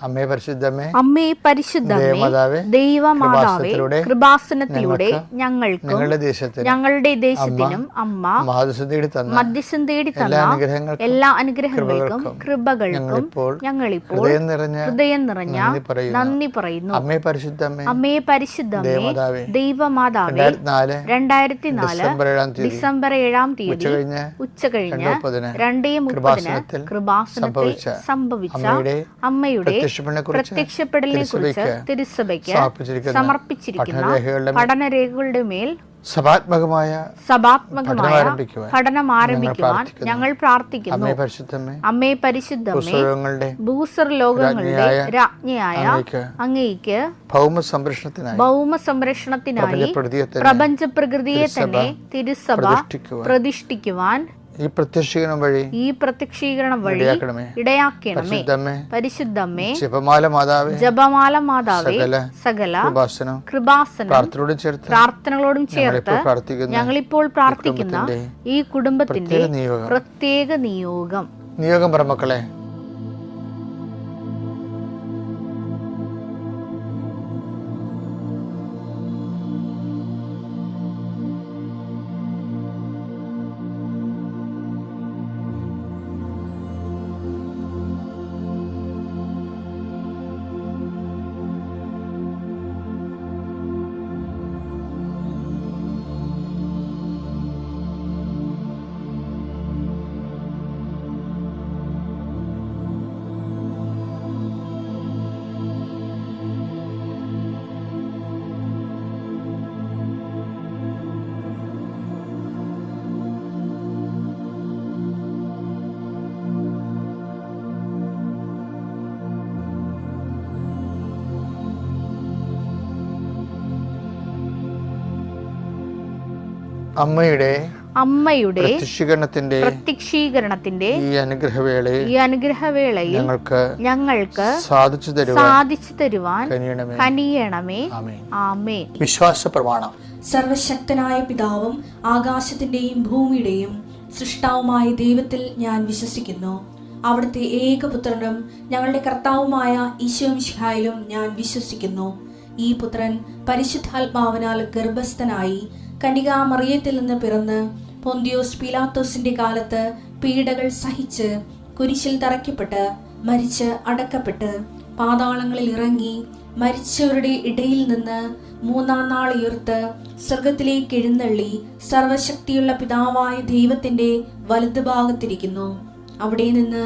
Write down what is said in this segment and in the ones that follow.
അമ്മേ പരിശുദ്ധമേ, അമ്മേ പരിശുദ്ധമേ, ദൈവമാതാവേ, കൃപാസനത്തിലൂടെ ഞങ്ങൾക്കും ഞങ്ങളുടെ ദേശത്തിനും അമ്മ മധ്യസ്ഥം തേടി തന്ന എല്ലാ അനുഗ്രഹങ്ങൾക്കും കൃപകൾക്കും ഞങ്ങളിപ്പോൾ ഹൃദയം നിറഞ്ഞ നന്ദി പറയുന്നു. അമ്മേ പരിശുദ്ധമേ, അമ്മേ പരിശുദ്ധമേ, ദൈവമാതാവേ, 2004 ഡിസംബർ 7 തീയതി ഉച്ചകഴിഞ്ഞ് 2:30 കൃപാസനത്തിൽ സംഭവിച്ച അമ്മയുടെ പ്രത്യക്ഷപ്പെടലിനെ കുറിച്ച് തിരുസഭയ്ക്ക് സമർപ്പിച്ചിരിക്കുന്ന പഠനരേഖകളുടെ മേൽ സഭാത്മകമായ പഠനം ആരംഭിക്കുവാൻ ഞങ്ങൾ പ്രാർത്ഥിക്കുന്നു. അമ്മേ പരിശുദ്ധമേ, ഭൂസ്വർ ലോകങ്ങളുടെ രാജ്ഞിയായ അങ്ങേയ്ക്ക് ഭൗമ സംരക്ഷണത്തിനായി പ്രപഞ്ച പ്രകൃതിയെ തന്നെ തിരുസഭ പ്രതിഷ്ഠിക്കുവാൻ ഈ പ്രത്യക്ഷീകരണം വഴി ഇടയാക്കണമേ. പരിശുദ്ധമേ, ജപമാല മാതാവേ, സകല കൃപാസനം പ്രാർത്ഥനകളോടും ചേർത്ത് ഞങ്ങളിപ്പോൾ പ്രാർത്ഥിക്കുന്ന ഈ കുടുംബത്തിന്റെ പ്രത്യേക നിയോഗം പറമക്കളെ, അമ്മയുടെ പ്രത്യക്ഷീകരണത്തിന്റെ ഈ അനുഗ്രഹവേളയിൽ ഞങ്ങൾക്ക് സാധിച്ചു തരുവാൻ കനിയണമേ. ആമേൻ. വിശ്വാസ പ്രമാണം. സർവശക്തനായ പിതാവും ആകാശത്തിന്റെയും ഭൂമിയുടെയും സൃഷ്ടാവുമായ ദൈവത്തിൽ ഞാൻ വിശ്വസിക്കുന്നു. അവിടുത്തെ ഏകപുത്രനും ഞങ്ങളുടെ കർത്താവുമായ ഈശോ മിശിഹായിലും ഞാൻ വിശ്വസിക്കുന്നു. ഈ പുത്രൻ പരിശുദ്ധാത്മാവിനാൽ ഗർഭസ്ഥനായി കന്യകാമറിയത്തിൽ നിന്ന് പിറന്ന് പൊന്തിയോസ് പീലാത്തോസിന്റെ കാലത്ത് പീഡകൾ സഹിച്ച് കുരിശിൽ തറയ്ക്കപ്പെട്ട് മരിച്ച് അടക്കപ്പെട്ട് പാതാളങ്ങളിൽ ഇറങ്ങി മരിച്ചവരുടെ ഇടയിൽ നിന്ന് 3-ാം നാൾ ഉയർത്ത് സ്വർഗത്തിലേക്ക് എഴുന്നള്ളി സർവശക്തിയുള്ള പിതാവായ ദൈവത്തിന്റെ വലതുഭാഗത്തിരിക്കുന്നു. അവിടെ നിന്ന്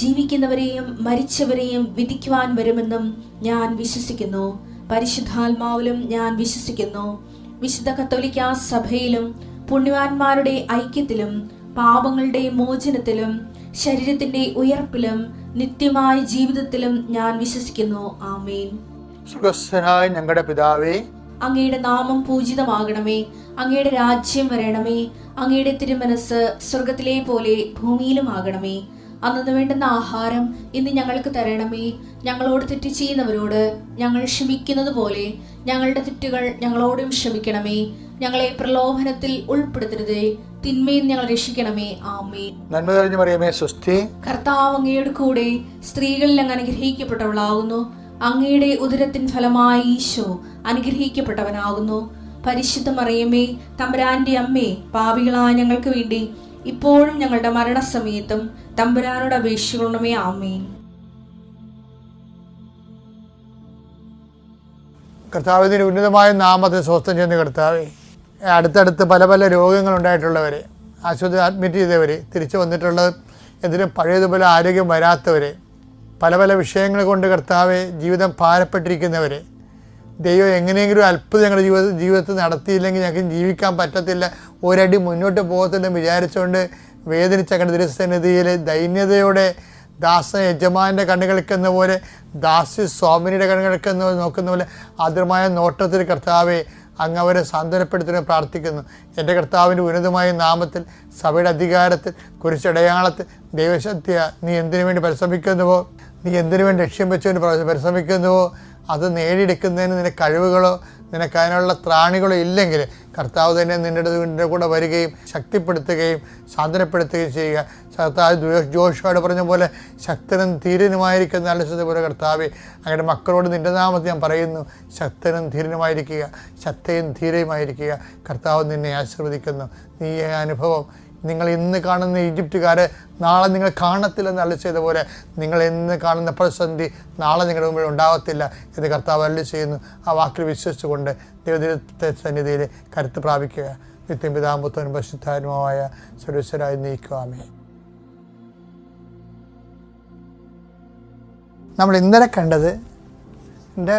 ജീവിക്കുന്നവരെയും മരിച്ചവരെയും വിധിക്കുവാൻ വരുമെന്നും ഞാൻ വിശ്വസിക്കുന്നു. പരിശുദ്ധാത്മാവിലും ഞാൻ വിശ്വസിക്കുന്നു. വിശുദ്ധ കത്തോലിക്കാ സഭയിലും പുണ്യവാന്മാരുടെ ഐക്യത്തിലും പാപങ്ങളുടെ മോചനത്തിലും ശരീരത്തിന്റെ ഉയർപ്പിലും നിത്യമായ ജീവിതത്തിലും ഞാൻ വിശ്വസിക്കുന്നു. ആമേൻ. സ്വർഗ്ഗസ്ഥനായ ഞങ്ങളുടെ പിതാവേ, അങ്ങയുടെ നാമം പൂജിതമാകണമേ. അങ്ങയുടെ രാജ്യം വരണമേ. അങ്ങയുടെ തിരുമനസ് സ്വർഗത്തിലെ പോലെ ഭൂമിയിലും ആകണമേ. അന്നു വേണ്ടുന്ന ആഹാരം ഇന്ന് ഞങ്ങൾക്ക് തരണമേ. ഞങ്ങളോട് തെറ്റ് ചെയ്യുന്നവരോട് ഞങ്ങൾ ക്ഷമിക്കുന്നത് പോലെ ഞങ്ങളുടെ തെറ്റുകൾ ഞങ്ങളോടും ക്ഷമിക്കണമേ. ഞങ്ങളെ പ്രലോഭനത്തിൽ ഉൾപ്പെടുത്തരുതേ, തിന്മയിൽ ഞങ്ങൾ രക്ഷിക്കണമേ. ആമേൻ. നന്മ നിറഞ്ഞ മറിയമേ, സ്വസ്തി. കർത്താവ് അങ്ങയുടെ കൂടെ സ്ത്രീകളിൽ അങ്ങ് അനുഗ്രഹിക്കപ്പെട്ടവളാകുന്നു. അങ്ങയുടെ ഉദരത്തിൻ ഫലമായി ഈശോ അനുഗ്രഹിക്കപ്പെട്ടവനാകുന്നു. പരിശുദ്ധ മറിയമേ, തമ്പുരാന്റെ അമ്മേ, പാപികളായ ഞങ്ങൾക്ക് വേണ്ടി ഇപ്പോഴും ഞങ്ങളുടെ മരണസമയത്തും തമ്പുരാനോട് അപേക്ഷിക്കണമേ. ആമേൻ. കർത്താവിന്റെ ഉന്നതമായ നാമത്തെ സ്വസ്ഥം ചെയ്യുന്ന കർത്താവേ, അടുത്തടുത്ത് പല പല രോഗങ്ങളുണ്ടായിട്ടുള്ളവരെ, ആശുപത്രി അഡ്മിറ്റ് ചെയ്തവർ, തിരിച്ചു വന്നിട്ടുള്ളത് എന്തിനും പഴയതുപോലെ ആരോഗ്യം വരാത്തവരെ, പല പല വിഷയങ്ങൾ കൊണ്ട് കർത്താവെ ജീവിതം ഭാരപ്പെട്ടിരിക്കുന്നവരെ, ദൈവം എങ്ങനെയെങ്കിലും അത്ഭുതം ഞങ്ങളുടെ ജീവിതത്തിൽ നടത്തിയില്ലെങ്കിൽ ഞങ്ങൾക്ക് ജീവിക്കാൻ പറ്റത്തില്ല, ഒരടി മുന്നോട്ട് പോകത്തില്ലെന്ന് വിചാരിച്ചുകൊണ്ട് വേദനിച്ച ഞങ്ങളുടെ തിരുസന്നിധിയിൽ ദൈന്യതയോടെ ദാസ യജമാൻ്റെ കണ്ണുകൾക്കെന്ന പോലെ ദാസി സ്വാമിനിയുടെ കണ്ണുകൾക്കെന്ന പോലെ നോക്കുന്ന പോലെ ആദ്യമായ നോട്ടത്തിൽ കർത്താവെ അങ്ങ് അവരെ സാന്ത്വനപ്പെടുത്തുവാൻ പ്രാർത്ഥിക്കുന്നു. എൻ്റെ കർത്താവിൻ്റെ ഉന്നതമായ നാമത്തിൽ സഭയുടെ അധികാരത്തിൽ കുരിശടയാളത്തിൽ ദൈവശക്തിയ നീ എന്തിനു വേണ്ടി പരിശ്രമിക്കുന്നുവോ, നീ എന്തിനു വേണ്ടി ലക്ഷ്യം വെച്ചുകൊണ്ട് പരിശ്രമിക്കുന്നുവോ അത് നേടിയെടുക്കുന്നതിന് നിനക്ക് കഴിവുകളോ നിനക്ക് അതിനുള്ള ത്രാണികളോ ഇല്ലെങ്കിൽ കർത്താവ് തന്നെ നിൻ്റെ കൂടെ വരികയും ശക്തിപ്പെടുത്തുകയും സാന്ത്വനപ്പെടുത്തുകയും ചെയ്യുക. കർത്താവ് ജോഷുവോട് പറഞ്ഞ പോലെ ശക്തനും ധീരനുമായിരിക്കുന്ന ആലോചിച്ചതുപോലെ കർത്താവെ അങ്ങയുടെ മക്കളോട് നിൻ്റെ നാമത്തിൽ ഞാൻ പറയുന്നു, ശക്തനും ധീരനുമായിരിക്കുക, ശക്തയും ധീരയുമായിരിക്കുക. കർത്താവ് നിന്നെ ആശീർവദിക്കുന്നു. നീ അനുഭവം നിങ്ങൾ ഇന്ന് കാണുന്ന ഈജിപ്തുകാരെ നാളെ നിങ്ങൾ കാണത്തില്ലെന്ന് അരുളി ചെയ്ത പോലെ നിങ്ങൾ ഇന്ന് കാണുന്ന പ്രതിസന്ധി നാളെ നിങ്ങളുടെ മുമ്പിൽ ഉണ്ടാകത്തില്ല എന്ന് കർത്താവ് അരുളി ചെയ്യുന്നു. ആ വാക്കിൽ വിശ്വസിച്ചുകൊണ്ട് ദൈവത്തെ സന്നിധിയിൽ കരുത്ത് പ്രാപിക്കുക. നിത്യം പിതാവും പുത്രനും പരിശുദ്ധാത്മാവുമായ സർവ്വേശ്വരായി നീക്കുവാമേ. നമ്മൾ ഇന്നലെ കണ്ടത് എൻ്റെ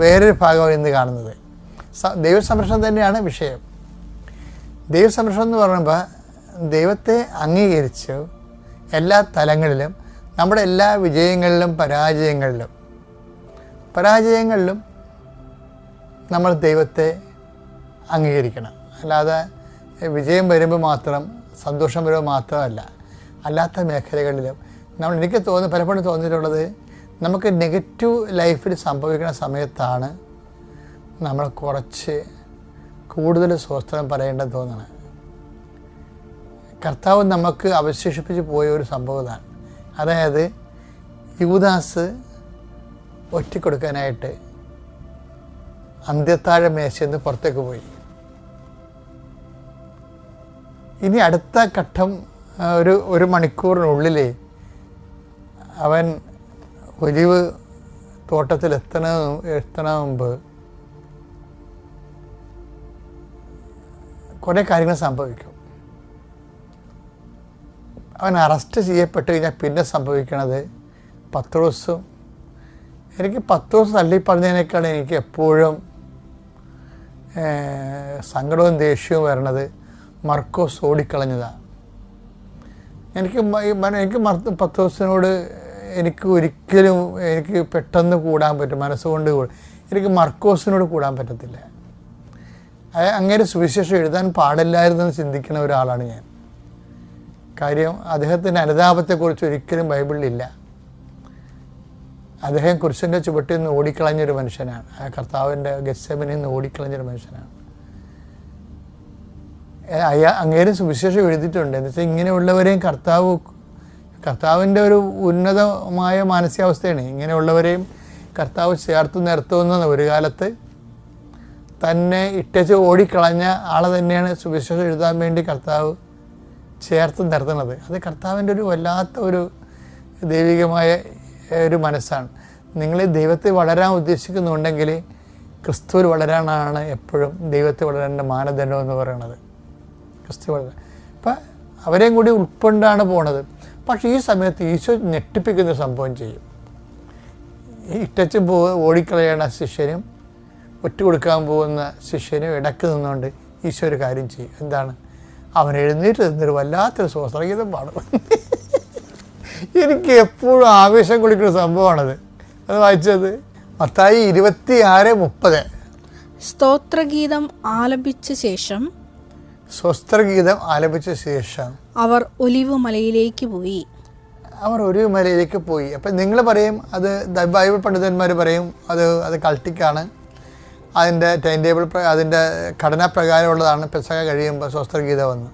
വേറൊരു ഭാഗമാണ് ഇന്ന് കാണുന്നത്. ദൈവസംരക്ഷണം തന്നെയാണ് വിഷയം. ദൈവസംരക്ഷണം എന്ന് പറയുമ്പോൾ ദൈവത്തെ അംഗീകരിച്ചു എല്ലാ തലങ്ങളിലും, നമ്മുടെ എല്ലാ വിജയങ്ങളിലും പരാജയങ്ങളിലും നമ്മൾ ദൈവത്തെ അംഗീകരിക്കണം. അല്ലാതെ വിജയം വരുമ്പോൾ മാത്രം, സന്തോഷം വരുമ്പോൾ മാത്രമല്ല, അല്ലാത്ത മേഖലകളിലും എനിക്ക് പലപ്പോഴും തോന്നിയിട്ടുള്ളത്, നമുക്ക് നെഗറ്റീവ് ലൈഫിൽ സംഭവിക്കുന്ന സമയത്താണ് നമ്മൾ കുറച്ച് കൂടുതൽ സ്വസ്ഥം പറയേണ്ടത് തോന്നണം. കർത്താവ് നമുക്ക് അവശേഷിപ്പിച്ച് പോയ ഒരു സംഭവമാണ്. അതായത് യൂദാസ് ഒറ്റിക്കൊടുക്കാനായിട്ട് അന്ത്യത്താഴ മേശയിൽ നിന്ന് പുറത്തേക്ക് പോയി. ഇനി അടുത്ത ഘട്ടം ഒരു മണിക്കൂറിനുള്ളിൽ അവൻ ഒലിവ് തോട്ടത്തിൽ എത്തണ മുമ്പ് കുറേ കാര്യങ്ങൾ സംഭവിക്കും. അവൻ അറസ്റ്റ് ചെയ്യപ്പെട്ട് കഴിഞ്ഞാൽ പിന്നെ സംഭവിക്കണത് പത്രോസും, എനിക്ക് പത്രോസ് തള്ളിപ്പറഞ്ഞതിനേക്കാൾ എനിക്ക് എപ്പോഴും സങ്കടവും ദേഷ്യവും വരണത് മർക്കോസ് ഓടിക്കളഞ്ഞതാണ്. എനിക്ക് പത്രോസിനോട് എനിക്ക് പെട്ടെന്ന് കൂടാൻ പറ്റും, മനസ്സുകൊണ്ട് എനിക്ക് മർക്കോസിനോട് കൂടാൻ പറ്റത്തില്ല. അങ്ങനെ സുവിശേഷം എഴുതാൻ പാടില്ലായിരുന്നെന്ന് ചിന്തിക്കുന്ന ഒരാളാണ് ഞാൻ. കാര്യം അദ്ദേഹത്തിൻ്റെ അനുതാപത്തെക്കുറിച്ച് ഒരിക്കലും ബൈബിളിലില്ല. അദ്ദേഹം കുരിശിൻ്റെ ചുവട്ടിൽ നിന്ന് ഓടിക്കളഞ്ഞൊരു മനുഷ്യനാണ്. കർത്താവിൻ്റെ ഗെത്സെമനിൽ നിന്ന് ഓടിക്കളഞ്ഞൊരു മനുഷ്യനാണ്. അങ്ങേരും സുവിശേഷം എഴുതിയിട്ടുണ്ട്. എന്ന് വെച്ചാൽ ഇങ്ങനെയുള്ളവരെയും കർത്താവിൻ്റെ ഒരു ഉന്നതമായ മാനസികാവസ്ഥയാണ്. ഇങ്ങനെയുള്ളവരെയും കർത്താവ് ചേർത്ത് നിർത്തുന്ന ഒരു കാലത്ത് തന്നെ ഇട്ടച്ച് ഓടിക്കളഞ്ഞ ആളെ തന്നെയാണ് സുവിശേഷം എഴുതാൻ വേണ്ടി കർത്താവ് ചേർത്ത് നിർത്തുന്നത്. അത് കർത്താവിൻ്റെ ഒരു വല്ലാത്ത ഒരു ദൈവികമായ ഒരു മനസ്സാണ്. നിങ്ങൾ ദൈവത്തെ വളരാൻ ഉദ്ദേശിക്കുന്നുണ്ടെങ്കിൽ ക്രിസ്തുവിൽ വളരാനാണ് എപ്പോഴും ദൈവത്തെ വളരാൻ്റെ മാനദണ്ഡം എന്ന് പറയുന്നത്. ക്രിസ്തു വളരാൻ അപ്പം അവരെയും കൂടി ഉൾക്കൊണ്ടാണ് പോണത്. പക്ഷേ ഈ സമയത്ത് ഈശോ ഞെട്ടിപ്പിക്കുന്ന സംഭവം ചെയ്യും. ഈ ഇട്ടച്ചും ഓടിക്കളയണ ശിഷ്യനും ഒറ്റുകൊടുക്കാൻ പോകുന്ന ശിഷ്യനും ഇടയ്ക്ക് നിന്നുകൊണ്ട് ഈശോ ഒരു കാര്യം ചെയ്യും. എന്താണ്? അവൻ എഴുന്നേറ്റ് നിന്നൊരു വല്ലാത്തൊരു സ്വസ്ത്രഗീതം പാടും. എനിക്ക് എപ്പോഴും ആവേശം കൊള്ളിക്കുന്ന സംഭവമാണത്. അത് വായിച്ചത് മത്തായി 26:30. സ്തോത്രഗീതം ആലപിച്ച ശേഷം അവർ ഒലിവ് മലയിലേക്ക് പോയി. അപ്പം നിങ്ങൾ പറയും അത് ബൈബിൾ പണ്ഡിതന്മാർ പറയും അത് കൾട്ടിക്കാണ്, അതിൻ്റെ ടൈം ടേബിൾ അതിൻ്റെ ഘടനാപ്രകാരമുള്ളതാണ് പെസഹ കഴിയുമ്പോൾ സ്വസ്ത്രഗീതം വന്ന്.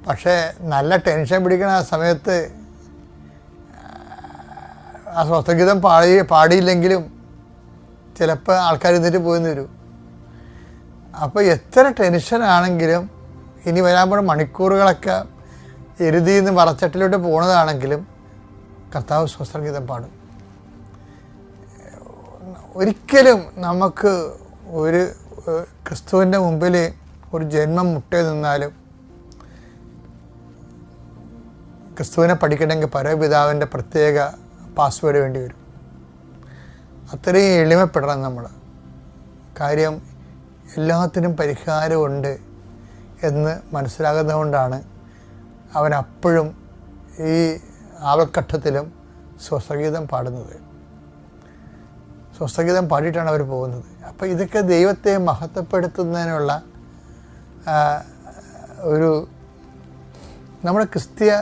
പക്ഷേ നല്ല ടെൻഷൻ പിടിക്കുന്ന ആ സമയത്ത് ആ സ്വസ്ത്രഗീതം പാടിയില്ലെങ്കിലും ചിലപ്പോൾ ആൾക്കാർ എന്നിട്ട് പോയെന്ന് വരും. അപ്പോൾ എത്ര ടെൻഷനാണെങ്കിലും ഇനി വരാൻ പോണ മണിക്കൂറുകളൊക്കെ എരുതിയിൽ നിന്ന് വറച്ചട്ടിലോട്ട് പോകുന്നതാണെങ്കിലും കർത്താവ് സ്വസ്ത്രഗീതം പാടും. ഒരിക്കലും നമുക്ക് ഒരു ക്രിസ്തുവിൻ്റെ മുമ്പിൽ ഒരു ജന്മം മുട്ടേ നിന്നാലും ക്രിസ്തുവിനെ പഠിക്കണമെങ്കിൽ പരമപിതാവിൻ്റെ പ്രത്യേക പാസ്വേഡ് വേണ്ടി വരും. അത്രയും എളിമപ്പെടണം നമ്മൾ. കാര്യം എല്ലാത്തിനും പരിഹാരമുണ്ട് എന്ന് മനസ്സിലാകുന്നതുകൊണ്ടാണ് അവൻ അപ്പോഴും ഈ ആവൽഘട്ടത്തിലും സ്വസ്ത്രഗീതം പാടുന്നത്. സ്വസ്ത്രഗീതം പാടിയിട്ടാണ് അവർ പോകുന്നത്. അപ്പോൾ ഇതൊക്കെ ദൈവത്തെ മഹത്വപ്പെടുത്തുന്നതിനുള്ള ഒരു നമ്മുടെ ക്രിസ്തീയ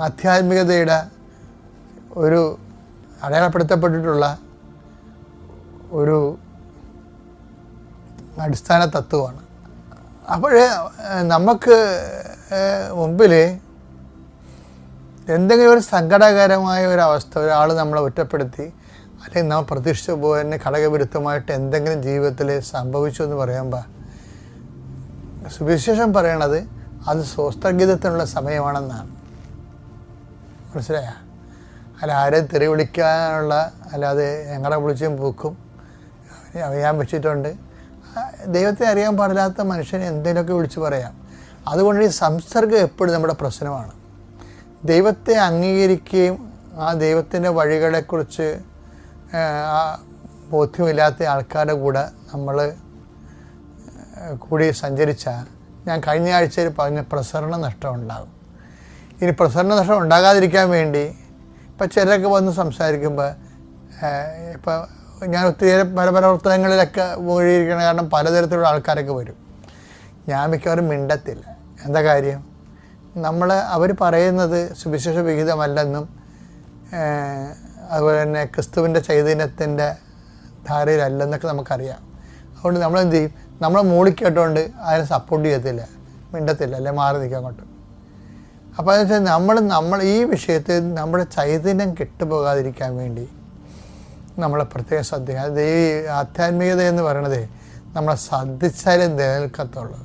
ആധ്യാത്മികതയുടെ ഒരു അടയാളപ്പെടുത്തപ്പെട്ടിട്ടുള്ള അടിസ്ഥാന തത്വമാണ്. അപ്പോൾ നമുക്ക് മുമ്പിൽ എന്തെങ്കിലും ഒരു സങ്കടകരമായ ഒരവസ്ഥ, ഒരാൾ നമ്മളെ ഒറ്റപ്പെടുത്തി അല്ലെങ്കിൽ നമ്മൾ പ്രതീക്ഷിച്ച പോലെ തന്നെ ഘടകവിരുദ്ധമായിട്ട് എന്തെങ്കിലും ജീവിതത്തിൽ സംഭവിച്ചു എന്ന് പറയുമ്പോൾ സുവിശേഷം പറയണത് അത് സ്വസ്ഥഗീതത്തിനുള്ള സമയമാണെന്നാണ്. മനസ്സിലായ? അല്ല ആരെയും തെറി വിളിക്കാനുള്ള, അല്ലാതെ ഞങ്ങളെ വിളിച്ചും പൂക്കും അറിയാൻ വെച്ചിട്ടുണ്ട്. ദൈവത്തെ അറിയാൻ പാടില്ലാത്ത മനുഷ്യനെ എന്തെങ്കിലുമൊക്കെ വിളിച്ച് പറയാം. അതുകൊണ്ട് ഈ സംസർഗം എപ്പോഴും നമ്മുടെ പ്രശ്നമാണ്. ദൈവത്തെ അംഗീകരിക്കുകയും ആ ദൈവത്തിൻ്റെ വഴികളെക്കുറിച്ച് ബോധ്യമില്ലാത്ത ആൾക്കാരുടെ കൂടെ നമ്മൾ കൂടി സഞ്ചരിച്ചാൽ, ഞാൻ കഴിഞ്ഞ ആഴ്ചയിൽ പറഞ്ഞ പ്രസരണ നഷ്ടം ഉണ്ടാകും. ഇനി പ്രസരണ നഷ്ടം ഉണ്ടാകാതിരിക്കാൻ വേണ്ടി ഇപ്പം ചിലരൊക്കെ വന്ന് സംസാരിക്കുമ്പോൾ, ഇപ്പം ഞാൻ ഒത്തിരി പല പ്രവർത്തനങ്ങളിലൊക്കെ മുഴുകിയിരിക്കണ കാരണം പലതരത്തിലുള്ള ആൾക്കാരൊക്കെ വരും. ഞാൻ മിക്കവാറും മിണ്ടത്തില്ല. എന്താ കാര്യം? അവർ പറയുന്നത് സുവിശേഷ വിഹിതമല്ലെന്നും അതുപോലെ തന്നെ ക്രിസ്തുവിൻ്റെ ചൈതന്യത്തിൻ്റെ ധാരയിലല്ലെന്നൊക്കെ നമുക്കറിയാം. അതുകൊണ്ട് നമ്മളെന്ത് ചെയ്യും? നമ്മളെ മൂളിക്കേട്ടുകൊണ്ട് അതിനെ സപ്പോർട്ട് ചെയ്യത്തില്ല, മിണ്ടത്തില്ല, അല്ലെ മാറി നിൽക്കാൻ അങ്ങോട്ട്. അപ്പോൾ എന്ന് വെച്ചാൽ നമ്മൾ ഈ വിഷയത്തിൽ നമ്മുടെ ചൈതന്യം കെട്ടുപോകാതിരിക്കാൻ വേണ്ടി നമ്മളെ പ്രത്യേകം ശ്രദ്ധിക്കുക. അത് ഈ ആധ്യാത്മികത എന്ന് പറയണത് നമ്മളെ ശ്രദ്ധിച്ചാലേ നിലനിൽക്കത്തുള്ളൂ.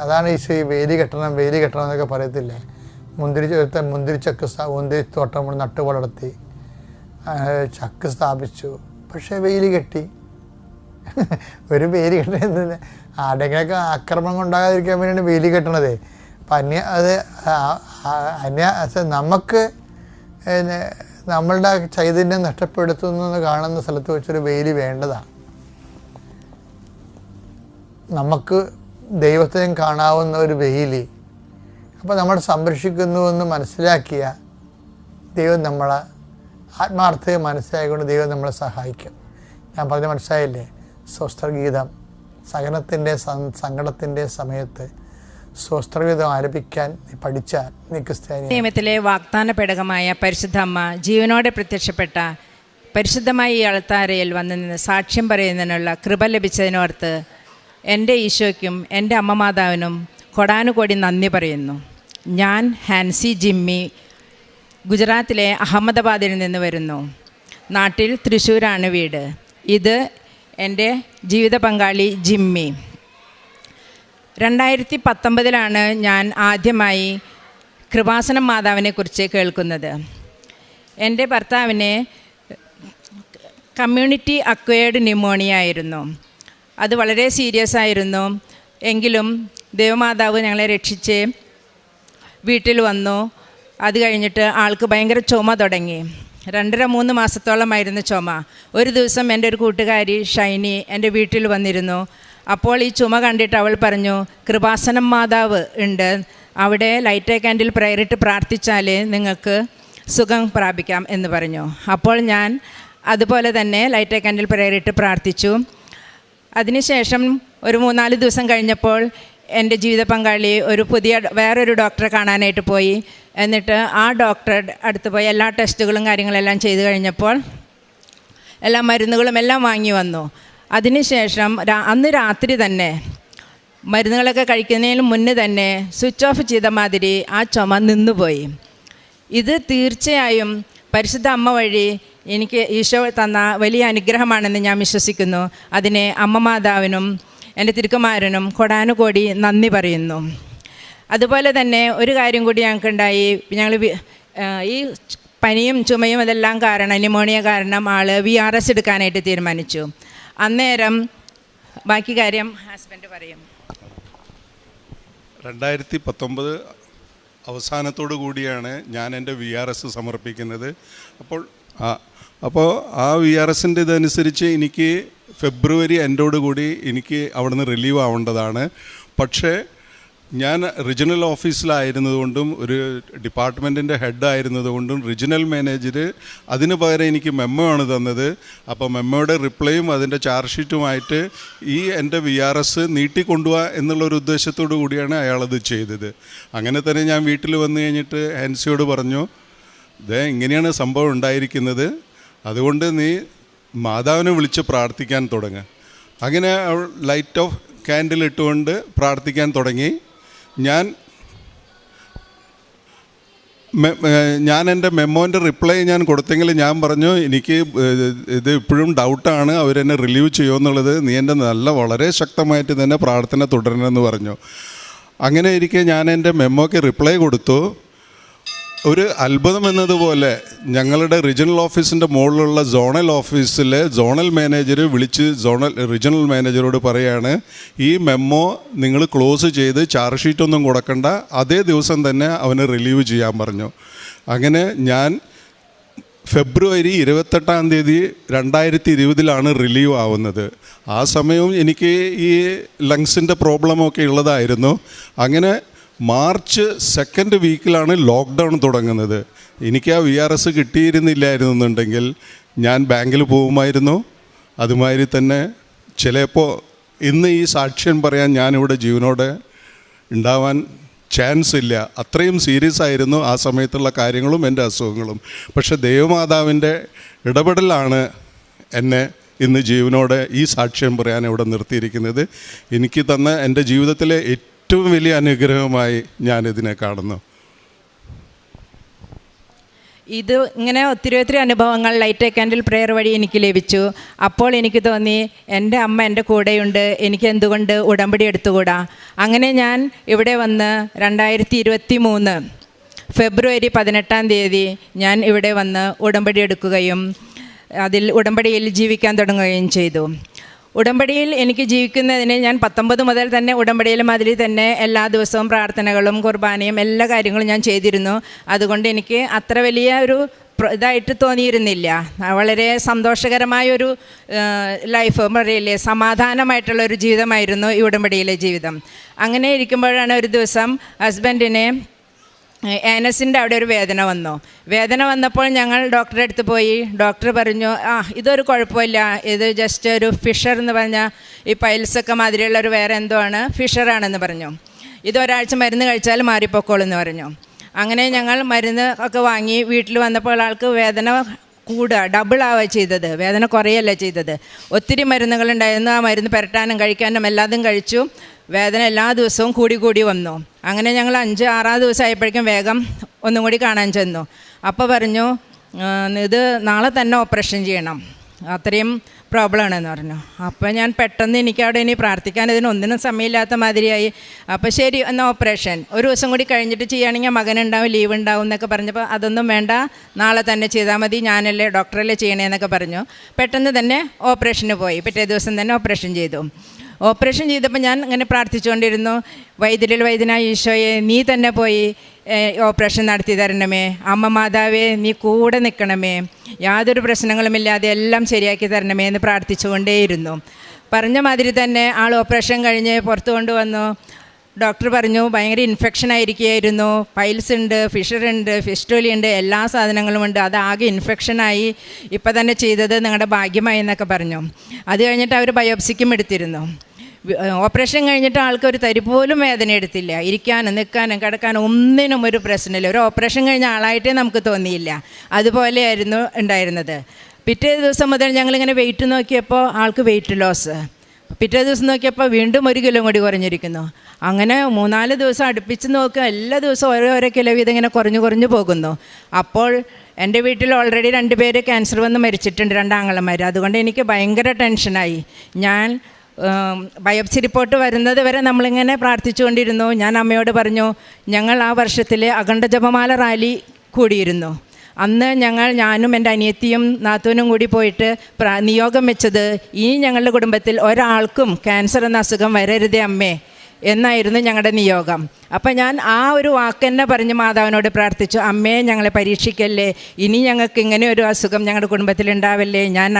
അതാണ് ഈശോ ഈ വേലി കെട്ടണം എന്നൊക്കെ പറയത്തില്ലേ. മുന്തിരിത്തോട്ടം നട്ടു വളർത്തി ചക്ക് സ്ഥാപിച്ചു, പക്ഷേ വേലി കെട്ടി. ഒരു വേലി കെട്ടുന്നത് ആരുടെയൊക്കെ ആക്രമണം ഉണ്ടാകാതിരിക്കാൻ വേണ്ടിയാണ് വേലി കെട്ടണത്. അപ്പം നമുക്ക് നമ്മളുടെ ചൈതന്യം നഷ്ടപ്പെടുത്തുന്നു കാണുന്ന സ്ഥലത്ത് വെച്ചൊരു വേലി വേണ്ടതാണ്. നമുക്ക് ദൈവത്തെയും കാണാവുന്ന ഒരു വേലി അപ്പോൾ നമ്മൾ സംരക്ഷിക്കുന്നുവെന്ന് മനസ്സിലാക്കിയ ദൈവം നമ്മളെ ആത്മാർത്ഥയെ മനസ്സിലാക്കിക്കൊണ്ട് ദൈവം നമ്മളെ സഹായിക്കും. ഞാൻ പറഞ്ഞ മനസ്സിലായില്ലേ? സ്വസ്ത്രഗീതം സഹനത്തിൻ്റെ സങ്കടത്തിൻ്റെ സമയത്ത് സ്വസ്ത്രഗീതം ആലപിക്കാൻ പഠിച്ചാൽ നീ ക്രിസ്ത്യാനി. നിയമത്തിലെ വാഗ്ദാന പേടകമായ പരിശുദ്ധ അമ്മ ജീവനോടെ പ്രത്യക്ഷപ്പെട്ട പരിശുദ്ധമായ ഈ അൾത്താരയിൽ വന്നു നിന്ന് സാക്ഷ്യം പറയുന്നതിനുള്ള കൃപ ലഭിച്ചതിനോർത്ത് എൻ്റെ ഈശോയ്ക്കും എൻ്റെ അമ്മ മാതാവിനും കൊടാനുകോടി നന്ദി പറയുന്നു. ഞാൻ ഹാൻസി ജിമ്മി ഗുജറാത്തിലെ അഹമ്മദാബാദിൽ നിന്ന് വരുന്നു. നാട്ടിൽ തൃശ്ശൂരാണ് വീട്. ഇത് എൻ്റെ ജീവിത പങ്കാളി ജിമ്മി. 2019 ഞാൻ ആദ്യമായി കൃപാസനം മാതാവിനെക്കുറിച്ച് കേൾക്കുന്നത്. എൻ്റെ ഭർത്താവിന് കമ്മ്യൂണിറ്റി അക്വയർഡ് ന്യൂമോണിയ ആയിരുന്നു. അത് വളരെ സീരിയസ് ആയിരുന്നു. എങ്കിലും ദേവമാതാവ് ഞങ്ങളെ രക്ഷിച്ച് വീട്ടിൽ വന്നു. അത് കഴിഞ്ഞിട്ട് ആൾക്ക് ഭയങ്കര ചുമ തുടങ്ങി. 2.5-3 മാസത്തോളമായിരുന്നു ചുമ. ഒരു ദിവസം എൻ്റെ ഒരു കൂട്ടുകാരി ഷൈനി എൻ്റെ വീട്ടിൽ വന്നിരുന്നു. അപ്പോൾ ഈ ചുമ കണ്ടിട്ട് അവൾ പറഞ്ഞു, കൃപാസനം മാതാവ് ഉണ്ട്, അവിടെ ലൈറ്റ് കാൻഡിൽ പ്രയറിട്ട് പ്രാർത്ഥിച്ചാൽ നിങ്ങൾക്ക് സുഖം പ്രാപിക്കാം എന്ന് പറഞ്ഞു. അപ്പോൾ ഞാൻ അതുപോലെ തന്നെ ലൈറ്റ് കാൻഡിൽ പ്രയറിട്ട് പ്രാർത്ഥിച്ചു. അതിനുശേഷം ഒരു 3-4 ദിവസം കഴിഞ്ഞപ്പോൾ എൻ്റെ ജീവിത പങ്കാളി വേറൊരു ഡോക്ടറെ കാണാനായിട്ട് പോയി. എന്നിട്ട് ആ ഡോക്ടറുടെ അടുത്ത് പോയി എല്ലാ ടെസ്റ്റുകളും കാര്യങ്ങളെല്ലാം ചെയ്ത് കഴിഞ്ഞപ്പോൾ എല്ലാ മരുന്നുകളും എല്ലാം വാങ്ങി വന്നു. അതിനുശേഷം അന്ന് രാത്രി തന്നെ മരുന്നുകളൊക്കെ കഴിക്കുന്നതിന് മുന്നേ തന്നെ സ്വിച്ച് ഓഫ് ചെയ്ത മാതിരി ആ ചുമ നിന്നുപോയി. ഇത് തീർച്ചയായും പരിശുദ്ധ അമ്മ വഴി എനിക്ക് ഈശോ തന്ന വലിയ അനുഗ്രഹമാണെന്ന് ഞാൻ വിശ്വസിക്കുന്നു. അതിനെ അമ്മ മാതാവിനും എൻ്റെ തിരുക്കുമാരനും കൊടാനുകോടി നന്ദി പറയുന്നു. അതുപോലെ തന്നെ ഒരു കാര്യം കൂടി ഞങ്ങൾക്കുണ്ടായി. ഞങ്ങൾ ഈ പനിയും ചുമയും അതെല്ലാം കാരണം, ന്യൂമോണിയ കാരണം ആൾ VRS എടുക്കാനായിട്ട് തീരുമാനിച്ചു. അന്നേരം ബാക്കി കാര്യം ഹസ്ബൻഡ് പറയും. 2019 അവസാനത്തോടു കൂടിയാണ് ഞാൻ എൻ്റെ VRS സമർപ്പിക്കുന്നത്. അപ്പോൾ ആ VRSൻ്റെ ഇതനുസരിച്ച് എനിക്ക് ഫെബ്രുവരി എൻഡോടുകൂടി എനിക്ക് അവിടുന്ന് റിലീവ് ആവേണ്ടതാണ്. പക്ഷേ ഞാൻ റീജിയണൽ ഓഫീസിലായിരുന്നതുകൊണ്ടും ഒരു ഡിപ്പാർട്ട്മെൻറ്റിൻ്റെ ഹെഡായിരുന്നതുകൊണ്ടും റീജിയണൽ മാനേജർ അതിന് പകരം എനിക്ക് മെമ്മോ ആണ് തന്നത്. അപ്പോൾ മെമ്മോയുടെ റിപ്ലൈയും അതിൻ്റെ ചാർജ് ഷീറ്റുമായിട്ട് ഈ എൻ്റെ VRS നീട്ടിക്കൊണ്ടുപോവുക എന്നുള്ളൊരു ഉദ്ദേശത്തോടു കൂടിയാണ് അയാളത് ചെയ്തത്. അങ്ങനെ തന്നെ ഞാൻ വീട്ടിൽ വന്നു കഴിഞ്ഞിട്ട് ഹാൻസിയോട് പറഞ്ഞു, ഇങ്ങനെയാണ് സംഭവം ഉണ്ടായിരിക്കുന്നത്, അതുകൊണ്ട് നീ മാതാവിനെ വിളിച്ച് പ്രാർത്ഥിക്കാൻ തുടങ്ങുക. അങ്ങനെ അവൾ ലൈറ്റ് ഓഫ് ക്യാൻഡിൽ ഇട്ടുകൊണ്ട് പ്രാർത്ഥിക്കാൻ തുടങ്ങി. ഞാൻ എൻ്റെ മെമ്മോൻ്റെ റിപ്ലൈ ഞാൻ കൊടുത്തെങ്കിൽ ഞാൻ പറഞ്ഞു, എനിക്ക് ഇത് ഇപ്പോഴും ഡൗട്ടാണ്, അവരെന്നെ റിലീവ് ചെയ്യുമെന്നുള്ളത്. നീ എൻ്റെ വളരെ ശക്തമായിട്ട് തന്നെ പ്രാർത്ഥന തുടരണമെന്ന് പറഞ്ഞു. അങ്ങനെ ഇരിക്കെ ഞാൻ എൻ്റെ മെമ്മോയ്ക്ക് റിപ്ലൈ കൊടുത്തു. ഒരു അത്ഭുതം എന്നതുപോലെ ഞങ്ങളുടെ റീജിയണൽ ഓഫീസിൻ്റെ മുകളിലുള്ള സോണൽ ഓഫീസിലെ സോണൽ മാനേജർ വിളിച്ച് റീജിയണൽ മാനേജരോട് പറയാണ്, ഈ മെമ്മോ നിങ്ങൾ ക്ലോസ് ചെയ്ത് ചാർജ് ഷീറ്റൊന്നും കൊടുക്കണ്ട, അതേ ദിവസം തന്നെ അവന് റിലീവ് ചെയ്യാൻ പറഞ്ഞു. അങ്ങനെ ഞാൻ ഫെബ്രുവരി 28 2020 റിലീവ് ആവുന്നത്. ആ സമയവും എനിക്ക് ഈ ലങ്സിൻ്റെ പ്രോബ്ലമൊക്കെ ഉള്ളതായിരുന്നു. അങ്ങനെ മാർച്ച് 2nd വീക്കിലാണ് ലോക്ക്ഡൗൺ തുടങ്ങുന്നത്. എനിക്ക് ആ VRS കിട്ടിയിരുന്നില്ലായിരുന്നുണ്ടെങ്കിൽ ഞാൻ ബാങ്കിൽ പോകുമായിരുന്നു. അതുമാതിരി തന്നെ ചിലപ്പോൾ ഇന്ന് ഈ സാക്ഷ്യം പറയാൻ ഞാനിവിടെ ജീവനോടെ ഉണ്ടാവാൻ ചാൻസ് ഇല്ല. അത്രയും സീരിയസ് ആയിരുന്നു ആ സമയത്തുള്ള കാര്യങ്ങളും എൻ്റെ അസുഖങ്ങളും. പക്ഷേ ദൈവമാതാവിൻ്റെ ഇടപെടലാണ് എന്നെ ഇന്ന് ജീവനോടെ ഈ സാക്ഷ്യം പറയാൻ ഇവിടെ നിർത്തിയിരിക്കുന്നത്. എനിക്ക് തന്ന എൻ്റെ ജീവിതത്തിലെ ഏറ്റവും വലിയ അനുഗ്രഹമായി ഞാനിതിനെ കാണുന്നു. ഇത് ഇങ്ങനെ ഒത്തിരി അനുഭവങ്ങൾ ലൈറ്റ് ക്യാൻഡിൽ പ്രെയർ വഴി എനിക്ക് ലഭിച്ചു. അപ്പോൾ എനിക്ക് തോന്നി, എൻ്റെ അമ്മ എൻ്റെ കൂടെയുണ്ട്, എനിക്ക് എന്തുകൊണ്ട് ഉടമ്പടി എടുത്തുകൂടാ? അങ്ങനെ ഞാൻ ഇവിടെ വന്ന് 2023 ഫെബ്രുവരി 18 ഞാൻ ഇവിടെ വന്ന് ഉടമ്പടി എടുക്കുകയും ഉടമ്പടിയിൽ ജീവിക്കാൻ തുടങ്ങുകയും ചെയ്തു. ഉടമ്പടിയിൽ എനിക്ക് ജീവിക്കുന്നതിന് ഞാൻ 19 മുതൽ തന്നെ ഉടമ്പടിയിലും അതിൽ തന്നെ എല്ലാ ദിവസവും പ്രാർത്ഥനകളും കുർബാനയും എല്ലാ കാര്യങ്ങളും ഞാൻ ചെയ്തിരുന്നു. അതുകൊണ്ട് എനിക്ക് അത്ര വലിയ ഒരു ഇതായിട്ട് തോന്നിയിരുന്നില്ല. വളരെ സന്തോഷകരമായൊരു ലൈഫ് പറയില്ലേ, സമാധാനമായിട്ടുള്ളൊരു ജീവിതമായിരുന്നു ഈ ഉടമ്പടിയിലെ ജീവിതം. അങ്ങനെ ഇരിക്കുമ്പോഴാണ് ഒരു ദിവസം ഹസ്ബൻഡിനെ ആനസിൻ്റെ അവിടെ ഒരു വേദന വന്നപ്പോൾ ഞങ്ങൾ ഡോക്ടറെ അടുത്ത് പോയി. ഡോക്ടർ പറഞ്ഞു, ഇതൊരു കുഴപ്പമില്ല, ഇത് ജസ്റ്റ് ഒരു ഫിഷർ എന്ന് പറഞ്ഞാൽ ഈ പൈൽസൊക്കെ മാതിരിയുള്ളൊരു വേറെ എന്തോ ആണ്, ഫിഷറാണെന്ന് പറഞ്ഞു. ഇതൊരാഴ്ച മരുന്ന് കഴിച്ചാൽ മാറിപ്പോക്കോളൂ എന്ന് പറഞ്ഞു. അങ്ങനെ ഞങ്ങൾ മരുന്ന് ഒക്കെ വാങ്ങി വീട്ടിൽ വന്നപ്പോൾ ആൾക്ക് വേദന ഡബിളാവുക ചെയ്തത്, വേദന കുറയല്ല ചെയ്തത്. ഒത്തിരി മരുന്നുകളുണ്ടായിരുന്നു. ആ മരുന്ന് പുരട്ടാനും കഴിക്കാനും എല്ലാതും കഴിച്ചു. വേദന എല്ലാ ദിവസവും കൂടി വന്നു. അങ്ങനെ ഞങ്ങൾ 5-6 ദിവസം ആയപ്പോഴേക്കും വേഗം ഒന്നും കൂടി കാണാൻ ചെന്നു. അപ്പോൾ പറഞ്ഞു, ഇത് നാളെ തന്നെ ഓപ്പറേഷൻ ചെയ്യണം, അത്രയും പ്രോബ്ലമാണെന്ന് പറഞ്ഞു. അപ്പോൾ ഞാൻ പെട്ടെന്ന് എനിക്കവിടെ ഇനി പ്രാർത്ഥിക്കാൻ ഇതിനൊന്നിനും സമയമില്ലാത്ത മാതിരിയായി. അപ്പോൾ ശരി, എന്നാൽ ഓപ്പറേഷൻ ഒരു ദിവസം കൂടി കഴിഞ്ഞിട്ട് ചെയ്യുകയാണെങ്കിൽ മകനുണ്ടാവും, ലീവ് ഉണ്ടാവും എന്നൊക്കെ പറഞ്ഞപ്പോൾ അതൊന്നും വേണ്ട, നാളെ തന്നെ ചെയ്താൽ മതി, ഞാനല്ലേ ഡോക്ടറല്ലേ ചെയ്യണേന്നൊക്കെ പറഞ്ഞു. പെട്ടെന്ന് തന്നെ ഓപ്പറേഷന് പോയി. പിറ്റേ ദിവസം തന്നെ ഓപ്പറേഷൻ ചെയ്തു. ഓപ്പറേഷൻ ചെയ്തപ്പോൾ ഞാൻ ഇങ്ങനെ പ്രാർത്ഥിച്ചുകൊണ്ടിരുന്നു, വൈദ്യനായ ഈശോയെ, നീ തന്നെ പോയി ഓപ്പറേഷൻ നടത്തി തരണമേ, അമ്മ മാതാവേ നീ കൂടെ നിൽക്കണമേ, യാതൊരു പ്രശ്നങ്ങളുമില്ലാതെ എല്ലാം ശരിയാക്കി തരണമേ എന്ന് പ്രാർത്ഥിച്ചുകൊണ്ടേയിരുന്നു. പറഞ്ഞ മാതിരി തന്നെ ആൾ ഓപ്പറേഷൻ കഴിഞ്ഞ് പുറത്ത് കൊണ്ടുവന്നു. ഡോക്ടർ പറഞ്ഞു ഭയങ്കര ഇൻഫെക്ഷൻ ആയിരിക്കുകയായിരുന്നു, പൈൽസ് ഉണ്ട്, ഫിഷറുണ്ട്, ഫിസ്റ്റോലിയുണ്ട്, എല്ലാ സാധനങ്ങളുമുണ്ട്, അതാകെ ഇൻഫെക്ഷനായി, ഇപ്പം തന്നെ ചെയ്തത് നിങ്ങളുടെ ഭാഗ്യമായി എന്നൊക്കെ പറഞ്ഞു. അത് കഴിഞ്ഞിട്ട് അവർ ബയോപ്സിക്കും എടുത്തിരുന്നു. ഓപ്പറേഷൻ കഴിഞ്ഞിട്ട് ആൾക്ക് ഒരു തരി പോലും വേദന എടുത്തില്ല. ഇരിക്കാനും നിൽക്കാനും കിടക്കാനും ഒന്നിനും ഒരു പ്രശ്നമില്ല. ഒരു ഓപ്പറേഷൻ കഴിഞ്ഞ ആളായിട്ടേ നമുക്ക് തോന്നിയില്ല. അതുപോലെയായിരുന്നു ഉണ്ടായിരുന്നത്. പിറ്റേ ദിവസം മുതൽ ഞങ്ങളിങ്ങനെ വെയിറ്റ് നോക്കിയപ്പോൾ ആൾക്ക് വെയിറ്റ് ലോസ്. പിറ്റേ ദിവസം നോക്കിയപ്പോൾ വീണ്ടും 1 കിലോ കൂടി കുറഞ്ഞിരിക്കുന്നു. അങ്ങനെ 3-4 ദിവസം അടുപ്പിച്ച് നോക്കുക, എല്ലാ ദിവസവും ഓരോ കിലോ വീതം ഇങ്ങനെ കുറഞ്ഞു പോകുന്നു. അപ്പോൾ എൻ്റെ വീട്ടിൽ ഓൾറെഡി 2 പേര് ക്യാൻസർ വന്ന് മരിച്ചിട്ടുണ്ട്, 2 ആങ്ങളമാർ. അതുകൊണ്ട് എനിക്ക് ഭയങ്കര ടെൻഷനായി. ഞാൻ ബയോപ്സി റിപ്പോർട്ട് വരുന്നത് വരെ നമ്മളിങ്ങനെ പ്രാർത്ഥിച്ചുകൊണ്ടിരുന്നു. ഞാൻ അമ്മയോട് പറഞ്ഞു, ഞങ്ങൾ ആ വർഷത്തിൽ അഖണ്ഡ ജപമാല റാലി കൂടിയിരുന്നു. അന്ന് ഞാനും എൻ്റെ അനിയത്തിയും നാത്തൂനും കൂടി പോയിട്ട് നിയോഗം വെച്ചത്, ഇനി ഞങ്ങളുടെ കുടുംബത്തിൽ ഒരാൾക്കും ക്യാൻസർ എന്ന അസുഖം വരരുതേ അമ്മേ എന്നായിരുന്നു ഞങ്ങളുടെ നിയോഗം. അപ്പം ഞാൻ ആ ഒരു വാക്ക് തന്നെ പറഞ്ഞ് മാതാവിനോട് പ്രാർത്ഥിച്ചു, അമ്മേ ഞങ്ങളെ പരീക്ഷിക്കല്ലേ, ഇനി ഞങ്ങൾക്ക് ഇങ്ങനെ ഒരു അസുഖം ഞങ്ങളുടെ കുടുംബത്തിൽ ഉണ്ടാവല്ലേ, ഞാൻ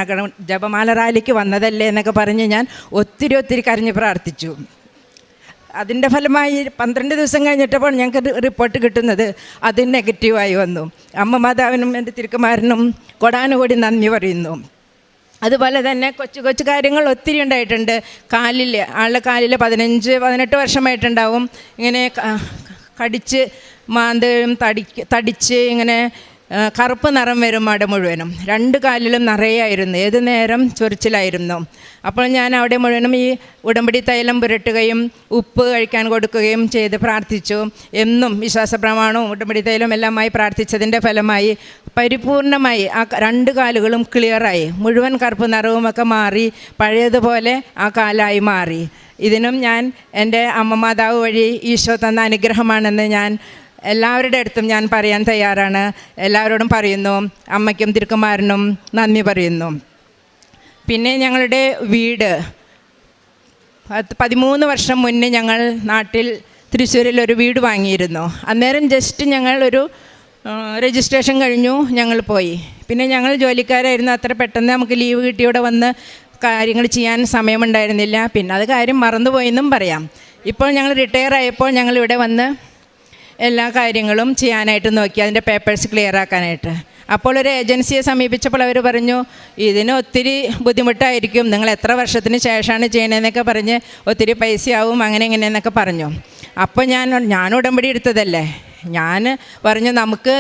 ജപമാല റാലിക്ക് വന്നതല്ലേ എന്നൊക്കെ പറഞ്ഞ് ഞാൻ ഒത്തിരി കരഞ്ഞ് പ്രാർത്ഥിച്ചു. അതിൻ്റെ ഫലമായി 12 ദിവസം കഴിഞ്ഞിട്ടപ്പോൾ ഞങ്ങൾക്ക് റിപ്പോർട്ട് കിട്ടുന്നത് അത് നെഗറ്റീവായി വന്നു. അമ്മ മാതാവിനും എൻ്റെ തിരുക്കുമാരനും കൊടാനുകൂടി നന്ദി പറയുന്നു. അതുപോലെ തന്നെ കൊച്ചു കാര്യങ്ങൾ ഒത്തിരി ഉണ്ടായിട്ടുണ്ട്. ആളുടെ കാലിൽ 15-18 വർഷമായിട്ടുണ്ടാവും ഇങ്ങനെ കടിച്ച് മാന്തയും തടിച്ച് ഇങ്ങനെ കറുപ്പ് നിറം വരും അവിടെ മുഴുവനും. 2 കാലിലും നിറയായിരുന്നു, ഏത് നേരം ചൊറിച്ചിലായിരുന്നു. അപ്പോൾ ഞാൻ അവിടെ മുഴുവനും ഈ ഉടമ്പടി തൈലം പുരട്ടുകയും ഉപ്പ് കഴിക്കാൻ കൊടുക്കുകയും ചെയ്ത് പ്രാർത്ഥിച്ചു. എന്നും വിശ്വാസപ്രമാണവും ഉടമ്പടി തൈലം എല്ലാമായി പ്രാർത്ഥിച്ചതിൻ്റെ ഫലമായി പരിപൂർണമായി ആ 2 കാലുകളും ക്ലിയറായി, മുഴുവൻ കറുപ്പ് നിറവുമൊക്കെ മാറി, പഴയതുപോലെ ആ കാലായി മാറി. ഇതിനും ഞാൻ എൻ്റെ അമ്മ മാതാവ് വഴി ഈശോ തന്ന അനുഗ്രഹമാണെന്ന് ഞാൻ എല്ലാവരുടെ അടുത്തും ഞാൻ പറയാൻ തയ്യാറാണ്. എല്ലാവരോടും പറയുന്നു, അമ്മയ്ക്കും തിരുക്കുമാരനും നന്ദി പറയുന്നു. പിന്നെ ഞങ്ങളുടെ വീട് 13 വർഷം മുന്നേ ഞങ്ങൾ നാട്ടിൽ തൃശ്ശൂരിൽ ഒരു വീട് വാങ്ങിയിരുന്നു. അന്നേരം ജസ്റ്റ് ഞങ്ങൾ ഒരു രജിസ്ട്രേഷൻ കഴിഞ്ഞു, ഞങ്ങൾ പോയി. പിന്നെ ഞങ്ങൾ ജോലിക്കാരായിരുന്നു, അത്ര പെട്ടെന്ന് നമുക്ക് ലീവ് കിട്ടിയോടെ വന്ന് കാര്യങ്ങൾ ചെയ്യാൻ സമയമുണ്ടായിരുന്നില്ല. പിന്നെ അത് കാര്യം മറന്നുപോയെന്നും പറയാം. ഇപ്പോൾ ഞങ്ങൾ റിട്ടയർ ആയപ്പോൾ ഞങ്ങളിവിടെ വന്ന് എല്ലാ കാര്യങ്ങളും ചെയ്യാനായിട്ട് നോക്കി, അതിൻ്റെ പേപ്പേഴ്സ് ക്ലിയർ ആക്കാനായിട്ട്. അപ്പോൾ ഒരു ഏജൻസിയെ സമീപിച്ചപ്പോൾ അവർ പറഞ്ഞു, ഇതിന് ഒത്തിരി ബുദ്ധിമുട്ടായിരിക്കും, നിങ്ങൾ എത്ര വർഷത്തിന് ശേഷമാണ് ചെയ്യണതെന്നൊക്കെ പറഞ്ഞ് ഒത്തിരി പൈസയാവും അങ്ങനെ ഇങ്ങനെയെന്നൊക്കെ പറഞ്ഞു. അപ്പോൾ ഞാൻ ഉടമ്പടി എടുത്തതല്ലേ, ഞാൻ പറഞ്ഞു നമുക്ക്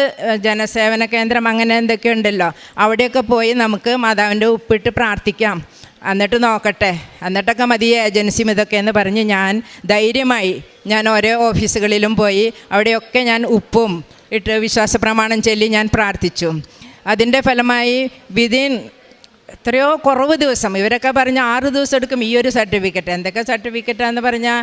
ജനസേവന കേന്ദ്രം അങ്ങനെ എന്തൊക്കെ ഉണ്ടല്ലോ, അവിടെയൊക്കെ പോയി നമുക്ക് മാതാവിൻ്റെ ഉപ്പിട്ട് പ്രാർത്ഥിക്കാം, എന്നിട്ട് നോക്കട്ടെ, എന്നിട്ടൊക്കെ മതി ഏജൻസിയും ഇതൊക്കെ എന്ന് പറഞ്ഞ് ഞാൻ ധൈര്യമായി ഞാൻ ഓരോ ഓഫീസുകളിലും പോയി അവിടെയൊക്കെ ഞാൻ ഉപ്പും ഇട്ട് വിശ്വാസപ്രമാണം ചൊല്ലി ഞാൻ പ്രാർത്ഥിച്ചു. അതിൻ്റെ ഫലമായി വിതിൻ എത്രയോ കുറവ് ദിവസം, ഇവരൊക്കെ പറഞ്ഞ് 6 ദിവസം എടുക്കും ഈ ഒരു സർട്ടിഫിക്കറ്റ്. എന്തൊക്കെ സർട്ടിഫിക്കറ്റാണെന്ന് പറഞ്ഞാൽ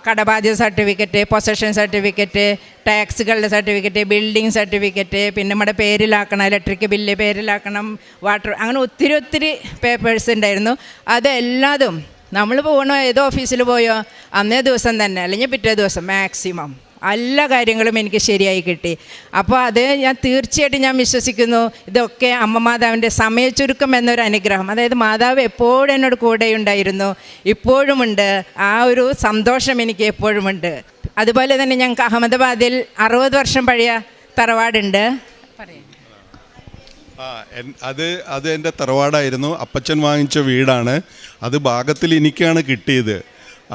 കടബാധ്യത സർട്ടിഫിക്കറ്റ്, പൊസഷൻ സർട്ടിഫിക്കറ്റ്, ടാക്സുകളുടെ സർട്ടിഫിക്കറ്റ്, ബിൽഡിംഗ് സർട്ടിഫിക്കറ്റ്, പിന്നെ നമ്മുടെ പേരിലാക്കണം, ഇലക്ട്രിക് ബില്ല് പേരിലാക്കണം, വാട്ടർ, അങ്ങനെ ഒത്തിരി പേപ്പേഴ്സ് ഉണ്ടായിരുന്നു. അതെല്ലാതും നമ്മൾ പോകണോ ഏതോ ഓഫീസിൽ പോയോ അന്നേ ദിവസം തന്നെ അല്ലെങ്കിൽ പിറ്റേ ദിവസം മാക്സിമം എല്ലാ കാര്യങ്ങളും എനിക്ക് ശരിയായി കിട്ടി. അപ്പോൾ അത് ഞാൻ തീർച്ചയായിട്ടും ഞാൻ വിശ്വസിക്കുന്നു, ഇതൊക്കെ അമ്മ മാതാവിൻ്റെ സമയച്ചുരുക്കം എന്നൊരു അനുഗ്രഹം. അതായത് മാതാവ് എപ്പോഴും എന്നോട് കൂടെ ഉണ്ടായിരുന്നു, ഇപ്പോഴുമുണ്ട്. ആ ഒരു സന്തോഷം എനിക്ക് എപ്പോഴുമുണ്ട്. അതുപോലെ തന്നെ ഞങ്ങൾക്ക് അഹമ്മദാബാദിൽ 60 വർഷം പഴയ തറവാടുണ്ട്. അത് എൻ്റെ തറവാടായിരുന്നു. അപ്പച്ചൻ വാങ്ങിച്ച വീടാണ്. അത് ഭാഗത്തിൽ എനിക്കാണ് കിട്ടിയത്.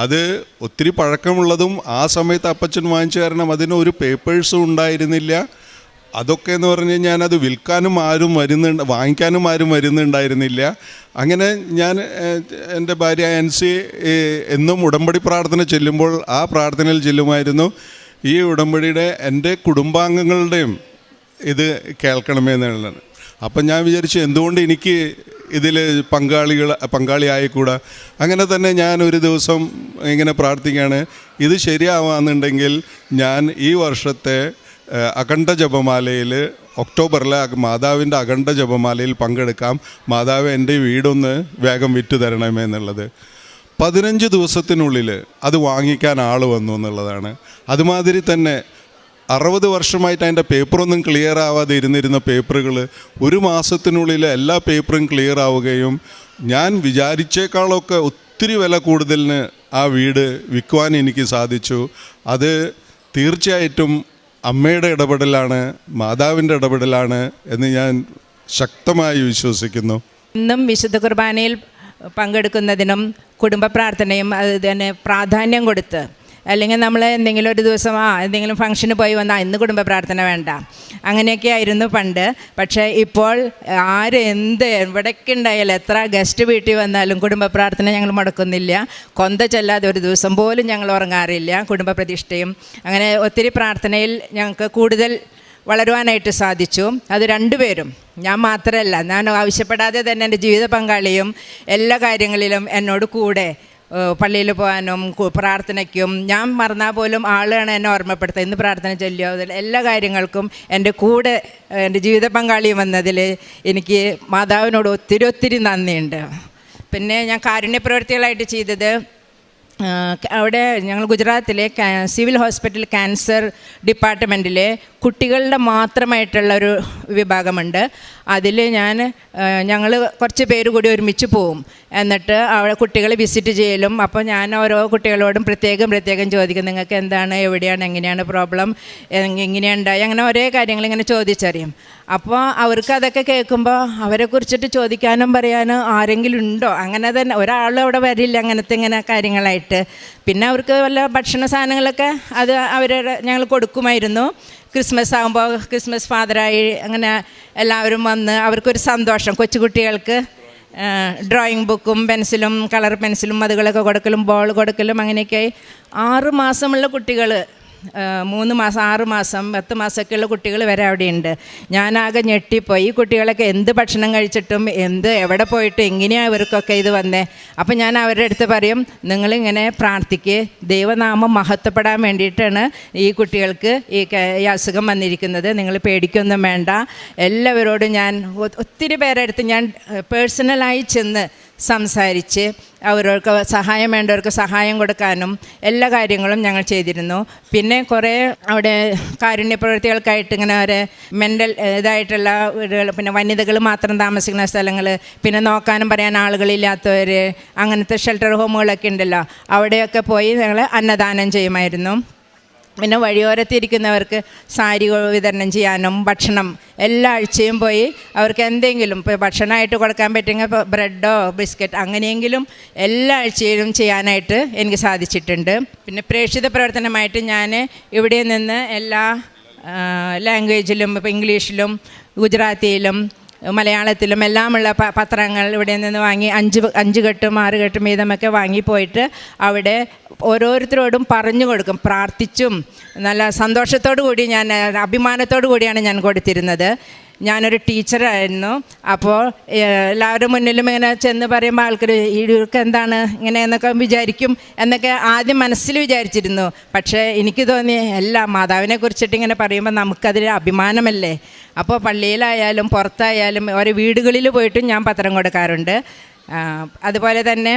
അത് ഒത്തിരി പഴക്കമുള്ളതും ആ സമയത്ത് അപ്പച്ചൻ വാങ്ങിച്ച കാരണം അതിനൊരു പേപ്പേഴ്സും ഉണ്ടായിരുന്നില്ല. അതൊക്കെ എന്ന് പറഞ്ഞ് കഴിഞ്ഞാൽ അത് വിൽക്കാനും ആരും വാങ്ങിക്കാനും ആരും വരുന്നുണ്ടായിരുന്നില്ല. അങ്ങനെ ഞാൻ എൻ്റെ ഭാര്യ ആൻസി എന്നും ഉടമ്പടി പ്രാർത്ഥന ചെല്ലുമ്പോൾ ആ പ്രാർത്ഥനയിൽ ചെല്ലുമായിരുന്നു, ഈ ഉടമ്പടിയുടെ എൻ്റെ കുടുംബാംഗങ്ങളുടെയും ഇത് കേൾക്കണമെന്നുള്ളതാണ്. അപ്പം ഞാൻ വിചാരിച്ചു എന്തുകൊണ്ട് എനിക്ക് ഇതിൽ പങ്കാളിയായിക്കൂടാ. അങ്ങനെ തന്നെ ഞാൻ ഒരു ദിവസം ഇങ്ങനെ പ്രാർത്ഥിക്കുകയാണ്, ഇത് ശരിയാവാന്നുണ്ടെങ്കിൽ ഞാൻ ഈ വർഷത്തെ അഖണ്ഡ ജപമാലയിൽ ഒക്ടോബറിലെ മാതാവിൻ്റെ അഖണ്ഡ ജപമാലയിൽ പങ്കെടുക്കാം, മാതാവ് എൻ്റെ വീടൊന്ന് വേഗം വിറ്റു തരണമെന്നുള്ളത്. 15 ദിവസത്തിനുള്ളിൽ അത് വാങ്ങിക്കാൻ ആൾ വന്നു എന്നുള്ളതാണ്. അതുമാതിരി തന്നെ 60 വർഷമായിട്ട് അതിൻ്റെ പേപ്പറൊന്നും ക്ലിയർ ആവാതെ ഇരുന്നിരുന്ന പേപ്പറുകൾ 1 മാസത്തിനുള്ളിൽ എല്ലാ പേപ്പറും ക്ലിയർ ആവുകയും ഞാൻ വിചാരിച്ചേക്കാളൊക്കെ ഒത്തിരി വില കൂടുതലിന് ആ വീട് വിൽക്കുവാൻ എനിക്ക് സാധിച്ചു. അത് തീർച്ചയായിട്ടും അമ്മയുടെ ഇടപെടലാണ്, മാതാവിൻ്റെ ഇടപെടലാണ് എന്ന് ഞാൻ ശക്തമായി വിശ്വസിക്കുന്നു. ഇന്നും വിശുദ്ധ കുർബാനയിൽ പങ്കെടുക്കുന്നതിനും കുടുംബ പ്രാർത്ഥനയും അത് തന്നെ പ്രാധാന്യം കൊടുത്ത്, അല്ലെങ്കിൽ നമ്മൾ എന്തെങ്കിലും ഒരു ദിവസം എന്തെങ്കിലും ഫംഗ്ഷന് പോയി വന്നാൽ ഇന്ന് കുടുംബ പ്രാർത്ഥന വേണ്ട, അങ്ങനെയൊക്കെ ആയിരുന്നു പണ്ട്. പക്ഷേ ഇപ്പോൾ എവിടേക്ക് ഉണ്ടായാലും എത്ര ഗസ്റ്റ് വീട്ടിൽ വന്നാലും കുടുംബ പ്രാർത്ഥന ഞങ്ങൾ മുടക്കുന്നില്ല. കൊന്ത ചെല്ലാതെ ഒരു ദിവസം പോലും ഞങ്ങൾ ഉറങ്ങാറില്ല. കുടുംബ പ്രതിഷ്ഠയും അങ്ങനെ ഒത്തിരി പ്രാർത്ഥനയിൽ ഞങ്ങൾക്ക് കൂടുതൽ വളരുവാനായിട്ട് സാധിച്ചു. അത് 2 പേരും, ഞാൻ മാത്രമല്ല, ഞാൻ ആവശ്യപ്പെടാതെ തന്നെ എൻ്റെ ജീവിത പങ്കാളിയും എല്ലാ കാര്യങ്ങളിലും എന്നോട് കൂടെ പള്ളിയിൽ പോകാനും പ്രാർത്ഥനയ്ക്കും, ഞാൻ മറന്നാൽ പോലും ആളാണ് എന്നെ ഓർമ്മപ്പെടുത്തുക, ഇന്ന് പ്രാർത്ഥന ചൊല്ലിയോ, എല്ലാ കാര്യങ്ങൾക്കും എൻ്റെ കൂടെ എൻ്റെ ജീവിത പങ്കാളി വന്നതിൽ എനിക്ക് മാതാവിനോട് ഒത്തിരി നന്ദിയുണ്ട്. പിന്നെ ഞാൻ കാരുണ്യ പ്രവൃത്തികളായിട്ട് ചെയ്തത്, അവിടെ ഞങ്ങൾ ഗുജറാത്തിലെ സിവിൽ ഹോസ്പിറ്റൽ ക്യാൻസർ ഡിപ്പാർട്ട്മെൻറ്റിലെ കുട്ടികളുടെ മാത്രമായിട്ടുള്ളൊരു വിഭാഗമുണ്ട്. അതിൽ ഞങ്ങൾ കുറച്ച് പേര് കൂടി ഒരുമിച്ച് പോവും. എന്നിട്ട് അവിടെ കുട്ടികളെ വിസിറ്റ് ചെയ്യലും. അപ്പോൾ ഞാൻ ഓരോ കുട്ടികളോടും പ്രത്യേകം ചോദിക്കും, നിങ്ങൾക്ക് എന്താണ്, എവിടെയാണ്, എങ്ങനെയാണ് പ്രോബ്ലം, എങ്ങനെയുണ്ടായി, അങ്ങനെ ഓരോ കാര്യങ്ങൾ ഇങ്ങനെ ചോദിച്ചറിയും. അപ്പോൾ അവർക്ക് അതൊക്കെ കേൾക്കുമ്പോൾ അവരെക്കുറിച്ചിട്ട് ചോദിക്കാനും പറയാനും ആരെങ്കിലും ഉണ്ടോ, അങ്ങനെ തന്നെ ഒരാളും അവിടെ വരില്ല അങ്ങനത്തെ ഇങ്ങനെ കാര്യങ്ങളായിട്ട്. പിന്നെ അവർക്ക് വല്ല ഭക്ഷണ സാധനങ്ങളൊക്കെ അത് ഞങ്ങൾ കൊടുക്കുമായിരുന്നു. ക്രിസ്മസ് ആകുമ്പോൾ ക്രിസ്മസ് ഫാദറായി അങ്ങനെ എല്ലാവരും വന്ന് അവർക്കൊരു സന്തോഷം. കൊച്ചുകുട്ടികൾക്ക് ഡ്രോയിങ് ബുക്കും പെൻസിലും കളർ പെൻസിലും അതുകളൊക്കെ കൊടുക്കലും ബോൾ കൊടുക്കലും അങ്ങനെയൊക്കെ 6 മാസമുള്ള കുട്ടികൾ, 3 മാസം 6 മാസം 10 മാസമൊക്കെയുള്ള കുട്ടികൾ വരെ അവിടെയുണ്ട്. ഞാനാകെ ഞെട്ടിപ്പോയി. ഈ കുട്ടികളൊക്കെ എന്ത് ഭക്ഷണം കഴിച്ചിട്ടും എവിടെ പോയിട്ടും എങ്ങനെയാണ് ഇവർക്കൊക്കെ ഇത് വന്നേ. അപ്പം ഞാൻ അവരുടെ അടുത്ത് പറയും, നിങ്ങളിങ്ങനെ പ്രാർത്ഥിക്ക്, ദൈവനാമം മഹത്വപ്പെടാൻ വേണ്ടിയിട്ടാണ് ഈ കുട്ടികൾക്ക് ഈ അസുഖം വന്നിരിക്കുന്നത്, നിങ്ങൾ പേടിക്കൊന്നും വേണ്ട. എല്ലാവരോടും ഞാൻ ഒത്തിരി പേരെടുത്ത് ഞാൻ പേഴ്സണലായി ചെന്ന് സംസാരിച്ച് അവർക്ക് സഹായം വേണ്ടവർക്ക് സഹായം കൊടുക്കാനും എല്ലാ കാര്യങ്ങളും ഞങ്ങൾ ചെയ്തിരുന്നു. പിന്നെ കുറേ അവിടെ കാരുണ്യ പ്രവൃത്തികൾക്കായിട്ട് ഇങ്ങനെ ഒരു മെൻ്റൽ ഇതായിട്ടുള്ള വീടുകൾ, പിന്നെ വനിതകൾ മാത്രം താമസിക്കുന്ന സ്ഥലങ്ങൾ, പിന്നെ നോക്കാനും പറയാൻ ആളുകളില്ലാത്തവർ, അങ്ങനത്തെ ഷെൽട്ടർ ഹോമുകളൊക്കെ ഉണ്ടല്ലോ, അവിടെയൊക്കെ പോയി ഞങ്ങൾ അന്നദാനം ചെയ്യുമായിരുന്നു. പിന്നെ വഴിയോരത്തിരിക്കുന്നവർക്ക് സാരി വിതരണം ചെയ്യാനും ഭക്ഷണം എല്ലാ ആഴ്ചയും പോയി അവർക്ക് എന്തെങ്കിലും ഇപ്പോൾ ഭക്ഷണമായിട്ട് കൊടുക്കാൻ പറ്റുമെങ്കിൽ ഇപ്പോൾ ബ്രെഡോ ബിസ്ക്കറ്റ് അങ്ങനെയെങ്കിലും എല്ലാ ആഴ്ചയിലും ചെയ്യാനായിട്ട് എനിക്ക് സാധിച്ചിട്ടുണ്ട്. പിന്നെ പ്രേക്ഷിത പ്രവർത്തനമായിട്ട് ഞാൻ ഇവിടെ നിന്ന് എല്ലാ ലാംഗ്വേജിലും, ഇപ്പോൾ ഇംഗ്ലീഷിലും ഗുജറാത്തിയിലും മലയാളത്തിലും എല്ലാമുള്ള പത്രങ്ങൾ ഇവിടെ നിന്ന് വാങ്ങി 5 കെട്ടും 6 കെട്ടും വീതമൊക്കെ വാങ്ങിപ്പോയിട്ട് അവിടെ ഓരോരുത്തരോടും പറഞ്ഞു കൊടുക്കും. പ്രാർത്ഥിച്ചും നല്ല സന്തോഷത്തോടു കൂടി ഞാൻ അഭിമാനത്തോടു കൂടിയാണ് ഞാൻ കൊടുത്തിരുന്നത്. ഞാനൊരു ടീച്ചറായിരുന്നു. അപ്പോൾ എല്ലാവരുടെ മുന്നിലും ഇങ്ങനെ ചെന്ന് പറയുമ്പോൾ ആൾക്കാർ ഇവർക്ക് എന്താണ് ഇങ്ങനെ എന്നൊക്കെ വിചാരിക്കും എന്നൊക്കെ ആദ്യം മനസ്സിൽ വിചാരിച്ചിരുന്നു. പക്ഷേ എനിക്ക് തോന്നി എല്ലാം മാതാവിനെ കുറിച്ചിട്ട് ഇങ്ങനെ പറയുമ്പോൾ നമുക്കതിൽ അഭിമാനമല്ലേ. അപ്പോൾ പള്ളിയിലായാലും പുറത്തായാലും ഓരോ വീടുകളിൽ പോയിട്ടും ഞാൻ പത്രം കൊടുക്കാറുണ്ട്. അതുപോലെ തന്നെ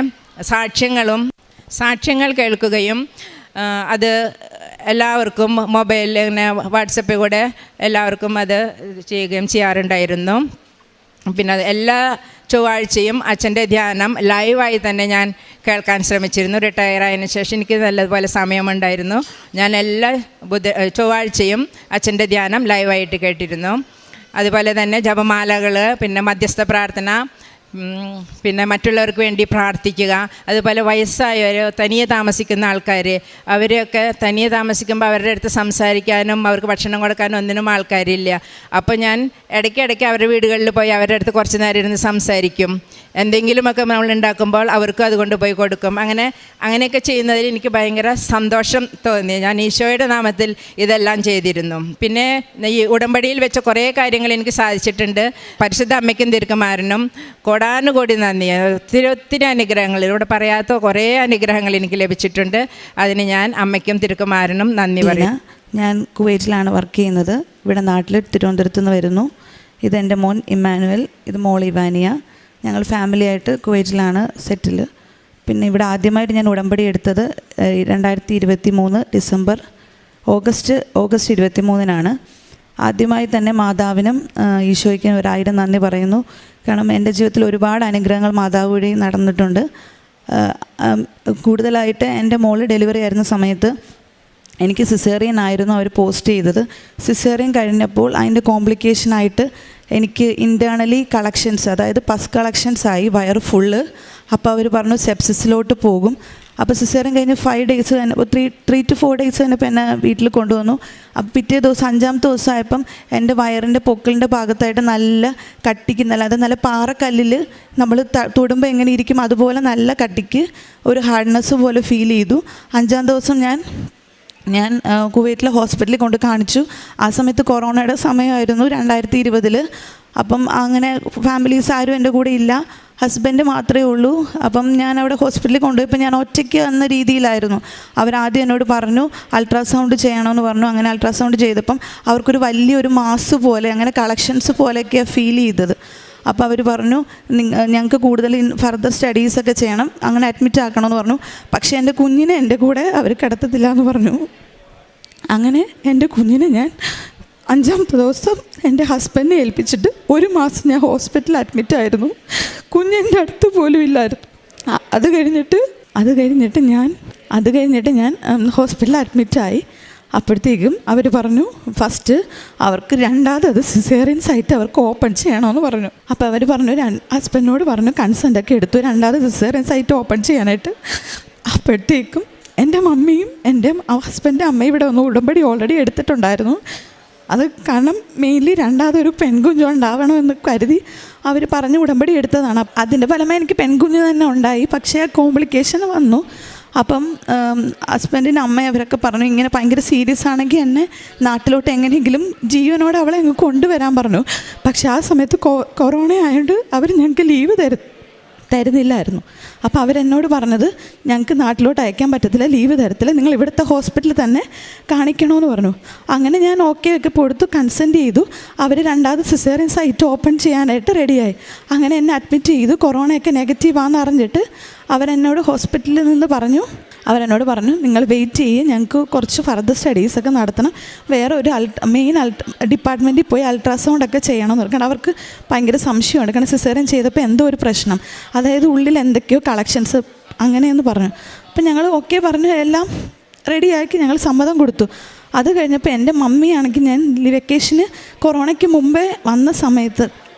സാക്ഷ്യങ്ങൾ കേൾക്കുകയും അത് എല്ലാവർക്കും മൊബൈലിൽ ഇങ്ങനെ വാട്സപ്പിൽ കൂടെ എല്ലാവർക്കും അത് ചെയ്യാറുണ്ടായിരുന്നു. പിന്നെ എല്ലാ ചൊവ്വാഴ്ചയും അച്ഛൻ്റെ ധ്യാനം ലൈവായി തന്നെ ഞാൻ കേൾക്കാൻ ശ്രമിച്ചിരുന്നു. റിട്ടയർ ആയതിനു ശേഷം എനിക്ക് നല്ലതുപോലെ സമയമുണ്ടായിരുന്നു. ഞാൻ എല്ലാ ചൊവ്വാഴ്ചയും അച്ഛൻ്റെ ധ്യാനം ലൈവായിട്ട് കേട്ടിരുന്നു. അതുപോലെ തന്നെ ജപമാലകൾ, പിന്നെ മധ്യസ്ഥ പ്രാർത്ഥന, പിന്നെ മറ്റുള്ളവർക്ക് വേണ്ടി പ്രാർത്ഥിക്കുക. അതുപോലെ വയസ്സായവർ, തനിയെ താമസിക്കുന്ന ആൾക്കാർ, അവരെയൊക്കെ തനിയെ താമസിക്കുമ്പോൾ അവരുടെ അടുത്ത് സംസാരിക്കാനും അവർക്ക് ഭക്ഷണം കൊടുക്കാനും ഒന്നിനും ആൾക്കാരില്ല. അപ്പോൾ ഞാൻ ഇടയ്ക്കിടയ്ക്ക് അവരുടെ വീടുകളിൽ പോയി അവരുടെ അടുത്ത് കുറച്ച് നേരം ഇരുന്ന് സംസാരിക്കും. എന്തെങ്കിലുമൊക്കെ നമ്മൾ ഉണ്ടാക്കുമ്പോൾ അവർക്കും അതുകൊണ്ട് പോയി കൊടുക്കും. അങ്ങനെയൊക്കെ ചെയ്യുന്നതിൽ എനിക്ക് ഭയങ്കര സന്തോഷം തോന്നി. ഞാൻ ഈശോയുടെ നാമത്തിൽ ഇതെല്ലാം ചെയ്തിരുന്നു. പിന്നെ ഈ ഉടമ്പടിയിൽ വെച്ച കുറേ കാര്യങ്ങൾ എനിക്ക് സാധിച്ചിട്ടുണ്ട്. പരിശുദ്ധ അമ്മയ്ക്കും തിരുക്കുമാരനും കോടാനുകോടി നന്ദി. ഒത്തിരി അനുഗ്രഹങ്ങൾ, ഇവിടെ പറയാത്ത കുറേ അനുഗ്രഹങ്ങൾ എനിക്ക് ലഭിച്ചിട്ടുണ്ട്. അതിന് ഞാൻ അമ്മയ്ക്കും തിരുക്കുമാരനും നന്ദി പറയാം. ഞാൻ കുവൈറ്റിലാണ് വർക്ക് ചെയ്യുന്നത്. ഇവിടെ നാട്ടിൽ തിരുവനന്തപുരത്ത് നിന്ന് വരുന്നു. ഇതെൻ്റെ മോൻ ഇമ്മാനുവൽ, ഇത് മോൾ ഇവാനിയ. ഞങ്ങൾ ഫാമിലിയായിട്ട് കുവൈറ്റിലാണ് സെറ്റിൽ. പിന്നെ ഇവിടെ ആദ്യമായിട്ട് ഞാൻ ഉടമ്പടി എടുത്തത് 2023 ഓഗസ്റ്റ് 23 ആദ്യമായി തന്നെ മാതാവിനും ഈശോയ്ക്കും 1000 നന്ദി പറയുന്നു. കാരണം എൻ്റെ ജീവിതത്തിൽ ഒരുപാട് അനുഗ്രഹങ്ങൾ മാതാവ് വഴി നടന്നിട്ടുണ്ട്. കൂടുതലായിട്ട് എൻ്റെ മോള് ഡെലിവറി ആയിരുന്ന സമയത്ത് എനിക്ക് സിസേറിയൻ ആയിരുന്നു അവർ പോസ്റ്റ് ചെയ്തത്. സിസേറിയൻ കഴിഞ്ഞപ്പോൾ അതിൻ്റെ കോംപ്ലിക്കേഷനായിട്ട് എനിക്ക് ഇൻറ്റേർണലി കളക്ഷൻസ്, അതായത് പസ് കളക്ഷൻസ് ആയി, വയറ് ഫുള്ള്. അപ്പോൾ അവർ പറഞ്ഞു സെപ്സിസിലോട്ട് പോകും. അപ്പോൾ സിസേറിയൻ കഴിഞ്ഞ് 5 days തന്നെ 3 to 4 days തന്നെ എന്നെ വീട്ടിൽ കൊണ്ടുവന്നു. അപ്പോൾ പിറ്റേ ദിവസം 5ാമത്തെ ദിവസമായപ്പം എൻ്റെ വയറിൻ്റെ പൊക്കിളിൻ്റെ ഭാഗത്തായിട്ട് നല്ല കട്ടിക്ക്, നല്ല പാറക്കല്ലിൽ നമ്മൾ തൊടുമ്പോൾ എങ്ങനെ ഇരിക്കും അതുപോലെ നല്ല കട്ടിക്ക് ഒരു ഹാർഡ്നെസ് പോലെ ഫീൽ ചെയ്തു. 5ാം ദിവസം ഞാൻ കുവൈറ്റിലെ ഹോസ്പിറ്റലിൽ കൊണ്ട് കാണിച്ചു. ആ സമയത്ത് കൊറോണയുടെ സമയമായിരുന്നു 2020. അപ്പം അങ്ങനെ ഫാമിലീസ് ആരും എൻ്റെ കൂടെ ഇല്ല, ഹസ്ബൻഡ് മാത്രമേ ഉള്ളൂ. അപ്പം ഞാൻ അവിടെ ഹോസ്പിറ്റലിൽ കൊണ്ടുപോയപ്പോൾ ഞാൻ ഒറ്റയ്ക്ക് എന്ന രീതിയിലായിരുന്നു. അവരാദ്യം എന്നോട് പറഞ്ഞു അൾട്രാസൗണ്ട് ചെയ്യണമെന്ന് പറഞ്ഞു. അങ്ങനെ അൾട്രാസൗണ്ട് ചെയ്തപ്പം അവർക്കൊരു വലിയൊരു മാസ് പോലെ, അങ്ങനെ കളക്ഷൻസ് പോലെയൊക്കെയാണ് ഫീൽ ചെയ്തത്. അപ്പോൾ അവർ പറഞ്ഞു ഞങ്ങൾക്ക് കൂടുതൽ ഫർദർ സ്റ്റഡീസൊക്കെ ചെയ്യണം, അങ്ങനെ അഡ്മിറ്റ് ആക്കണമെന്ന് പറഞ്ഞു. പക്ഷേ എൻ്റെ കുഞ്ഞിനെ എൻ്റെ കൂടെ അവർ കിടത്തത്തില്ല എന്ന് പറഞ്ഞു. അങ്ങനെ എൻ്റെ കുഞ്ഞിനെ ഞാൻ 5ാമത്തെ ദിവസം എൻ്റെ ഹസ്ബൻഡിനെ ഏൽപ്പിച്ചിട്ട് 1 മാസം ഞാൻ ഹോസ്പിറ്റലിൽ അഡ്മിറ്റായിരുന്നു. കുഞ്ഞിൻ്റെ അടുത്ത് പോലും ഇല്ലായിരുന്നു. അത് കഴിഞ്ഞിട്ട് ഞാൻ ഹോസ്പിറ്റലിൽ അഡ്മിറ്റായി. അപ്പോഴത്തേക്കും അവർ പറഞ്ഞു ഫസ്റ്റ് അവർക്ക് 2ാമത് സിസേറിയൻ സൈറ്റ് അവർക്ക് ഓപ്പൺ ചെയ്യണമെന്ന് പറഞ്ഞു. അപ്പോൾ അവർ പറഞ്ഞു, ഹസ്ബൻഡിനോട് പറഞ്ഞു കൺസെൻ്റൊക്കെ എടുത്തു 2ാമത് സിസേറിയൻ സൈറ്റ് ഓപ്പൺ ചെയ്യാനായിട്ട്. അപ്പോഴത്തേക്കും എൻ്റെ മമ്മിയും എൻ്റെ ഹസ്ബൻഡിൻ്റെ അമ്മയും ഇവിടെ വന്ന് ഉടമ്പടി ഓൾറെഡി എടുത്തിട്ടുണ്ടായിരുന്നു. അത് കാരണം മെയിൻലി രണ്ടാമതൊരു പെൺകുഞ്ഞുണ്ടാവണമെന്ന് കരുതി അവർ പറഞ്ഞ് ഉടമ്പടി എടുത്തതാണ്. അതിൻ്റെ ഫലമായി എനിക്ക് പെൺകുഞ്ഞ് തന്നെ ഉണ്ടായി. പക്ഷേ ആ കോംപ്ലിക്കേഷൻ വന്നു. അപ്പം ഹസ്ബൻഡിൻ്റെ അമ്മ അവരൊക്കെ പറഞ്ഞു ഇങ്ങനെ ഭയങ്കര സീരിയസ് ആണെങ്കിൽ എന്നെ നാട്ടിലോട്ട് എങ്ങനെയെങ്കിലും ജീവനോടെ അവളെ അങ്ങ് കൊണ്ടുവരാൻ പറഞ്ഞു. പക്ഷേ ആ സമയത്ത് കൊറോണ ആയതുകൊണ്ട് അവർ ഞങ്ങൾക്ക് ലീവ് തരുന്നില്ലായിരുന്നു. അപ്പോൾ അവരെന്നോട് പറഞ്ഞത് ഞങ്ങൾക്ക് നാട്ടിലോട്ട് അയക്കാൻ പറ്റത്തില്ല, ലീവ് തരത്തില്ല, നിങ്ങൾ ഇവിടുത്തെ ഹോസ്പിറ്റലിൽ തന്നെ കാണിക്കണമെന്ന് പറഞ്ഞു. അങ്ങനെ ഞാൻ ഓക്കെ ഒക്കെ കൊടുത്തു, കൺസെൻറ്റ് ചെയ്തു. അവർ രണ്ടാമത് സിസേറിയൻ സൈറ്റ് ഓപ്പൺ ചെയ്യാനായിട്ട് റെഡിയായി. അങ്ങനെ എന്നെ അഡ്മിറ്റ് ചെയ്തു. കൊറോണയൊക്കെ നെഗറ്റീവാണെന്ന് അറിഞ്ഞിട്ട് അവരെന്നോട് ഹോസ്പിറ്റലിൽ നിന്ന് അവരെന്നോട് പറഞ്ഞു നിങ്ങൾ വെയിറ്റ് ചെയ്യും, ഞങ്ങൾക്ക് കുറച്ച് ഫർദർ സ്റ്റഡീസൊക്കെ നടത്തണം, വേറെ ഒരു ഡിപ്പാർട്ട്മെൻറ്റിൽ പോയി അൾട്രാസൗണ്ടൊക്കെ ചെയ്യണമെന്ന് പറഞ്ഞു. കാരണം അവർക്ക് ഭയങ്കര സംശയമുണ്ട്. കാരണം സിസേറിയൻ ചെയ്തപ്പോൾ എന്തോ ഒരു പ്രശ്നം, അതായത് ഉള്ളിൽ എന്തൊക്കെയോ കളക്ഷൻസ് അങ്ങനെയെന്ന് പറഞ്ഞു. അപ്പം ഞങ്ങൾ ഓക്കെ പറഞ്ഞു, എല്ലാം റെഡിയാക്കി ഞങ്ങൾ സമ്മതം കൊടുത്തു. അത് കഴിഞ്ഞപ്പോൾ എൻ്റെ മമ്മിയാണെങ്കിൽ ഞാൻ വെക്കേഷന് കൊറോണയ്ക്ക് മുമ്പേ വന്ന സമയത്ത്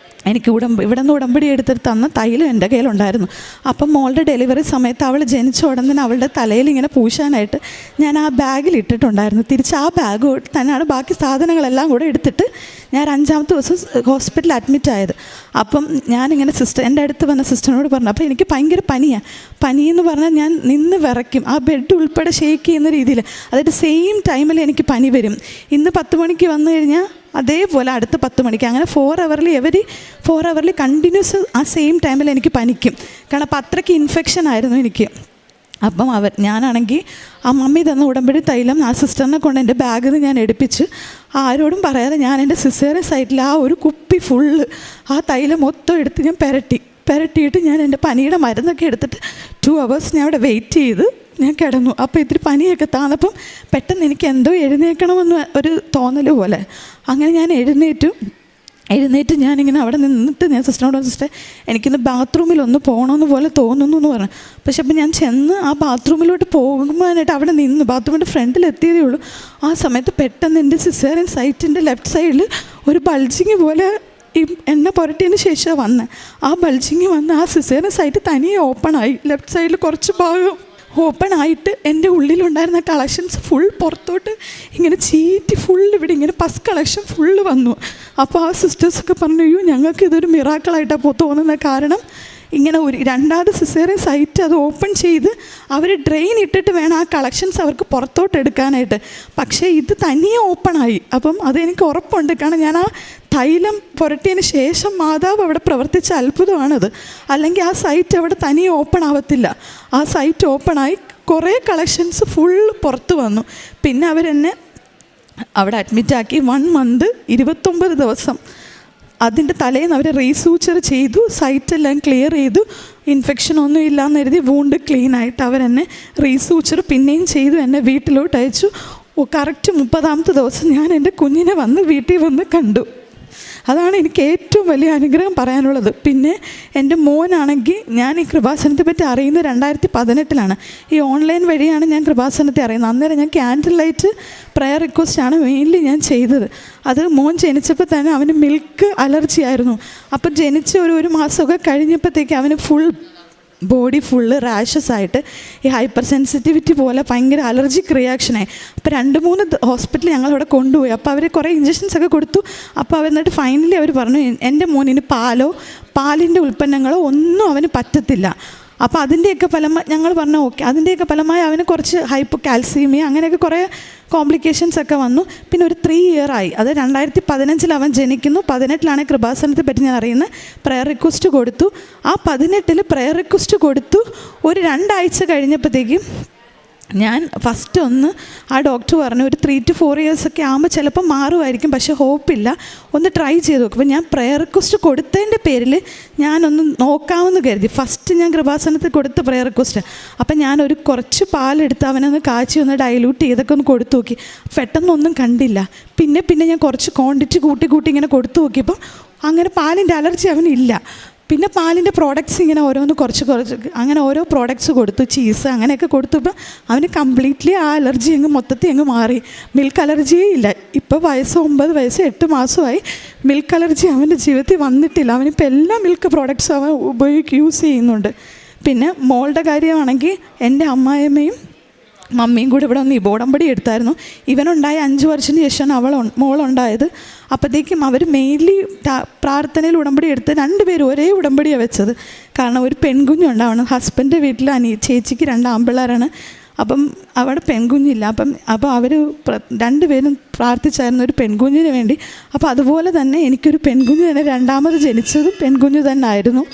എനിക്ക് ഇവിടെ നിന്ന് ഉടമ്പടി എടുത്തിട്ട് തന്ന തൈലം എൻ്റെ കയ്യിലുണ്ടായിരുന്നു. അപ്പം മോളുടെ ഡെലിവറി സമയത്ത് അവൾ ജനിച്ച ഉടൻ തന്നെ അവളുടെ തലയിൽ ഇങ്ങനെ പൂശാനായിട്ട് ഞാൻ ആ ബാഗിൽ ഇട്ടിട്ടുണ്ടായിരുന്നു. തിരിച്ച് ആ ബാഗ് തന്നെയാണ് ബാക്കി സാധനങ്ങളെല്ലാം കൂടെ എടുത്തിട്ട് ഞാൻ 5ാമത്തെ ദിവസം ഹോസ്പിറ്റലിൽ അഡ്മിറ്റ് ആയത്. അപ്പം ഞാനിങ്ങനെ എൻ്റെ അടുത്ത് വന്ന സിസ്റ്ററിനോട് പറഞ്ഞു. അപ്പോൾ എനിക്ക് ഭയങ്കര പനിയെന്ന് പറഞ്ഞാൽ ഞാൻ നിന്ന് വിറയ്ക്കും, ആ ബെഡ് ഉൾപ്പെടെ ഷേക്ക് ചെയ്യുന്ന രീതിയിൽ. അതായത് സെയിം ടൈമിൽ എനിക്ക് പനി വരും. ഇന്ന് 10 മണിക്ക് വന്നു കഴിഞ്ഞാൽ അതേപോലെ അടുത്ത 10 മണിക്ക്, അങ്ങനെ 4 ഹവറിൽ കണ്ടിന്യൂസ് ആ സെയിം ടൈമിൽ എനിക്ക് പനിക്കും. കാരണം അപ്പം അത്രയ്ക്ക് ഇൻഫെക്ഷൻ ആയിരുന്നു എനിക്ക്. അപ്പം ഞാനാണെങ്കിൽ ആ മമ്മി തന്ന ഉടമ്പടി തൈലം ആ സിസ്റ്ററിനെ കൊണ്ട് എൻ്റെ ബാഗിൽ നിന്ന് ഞാൻ എടുപ്പിച്ച് ആരോടും പറയാതെ ഞാൻ എൻ്റെ സിസേറിയൻ സൈറ്റിൽ ആ ഒരു കുപ്പി ഫുള്ള് ആ തൈലം മൊത്തം എടുത്ത് ഞാൻ പുരട്ടിയിട്ട് ഞാൻ എൻ്റെ പനിയുടെ മരുന്നൊക്കെ എടുത്തിട്ട് 2 hours ഞാൻ അവിടെ വെയിറ്റ് ചെയ്ത് ഞാൻ കിടന്നു. അപ്പോൾ ഇത്തിരി പനിയൊക്കെ താന്നപ്പം പെട്ടെന്ന് എനിക്ക് എന്തോ എഴുന്നേൽക്കണമെന്ന് ഒരു തോന്നൽ പോലെ. അങ്ങനെ ഞാൻ എഴുന്നേറ്റ് ഞാനിങ്ങനെ അവിടെ നിന്നിട്ട് ഞാൻ സിസ്റ്ററിനോട് സിസ്റ്റർ എനിക്കിന്ന് ബാത്റൂമിലൊന്ന് പോകണമെന്ന് പോലെ തോന്നുന്നു എന്ന് പറഞ്ഞു. പക്ഷെ അപ്പം ഞാൻ ചെന്ന് ആ ബാത്റൂമിലോട്ട് പോകുമ്പോഴായിട്ട് അവിടെ നിന്ന് ബാത്റൂമിൻ്റെ ഫ്രണ്ടിലെത്തിയതേ ഉള്ളൂ. ആ സമയത്ത് പെട്ടെന്ന് എൻ്റെ സിസേറിയൻ സൈറ്റിൻ്റെ ലെഫ്റ്റ് സൈഡിൽ ഒരു ബൾജിങ് പോലെ ഈ എണ്ണ പുരട്ടിയതിന് ശേഷം ആ ബൾജിങ് വന്ന് ആ സിസേറിയൻ സൈറ്റ് തനിയെ ഓപ്പണായി. ലെഫ്റ്റ് സൈഡിൽ കുറച്ച് ഭാഗം ഓപ്പൺ ആയിട്ട് എൻ്റെ ഉള്ളിലുണ്ടായിരുന്ന കളക്ഷൻസ് ഫുൾ പുറത്തോട്ട് ഇങ്ങനെ ചീറ്റി ഇവിടെ ഇങ്ങനെ പസ് കളക്ഷൻ ഫുള്ള് വന്നു. അപ്പോൾ ആ സിസ്റ്റേഴ്സൊക്കെ പറഞ്ഞു അയ്യോ ഞങ്ങൾക്ക് ഇതൊരു മിറാക്കിളായിട്ടാണ് തോന്നുന്നത്. കാരണം ഇങ്ങനെ ഒരു 2ാമത് സിസേറിയൻ സൈറ്റ് അത് ഓപ്പൺ ചെയ്ത് അവർ ഡ്രെയിൻ ഇട്ടിട്ട് വേണം ആ കളക്ഷൻസ് അവർക്ക് പുറത്തോട്ട് എടുക്കാനായിട്ട്. പക്ഷേ ഇത് തനിയെ ഓപ്പണായി. അപ്പം അതെനിക്ക് ഉറപ്പുണ്ട്. കാരണം ഞാൻ ആ തൈലം പുരട്ടിയതിന് ശേഷം മാതാവ് അവിടെ പ്രവർത്തിച്ച അത്ഭുതമാണത്. അല്ലെങ്കിൽ ആ സൈറ്റ് അവിടെ തനിയെ ഓപ്പൺ ആവത്തില്ല. ആ സൈറ്റ് ഓപ്പണായി കുറേ കളക്ഷൻസ് ഫുള്ള് പുറത്ത് വന്നു. പിന്നെ അവരെന്നെ അവിടെ അഡ്മിറ്റാക്കി 1 month 29 ദിവസം അതിൻ്റെ തലേന്ന് അവർ റീസൂച്ചർ ചെയ്തു, സൈറ്റെല്ലാം ക്ലിയർ ചെയ്തു, ഇൻഫെക്ഷനൊന്നും ഇല്ലയെന്ന് കരുതി വൂണ്ട് ക്ലീനായിട്ട് അവരെന്നെ റീസൂച്ചർ പിന്നെയും ചെയ്തു എന്നെ വീട്ടിലോട്ട് അയച്ചു. കറക്റ്റ് 30ാമത്തെ ദിവസം ഞാൻ എൻ്റെ കുഞ്ഞിനെ വീട്ടിൽ വന്ന് കണ്ടു. അതാണ് എനിക്ക് ഏറ്റവും വലിയ അനുഗ്രഹം പറയാനുള്ളത്. പിന്നെ എൻ്റെ മോനാണെങ്കിൽ ഞാൻ ഈ കൃപാസനത്തെ പറ്റി അറിയുന്നത് 2018 ഈ ഓൺലൈൻ വഴിയാണ് ഞാൻ കൃപാസനത്തെ അറിയുന്നത്. അന്നേരം ഞാൻ ക്യാൻഡിൽ ലൈറ്റ് പ്രയർ റിക്വസ്റ്റാണ് മെയിൻലി ഞാൻ ചെയ്തത്. അത് മോൻ ജനിച്ചപ്പോൾ തന്നെ അവന് മിൽക്ക് അലർജി ആയിരുന്നു. അപ്പം ജനിച്ച ഒരു മാസമൊക്കെ കഴിഞ്ഞപ്പോഴത്തേക്ക് അവന് ബോഡി ഫുള്ള് റാഷസ് ആയിട്ട് ഈ ഹൈപ്പർ സെൻസിറ്റിവിറ്റി പോലെ ഭയങ്കര അലർജിക് റിയാക്ഷനായി. അപ്പോൾ 2-3 ഹോസ്പിറ്റലിൽ ഞങ്ങളവിടെ കൊണ്ടുപോയി. അപ്പോൾ അവർ കുറേ ഇഞ്ചക്ഷൻസൊക്കെ കൊടുത്തു. അപ്പോൾ എന്നിട്ട് ഫൈനലി അവർ പറഞ്ഞു എൻ്റെ മോനിന് പാലിൻ്റെ ഉൽപ്പന്നങ്ങളോ ഒന്നും അവന് പറ്റത്തില്ല. അപ്പോൾ അതിൻ്റെയൊക്കെ ഫലമായി ഞങ്ങൾ പറഞ്ഞു ഓക്കെ. അതിൻ്റെയൊക്കെ ഫലമായി അവന് കുറച്ച് ഹൈപ്പോ കാൽസ്യമി അങ്ങനെയൊക്കെ കുറേ കോംപ്ലിക്കേഷൻസൊക്കെ വന്നു. പിന്നെ ഒരു 3 year ആയി. അത് 2015 അവൻ ജനിക്കുന്നു. 2018 കൃപാസനത്തെ പറ്റി ഞാൻ അറിയുന്നത്. പ്രയർ റിക്വസ്റ്റ് കൊടുത്തു. ആ 2018 പ്രയർ റിക്വസ്റ്റ് കൊടുത്തു. ഒരു 2 ആഴ്ച കഴിഞ്ഞപ്പോഴത്തേക്കും ഞാൻ ഫസ്റ്റ് ആ ഡോക്ടർ പറഞ്ഞു ഒരു 3 to 4 years ഒക്കെ ആകുമ്പോൾ ചിലപ്പോൾ മാറുമായിരിക്കും, പക്ഷേ ഹോപ്പില്ല, ഒന്ന് ട്രൈ ചെയ്ത് നോക്കും. അപ്പോൾ ഞാൻ പ്രയർ റിക്വസ്റ്റ് കൊടുത്തതിൻ്റെ പേരിൽ ഞാനൊന്ന് നോക്കാമെന്ന് കരുതി. ഫസ്റ്റ് ഞാൻ കൃപാസനത്തിൽ കൊടുത്ത പ്രയർ റിക്വസ്റ്റ്. അപ്പം ഞാനൊരു കുറച്ച് പാലെടുത്ത് അവനൊന്ന് കാച്ചി ഒന്ന് ഡൈല്യൂട്ട് ചെയ്തൊക്കെ ഒന്ന് കൊടുത്തു നോക്കി. പെട്ടെന്നൊന്നും കണ്ടില്ല. പിന്നെ ഞാൻ കുറച്ച് ക്വാണ്ടിറ്റി കൂട്ടി ഇങ്ങനെ കൊടുത്തു നോക്കിയപ്പോൾ അങ്ങനെ പാലിൻ്റെ അലർജി അവനില്ല. പിന്നെ പാലിൻ്റെ പ്രോഡക്റ്റ്സ് ഇങ്ങനെ ഓരോന്ന് കുറച്ച് അങ്ങനെ ഓരോ പ്രോഡക്റ്റ്സ് കൊടുത്തു, ചീസ് അങ്ങനെയൊക്കെ കൊടുത്തപ്പോൾ അവന് കംപ്ലീറ്റ്ലി ആ അലർജി മൊത്തത്തിൽ മാറി. മിൽക്ക് അലർജിയേ ഇല്ല. ഇപ്പോൾ 9 വയസ്സ് 8 മാസമായി. മിൽക്ക് അലർജി അവൻ്റെ ജീവിതത്തിൽ വന്നിട്ടില്ല. അവനിപ്പോൾ എല്ലാ മിൽക്ക് പ്രോഡക്റ്റ്സും അവൻ യൂസ് ചെയ്യുന്നുണ്ട്. പിന്നെ മോളുടെ കാര്യമാണെങ്കിൽ എൻ്റെ അമ്മായിയമ്മയും മമ്മിയും കൂടെ ഇവിടെ ഒന്ന് ഉടമ്പടി എടുത്തായിരുന്നു. ഇവനുണ്ടായ 5 വർഷത്തിന് ശേഷമാണ് മോളുണ്ടായത്. അപ്പോഴത്തേക്കും അവർ മെയിൻലി പ്രാർത്ഥനയിൽ ഉടമ്പടി എടുത്ത് 2 പേരും ഒരേ ഉടമ്പടിയാണ് വെച്ചത്. കാരണം ഒരു പെൺകുഞ്ഞുണ്ടാവണം. ഹസ്ബൻഡിൻ്റെ വീട്ടിൽ ചേച്ചിക്ക് 2 ആൺപിള്ളേരാണ്. അപ്പം അവിടെ പെൺകുഞ്ഞില്ല. അപ്പോൾ അവർ 2 പേരും പ്രാർത്ഥിച്ചായിരുന്നു ഒരു പെൺകുഞ്ഞിന് വേണ്ടി. അപ്പോൾ അതുപോലെ തന്നെ എനിക്കൊരു പെൺകുഞ്ഞ് തന്നെ രണ്ടാമത് ജനിച്ചതും പെൺകുഞ്ഞ് തന്നെ ആയിരുന്നു.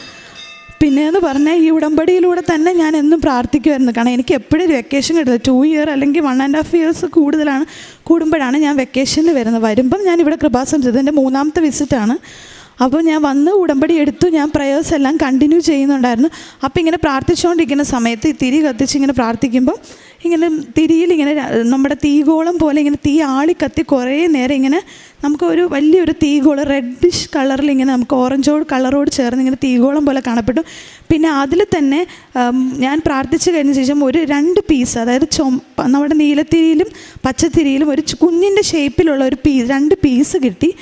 പിന്നെയെന്ന് പറഞ്ഞാൽ ഈ ഉടമ്പടിയിലൂടെ തന്നെ ഞാൻ എന്നും പ്രാർത്ഥിക്കുമായിരുന്നു. കാരണം എനിക്ക് എപ്പോഴും വെക്കേഷൻ കിട്ടുന്നത് 2 ഇയർ അല്ലെങ്കിൽ 1.5 ഇയേഴ്സ് കൂടുമ്പോഴാണ് ഞാൻ വെക്കേഷനിൽ വരുമ്പം ഞാൻ ഇവിടെ കൃപാസനം എൻ്റെ 3ാമത്തെ വിസിറ്റാണ്. അപ്പോൾ ഞാൻ വന്ന് ഉടമ്പടി എടുത്തു. ഞാൻ പ്രയേഴ്സ് എല്ലാം കണ്ടിന്യൂ ചെയ്യുന്നുണ്ടായിരുന്നു. അപ്പോൾ ഇങ്ങനെ പ്രാർത്ഥിച്ചുകൊണ്ടിരിക്കുന്ന സമയത്ത് തിരി കത്തിച്ച് ഇങ്ങനെ പ്രാർത്ഥിക്കുമ്പോൾ ഇങ്ങനെ തിരിയിൽ ഇങ്ങനെ നമ്മുടെ തീഗോളം പോലെ ഇങ്ങനെ തീ ആളിക്കത്തി കുറേ നേരം ഇങ്ങനെ നമുക്കൊരു വലിയൊരു തീഗോളം റെഡിഷ് കളറിൽ ഇങ്ങനെ നമുക്ക് ഓറഞ്ചോട് കളറോട് ചേർന്ന് ഇങ്ങനെ തീഗോളം പോലെ കാണപ്പെട്ടു. പിന്നെ അതിൽ തന്നെ ഞാൻ പ്രാർത്ഥിച്ച് കഴിഞ്ഞ ശേഷം ഒരു 2 പീസ്, അതായത് നമ്മുടെ നീലത്തിരിയിലും പച്ചത്തിരിയിലും ഒരു കുഞ്ഞിൻ്റെ ഷേപ്പിലുള്ള ഒരു 2 പീസ് കിട്ടി.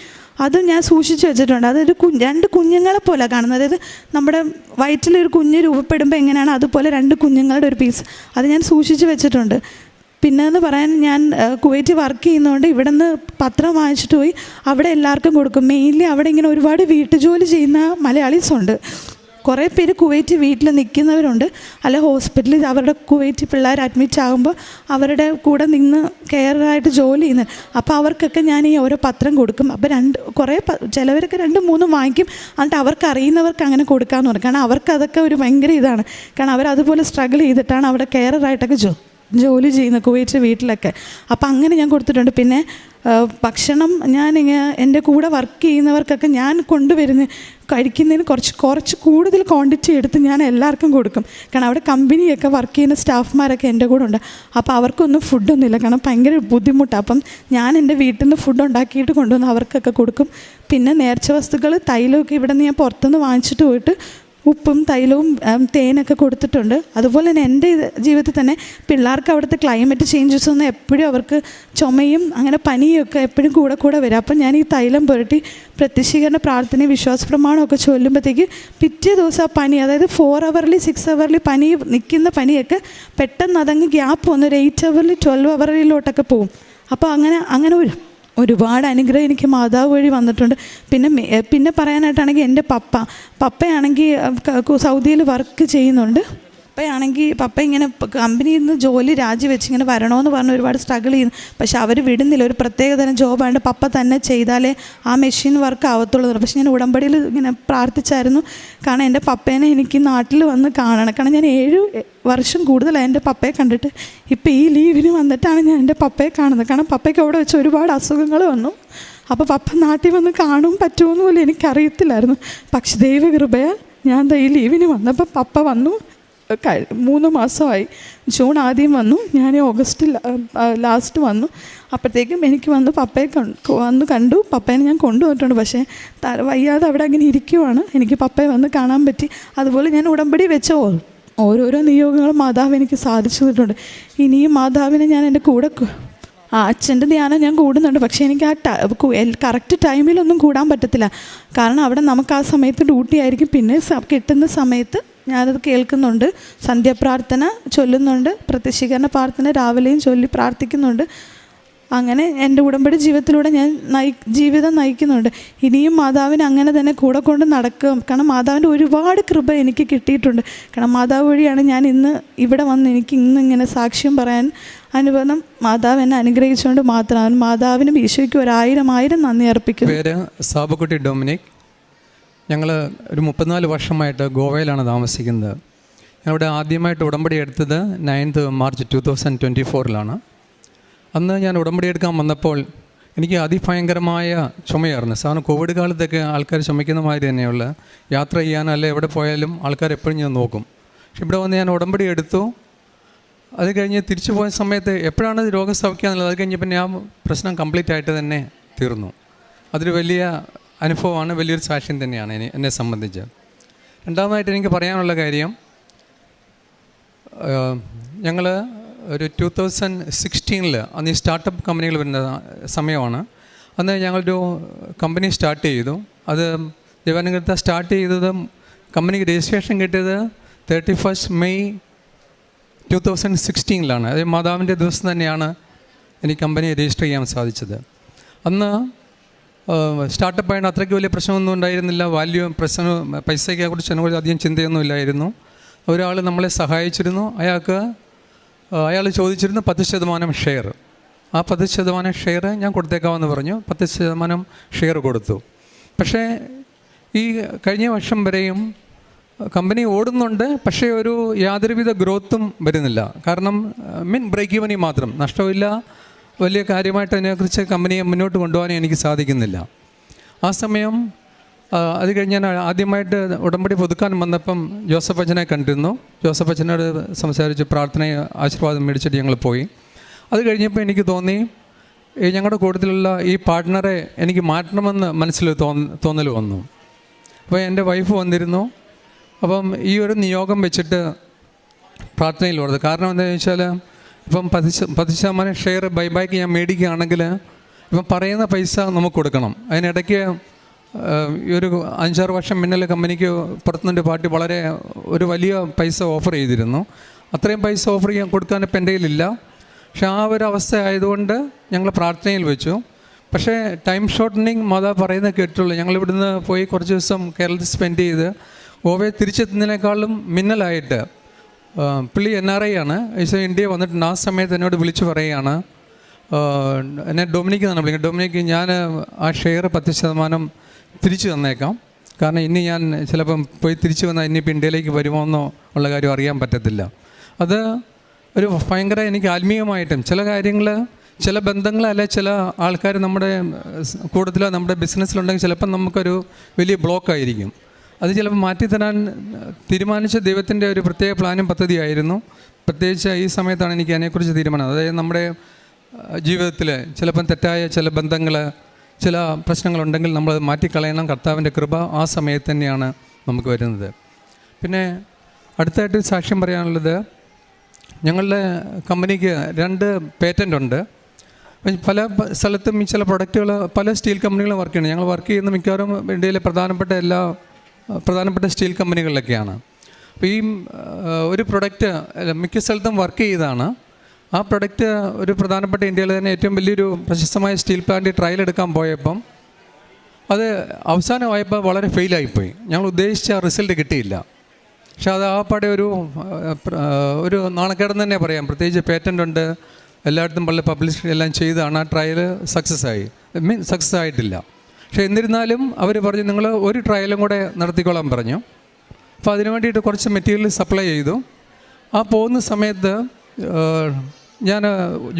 അത് ഞാൻ സൂക്ഷിച്ച് വെച്ചിട്ടുണ്ട്. അതൊരു 2 കുഞ്ഞുങ്ങളെ പോലെ കാണുന്നത്. അതായത് നമ്മുടെ വയറ്റിലൊരു കുഞ്ഞ് രൂപപ്പെടുമ്പോൾ എങ്ങനെയാണ് അതുപോലെ 2 കുഞ്ഞുങ്ങളുടെ ഒരു പീസ് അത് ഞാൻ സൂക്ഷിച്ച് വെച്ചിട്ടുണ്ട്. പിന്നെയെന്ന് പറയാൻ ഞാൻ കുവൈറ്റ് വർക്ക് ചെയ്യുന്നതുകൊണ്ട് ഇവിടെ നിന്ന് പത്രം വാങ്ങിച്ചിട്ട് പോയി അവിടെ എല്ലാവർക്കും കൊടുക്കും. മെയിൻലി അവിടെ ഇങ്ങനെ ഒരുപാട് വീട്ടുജോലി ചെയ്യുന്ന മലയാളീസുണ്ട്. കുറേ പേര് കുവൈറ്റ് വീട്ടിൽ നിൽക്കുന്നവരുണ്ട്. അല്ല ഹോസ്പിറ്റലിൽ അവരുടെ കുവൈറ്റ് പിള്ളേർ അഡ്മിറ്റ് ആകുമ്പോൾ അവരുടെ കൂടെ നിന്ന് കെയറായിട്ട് ജോലി ചെയ്യുന്നത്. അപ്പോൾ അവർക്കൊക്കെ ഞാൻ ഈ ഓരോ പത്രം കൊടുക്കും. അപ്പോൾ ചിലവരൊക്കെ 2-3 വാങ്ങിക്കും. എന്നിട്ട് അവർക്ക് അറിയുന്നവർക്ക് അങ്ങനെ കൊടുക്കാമെന്ന് പറയും. കാരണം അവർക്കതൊക്കെ ഒരു ഭയങ്കര ഇതാണ്. കാരണം അവരതുപോലെ സ്ട്രഗിൾ ചെയ്തിട്ടാണ് അവിടെ കെയറായിട്ടൊക്കെ ജോലി ചെയ്യുന്ന കുവൈറ്റ് വീട്ടിലൊക്കെ. അപ്പോൾ അങ്ങനെ ഞാൻ കൊടുത്തിട്ടുണ്ട്. പിന്നെ ഭക്ഷണം എൻ്റെ കൂടെ വർക്ക് ചെയ്യുന്നവർക്കൊക്കെ ഞാൻ കഴിക്കുന്നതിന് കുറച്ച് കൂടുതൽ ക്വാണ്ടിറ്റി എടുത്ത് ഞാൻ എല്ലാവർക്കും കൊടുക്കും. കാരണം അവിടെ കമ്പനിയൊക്കെ വർക്ക് ചെയ്യുന്ന സ്റ്റാഫ്മാരൊക്കെ എൻ്റെ കൂടെ ഉണ്ട്. അപ്പോൾ അവർക്കൊന്നും ഫുഡൊന്നുമില്ല. കാരണം ഭയങ്കര ബുദ്ധിമുട്ടാണ്. അപ്പം ഞാൻ എൻ്റെ വീട്ടിൽ നിന്ന് ഫുഡ് ഉണ്ടാക്കിയിട്ട് കൊണ്ടുവന്ന് അവർക്കൊക്കെ കൊടുക്കും. പിന്നെ നേർച്ച വസ്തുക്കൾ തൈലമൊക്കെ ഇവിടെ നിന്ന് ഞാൻ പുറത്തുനിന്ന് വാങ്ങിച്ചിട്ട് പോയിട്ട് ഉപ്പും തൈലവും തേനൊക്കെ കൊടുത്തിട്ടുണ്ട്. അതുപോലെ തന്നെ എൻ്റെ ജീവിതത്തിൽ തന്നെ പിള്ളേർക്ക് അവിടുത്തെ ക്ലൈമറ്റ് ചേഞ്ചസ് ഒന്നും എപ്പോഴും അവർക്ക് ചുമയും അങ്ങനെ പനിയൊക്കെ എപ്പോഴും കൂടെ വരും. അപ്പം ഞാൻ ഈ തൈലം പുരട്ടി പ്രത്യക്ഷീകരണ പ്രാർത്ഥനയും വിശ്വാസ പ്രമാണമൊക്കെ ചൊല്ലുമ്പോഴത്തേക്ക് പിറ്റേ ദിവസം ആ പനി, അതായത് 4 hourly 6 hourly പനി നിൽക്കുന്ന പനിയൊക്കെ പെട്ടെന്ന് അതങ്ങ് ഗ്യാപ്പ് വന്ന് ഒരു 8 hourly 12 hourly പോകും. അപ്പോൾ അങ്ങനെ ഒരുപാട് അനുഗ്രഹം എനിക്ക് മാതാവ് വഴി വന്നിട്ടുണ്ട്. പിന്നെ പറയാനായിട്ടാണെങ്കിൽ എൻ്റെ പപ്പയാണെങ്കിൽ സൗദിയിൽ വർക്ക് ചെയ്യുന്നുണ്ട്. പപ്പ ഇങ്ങനെ കമ്പനിയിൽ നിന്ന് ജോലി രാജിവെച്ച് ഇങ്ങനെ വരണമെന്ന് പറഞ്ഞ് ഒരുപാട് സ്ട്രഗിൾ ചെയ്യുന്നു. പക്ഷെ അവർ വിടുന്നില്ല. ഒരു പ്രത്യേകതരം ജോബാണ്. പപ്പ തന്നെ ചെയ്താലേ ആ മെഷീൻ വർക്ക് ആവത്തുള്ളൂ. പക്ഷെ ഞാൻ ഉടമ്പടിയിൽ ഇങ്ങനെ പ്രാർത്ഥിച്ചായിരുന്നു. കാരണം എൻ്റെ പപ്പേനെ എനിക്ക് നാട്ടിൽ വന്ന് കാണണം. കാരണം ഞാൻ 7 വർഷം കൂടുതലായി എൻ്റെ പപ്പയെ കണ്ടിട്ട്. ഇപ്പോൾ ഈ ലീവിന് വന്നിട്ടാണ് ഞാൻ എൻ്റെ പപ്പയെ കാണുന്നത്. കാരണം പപ്പയ്ക്ക് അവിടെ വെച്ച് ഒരുപാട് അസുഖങ്ങൾ വന്നു. അപ്പോൾ പപ്പ നാട്ടിൽ വന്ന് കാണും പറ്റുമെന്ന് പോലും എനിക്കറിയത്തില്ലായിരുന്നു. പക്ഷെ ദൈവകൃപയാൽ ഞാൻ ഈ ലീവിന് വന്നപ്പോൾ പപ്പ വന്നു. 3 മാസമായി. ജൂൺ ആദ്യം വന്നു, ഞാൻ ഓഗസ്റ്റ് ലാസ്റ്റ് വന്നു. അപ്പോഴത്തേക്കും എനിക്ക് വന്ന് പപ്പയെ കണ്ടു. പപ്പേനെ ഞാൻ കൊണ്ടുവന്നിട്ടുണ്ട്. പക്ഷേ വയ്യാതെ അവിടെ അങ്ങനെ ഇരിക്കുവാണ്. എനിക്ക് പപ്പയെ വന്ന് കാണാൻ പറ്റി. അതുപോലെ ഞാൻ ഉടമ്പടി വെച്ച ഓരോരോ നിയോഗങ്ങളും മാതാവ് എനിക്ക് സാധിച്ചു തന്നിട്ടുണ്ട്. ഇനിയും മാതാവിനെ ഞാൻ എൻ്റെ കൂടെ അച്ഛൻ്റെ ധ്യാനം ഞാൻ കൂടുന്നുണ്ട്. പക്ഷേ എനിക്ക് കറക്റ്റ് ടൈമിലൊന്നും കൂടാൻ പറ്റത്തില്ല. കാരണം അവിടെ നമുക്ക് ആ സമയത്ത് ഡ്യൂട്ടി ആയിരിക്കും. പിന്നെ കിട്ടുന്ന സമയത്ത് ഞാനത് കേൾക്കുന്നുണ്ട്. സന്ധ്യാപ്രാർത്ഥന ചൊല്ലുന്നുണ്ട്. പ്രത്യക്ഷീകരണ പ്രാർത്ഥന രാവിലെയും ചൊല്ലി പ്രാർത്ഥിക്കുന്നുണ്ട്. അങ്ങനെ എൻ്റെ ഉടമ്പടി ജീവിതത്തിലൂടെ ഞാൻ ജീവിതം നയിക്കുന്നുണ്ട്. ഇനിയും മാതാവിനെ അങ്ങനെ തന്നെ കൂടെ കൊണ്ട് നടക്കും. കാരണം മാതാവിൻ്റെ ഒരുപാട് കൃപ എനിക്ക് കിട്ടിയിട്ടുണ്ട്. കാരണം മാതാവ് വഴിയാണ് ഞാൻ ഇന്ന് ഇവിടെ വന്ന് എനിക്ക് ഇങ്ങനെ സാക്ഷ്യം പറയാൻ അനുഭവം. മാതാവ് എന്നെ അനുഗ്രഹിച്ചുകൊണ്ട് മാത്രമാണ്. മാതാവിനും ഈശോയ്ക്കും 1000 നന്ദി അർപ്പിക്കുന്നു. പേര് സാബക്കുട്ടി ഡൊമിനിക്. ഞങ്ങൾ ഒരു 34 വർഷമായിട്ട് ഗോവയിലാണ് താമസിക്കുന്നത്. ഞങ്ങളുടെ ആദ്യമായിട്ട് ഉടമ്പടി എടുത്തത് 9th മാർച്ച് 2024 അന്ന് ഞാൻ ഉടമ്പടി എടുക്കാൻ വന്നപ്പോൾ എനിക്ക് അതിഭയങ്കരമായ ചുമയായിരുന്നു. സാധാരണ കോവിഡ് കാലത്തൊക്കെ ആൾക്കാർ ചുമയ്ക്കുന്ന മാതിരി തന്നെയുള്ള യാത്ര ചെയ്യാൻ അല്ലെ എവിടെ പോയാലും ആൾക്കാർ എപ്പോഴും ഞാൻ നോക്കും. പക്ഷെ ഇവിടെ വന്ന് ഞാൻ ഉടമ്പടി എടുത്തു. അത് കഴിഞ്ഞ് തിരിച്ചു പോയ സമയത്ത് എപ്പോഴാണ് രോഗം സൗഖ്യമെന്നുള്ളത് അത് കഴിഞ്ഞ് പിന്നെ ആ പ്രശ്നം കംപ്ലീറ്റ് ആയിട്ട് തന്നെ തീർന്നു. അതൊരു വലിയ അനുഭവമാണ്, വലിയൊരു സാക്ഷ്യം തന്നെയാണ് എന്നെ സംബന്ധിച്ച്. രണ്ടാമതായിട്ട് എനിക്ക് പറയാനുള്ള കാര്യം, ഞങ്ങൾ ഒരു 2016 അന്ന് ഈ സ്റ്റാർട്ടപ്പ് കമ്പനികൾ വരുന്ന സമയമാണ്. അന്ന് ഞങ്ങളൊരു കമ്പനി സ്റ്റാർട്ട് ചെയ്തു. അത് സ്റ്റാർട്ട് ചെയ്തത് കമ്പനിക്ക് രജിസ്ട്രേഷൻ കിട്ടിയത് 31 മെയ് 2016 അത് മാതാവിൻ്റെ ദിവസം തന്നെയാണ് എനിക്ക് കമ്പനി രജിസ്റ്റർ ചെയ്യാൻ സാധിച്ചത്. അന്ന് സ്റ്റാർട്ടപ്പ് ആയിട്ട് അത്രയ്ക്ക് വലിയ പ്രശ്നമൊന്നും ഉണ്ടായിരുന്നില്ല. വാല്യൂ പ്രശ്നം പൈസയ്ക്കെ കുറിച്ച് അതിനെക്കുറിച്ച് അധികം ചിന്തയൊന്നും ഇല്ലായിരുന്നു. ഒരാൾ നമ്മളെ സഹായിച്ചിരുന്നു. അയാൾ ചോദിച്ചിരുന്നു 10% ഷെയർ. ആ 10% ഷെയർ ഞാൻ കൊടുത്തേക്കാമെന്ന് പറഞ്ഞു. 10% ഷെയർ കൊടുത്തു. പക്ഷേ ഈ കഴിഞ്ഞ വർഷം വരെയും കമ്പനി ഓടുന്നുണ്ട്, പക്ഷേ ഒരു യാതൊരുവിധ ഗ്രോത്തും വരുന്നില്ല. കാരണം ബ്രേക്ക് ഈവനിൽ മാത്രം, നഷ്ടമില്ല, വലിയ കാര്യമായിട്ട് അതിനെക്കുറിച്ച് കമ്പനിയെ മുന്നോട്ട് കൊണ്ടുപോകാനും എനിക്ക് സാധിക്കുന്നില്ല. ആ സമയം അത് കഴിഞ്ഞ് ഞാൻ ആദ്യമായിട്ട് ഉടമ്പടി പുതുക്കാൻ വന്നപ്പം ജോസഫ് അച്ഛനെ കണ്ടിരുന്നു. ജോസഫ് അച്ഛനോട് സംസാരിച്ച് പ്രാർത്ഥനയെ ആശീർവാദം മേടിച്ചിട്ട് ഞങ്ങൾ പോയി. അത് കഴിഞ്ഞപ്പോൾ എനിക്ക് തോന്നി ഞങ്ങളുടെ കൂട്ടത്തിലുള്ള ഈ പാർട്ട്ണറെ എനിക്ക് മാറ്റണമെന്ന് മനസ്സിൽ തോന്നൽ വന്നു. അപ്പോൾ എൻ്റെ വൈഫ് വന്നിരുന്നു. അപ്പം ഈ ഒരു നിയോഗം വെച്ചിട്ട് പ്രാർത്ഥനയിൽ ഓർത്ത്. കാരണം എന്താണെന്ന് വെച്ചാൽ ഇപ്പം 10% ഷെയർ ബൈബാക്ക് ഞാൻ മേടിക്കുകയാണെങ്കിൽ ഇപ്പം പറയുന്ന പൈസ നമുക്ക് കൊടുക്കണം. അതിനിടയ്ക്ക് ഒരു 5-6 വർഷം മുന്നിൽ കമ്പനിക്ക് പുറത്തുനിന്നൊരു പാർട്ടി വളരെ ഒരു വലിയ പൈസ ഓഫർ ചെയ്തിരുന്നു. അത്രയും പൈസ ഓഫർ ചെയ്യാൻ കൊടുക്കാൻ ഇപ്പം എൻ്റെ കയ്യിലില്ല. പക്ഷേ ആ ഒരു അവസ്ഥ ആയതുകൊണ്ട് ഞങ്ങൾ പ്രാർത്ഥനയിൽ വെച്ചു. പക്ഷേ ടൈം ഷോർട്ടനിങ് മാതാവ് പറയുന്നത് കേട്ടുള്ളൂ. ഞങ്ങളിവിടുന്ന് പോയി കുറച്ച് ദിവസം കേരളത്തിൽ സ്പെൻഡ് ചെയ്ത് ഗോവയെ തിരിച്ചെത്തുന്നതിനേക്കാളും മിന്നലായിട്ട് പുള്ളി NRI ആണ്, ഇന്ത്യ വന്നിട്ടുണ്ട്. ആ സമയത്ത് എന്നോട് വിളിച്ചു പറയുകയാണ്, എന്നെ ഡൊമിനിക്ക് എന്നാണ് വിളിക്കുന്നത്, ഡൊമിനിക്ക് ഞാൻ ആ ഷെയർ 10% തിരിച്ചു തന്നേക്കാം. കാരണം ഇനി ഞാൻ ചിലപ്പം പോയി തിരിച്ചു വന്നാൽ ഇനിയിപ്പോൾ ഇന്ത്യയിലേക്ക് വരുമോയെന്നോ ഉള്ള കാര്യം അറിയാൻ പറ്റത്തില്ല. അത് ഒരു ഭയങ്കര എനിക്ക് ആത്മീയമായിട്ടും ചില കാര്യങ്ങൾ, ചില ബന്ധങ്ങൾ, അല്ലെ ചില ആൾക്കാർ നമ്മുടെ കൂടുതൽ നമ്മുടെ ബിസിനസ്സിലുണ്ടെങ്കിൽ ചിലപ്പം നമുക്കൊരു വലിയ ബ്ലോക്കായിരിക്കും. അത് ചിലപ്പോൾ മാറ്റിത്തരാൻ തീരുമാനിച്ച ദൈവത്തിൻ്റെ ഒരു പ്രത്യേക പ്ലാനും പദ്ധതിയായിരുന്നു. പ്രത്യേകിച്ച് ഈ സമയത്താണ് എനിക്ക് അതിനെക്കുറിച്ച് തീരുമാനം. അതായത് നമ്മുടെ ജീവിതത്തിൽ ചിലപ്പം തെറ്റായ ചില ബന്ധങ്ങൾ, ചില പ്രശ്നങ്ങളുണ്ടെങ്കിൽ നമ്മളത് മാറ്റിക്കളയണം. കർത്താവിൻ്റെ കൃപ ആ സമയത്ത് തന്നെയാണ് നമുക്ക് വരുന്നത്. പിന്നെ അടുത്തായിട്ട് സാക്ഷ്യം പറയാനുള്ളത്, ഞങ്ങളുടെ കമ്പനിക്ക് 2 പേറ്റൻ്റ് ഉണ്ട്. പല സ്ഥലത്തും ഈ ചില പ്രൊഡക്റ്റുകൾ പല സ്റ്റീൽ കമ്പനികളും വർക്ക് ചെയ്യുന്നത്. ഞങ്ങൾ വർക്ക് ചെയ്യുന്ന മിക്കവാറും ഇന്ത്യയിലെ പ്രധാനപ്പെട്ട സ്റ്റീൽ കമ്പനികളിലൊക്കെയാണ്. അപ്പോൾ ഈ ഒരു പ്രൊഡക്റ്റ് മിക്ക സ്ഥലത്തും വർക്ക് ചെയ്താണ്. ആ പ്രൊഡക്റ്റ് ഒരു പ്രധാനപ്പെട്ട ഇന്ത്യയിലെ തന്നെ ഏറ്റവും വലിയൊരു പ്രശസ്തമായ സ്റ്റീൽ പ്ലാന്റ് ട്രയൽ എടുക്കാൻ പോയപ്പം അത് അവസാനമായപ്പോൾ വളരെ ഫെയിലായിപ്പോയി. ഞങ്ങൾ ഉദ്ദേശിച്ച റിസൾട്ട് കിട്ടിയില്ല. പക്ഷെ അത് ആ പാടെ ഒരു നാണക്കേടെന്ന് തന്നെ പറയാം. പ്രത്യേകിച്ച് പേറ്റൻ്റ് ഉണ്ട്, എല്ലായിടത്തും പല പബ്ലിസിറ്റി എല്ലാം ചെയ്താണ്. ആ ട്രയൽ സക്സസ് ആയിട്ടില്ല. പക്ഷേ എന്നിരുന്നാലും അവർ പറഞ്ഞു നിങ്ങൾ ഒരു ട്രയലും കൂടെ നടത്തിക്കോളാൻ പറഞ്ഞു. അപ്പോൾ അതിനു വേണ്ടിയിട്ട് കുറച്ച് മെറ്റീരിയൽ സപ്ലൈ ചെയ്തു. ആ പോകുന്ന സമയത്ത് ഞാൻ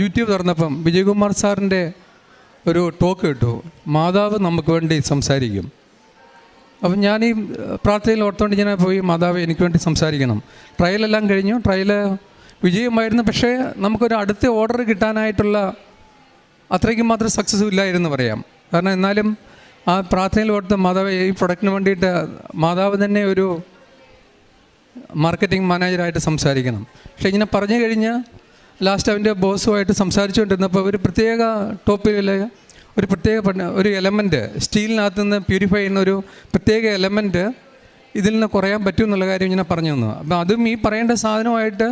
യൂട്യൂബ് തുറന്നപ്പം വിജയകുമാർ സാറിൻ്റെ ഒരു ടോക്ക് കിട്ടു, മാതാവ് നമുക്ക് വേണ്ടി സംസാരിക്കും. അപ്പം ഞാൻ ഈ പ്രാർത്ഥനയിൽ ഓർത്തുകൊണ്ട് ഞാൻ പോയി, മാതാവ് എനിക്ക് വേണ്ടി സംസാരിക്കണം. ട്രയലെല്ലാം കഴിഞ്ഞു, ട്രയൽ വിജയമായിരുന്നു. പക്ഷേ നമുക്കൊരു അടുത്ത ഓർഡർ കിട്ടാനായിട്ടുള്ള അത്രയ്ക്കും മാത്രം സക്സസ്സും ഇല്ലായിരുന്നു പറയാം. കാരണം എന്നാലും ആ പ്രാർത്ഥനയിൽ ഓർത്ത് മാതാവ് ഈ പ്രൊഡക്റ്റിന് വേണ്ടിയിട്ട് മാതാവ് തന്നെ ഒരു മാർക്കറ്റിംഗ് മാനേജറായിട്ട് സംസാരിക്കണം. പക്ഷേ ഇങ്ങനെ പറഞ്ഞു കഴിഞ്ഞ് ലാസ്റ്റ് അവൻ്റെ ബോസുമായിട്ട് സംസാരിച്ചുകൊണ്ടിരുന്നപ്പോൾ ഒരു പ്രത്യേക ടോപ്പിൽ ഒരു എലമെൻറ്റ് സ്റ്റീലിനകത്ത് നിന്ന് പ്യൂരിഫൈ ചെയ്യുന്ന ഒരു പ്രത്യേക എലമെൻറ്റ് ഇതിൽ നിന്ന് കുറയാൻ പറ്റും എന്നുള്ള കാര്യം ഇങ്ങനെ പറഞ്ഞു തന്നു. അപ്പോൾ അതും ഈ പറയേണ്ട സാധനമായിട്ട്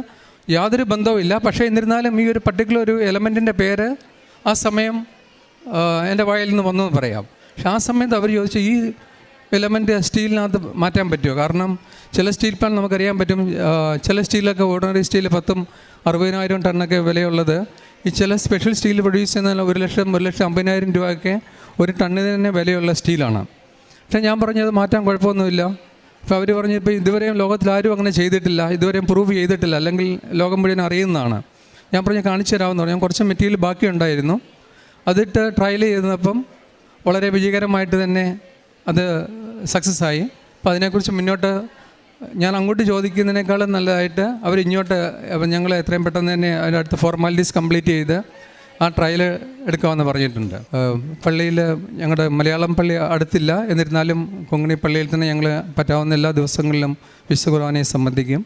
യാതൊരു ബന്ധവുമില്ല. പക്ഷേ എന്നിരുന്നാലും ഈ ഒരു പർട്ടിക്കുലർ ഒരു എലമെൻറ്റിൻ്റെ പേര് ആ സമയം എൻ്റെ വായിൽ നിന്ന് വന്നു പറയാം. പക്ഷെ ആ സമയത്ത് അവർ ചോദിച്ചു ഈ എലമെൻറ്റ് സ്റ്റീലിനകത്ത് മാറ്റാൻ പറ്റുമോ? കാരണം ചില സ്റ്റീൽ പ്ലാന്റ് നമുക്കറിയാൻ പറ്റും, ചില സ്റ്റീലൊക്കെ ഓർഡിനറി സ്റ്റീൽ 10,000-60,000 ടണ്ണൊക്കെ വിലയുള്ളത്. ഈ ചില സ്പെഷ്യൽ സ്റ്റീൽ പ്രൊഡ്യൂസ് ചെയ്യുന്ന 1,50,000 രൂപയൊക്കെ ഒരു ടണ്ണിന് തന്നെ വിലയുള്ള സ്റ്റീലാണ്. പക്ഷേ ഞാൻ പറഞ്ഞത് മാറ്റാൻ കുഴപ്പമൊന്നുമില്ല. അപ്പോൾ അവർ പറഞ്ഞു ഇപ്പോൾ ഇതുവരെയും ലോകത്തിൽ ആരും അങ്ങനെ ചെയ്തിട്ടില്ല, ഇതുവരെയും പ്രൂവ് ചെയ്തിട്ടില്ല, അല്ലെങ്കിൽ ലോകം മുഴുവൻ അറിയുന്നതാണ്. ഞാൻ പറഞ്ഞു കാണിച്ചു തരാമെന്ന് പറഞ്ഞു. ഞാൻ കുറച്ച് മെറ്റീരിയൽ ബാക്കിയുണ്ടായിരുന്നു, അതിട്ട് ട്രയൽ ചെയ്തപ്പം വളരെ വിജയകരമായിട്ട് തന്നെ അത് സക്സസ്സായി. അപ്പോൾ അതിനെക്കുറിച്ച് മുന്നോട്ട് ഞാൻ അങ്ങോട്ട് ചോദിക്കുന്നതിനേക്കാളും നല്ലതായിട്ട് അവർ ഇങ്ങോട്ട് ഞങ്ങൾ എത്രയും പെട്ടെന്ന് തന്നെ അതിനടുത്ത് ഫോർമാലിറ്റീസ് കംപ്ലീറ്റ് ചെയ്ത് ആ ട്രയൽ എടുക്കാമെന്ന് പറഞ്ഞിട്ടുണ്ട്. പള്ളിയിൽ ഞങ്ങളുടെ മലയാളം പള്ളി അടുത്തില്ല, എന്നിരുന്നാലും കൊങ്ങണി പള്ളിയിൽ തന്നെ ഞങ്ങൾ പറ്റാവുന്ന എല്ലാ ദിവസങ്ങളിലും വിശുദ്ധ കുർബാനയെ സംബന്ധിക്കും.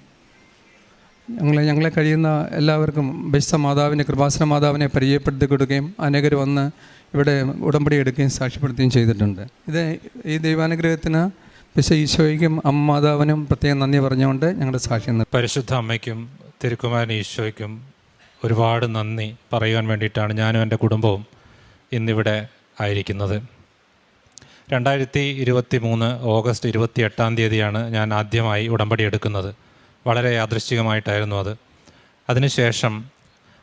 ഞങ്ങളെ കഴിയുന്ന എല്ലാവർക്കും ബെസ്ത മാതാവിനെ, കൃപാസന മാതാവിനെ പരിചയപ്പെടുത്തി കൊടുക്കുകയും അനേകർ വന്ന് ഇവിടെ ഉടമ്പടി എടുക്കുകയും സാക്ഷ്യപ്പെടുത്തുകയും ചെയ്തിട്ടുണ്ട്. ഈ ദൈവാനുഗ്രഹത്തിന് ഈശോയ്ക്കും അമ്മ മാതാവിനും പ്രത്യേകം നന്ദി പറഞ്ഞുകൊണ്ട് ഞങ്ങളുടെ സാക്ഷ്യം. പരിശുദ്ധ അമ്മയ്ക്കും തിരുക്കുമാരൻ ഈശോയ്ക്കും ഒരുപാട് നന്ദി പറയുവാൻ വേണ്ടിയിട്ടാണ് ഞാനും എൻ്റെ കുടുംബവും ഇന്നിവിടെ ആയിരിക്കുന്നത്. 2023 ഓഗസ്റ്റ് 28 ഞാൻ ആദ്യമായി ഉടമ്പടി എടുക്കുന്നത്. വളരെ യാദൃശ്ചികമായിട്ടായിരുന്നു അത്. അതിനുശേഷം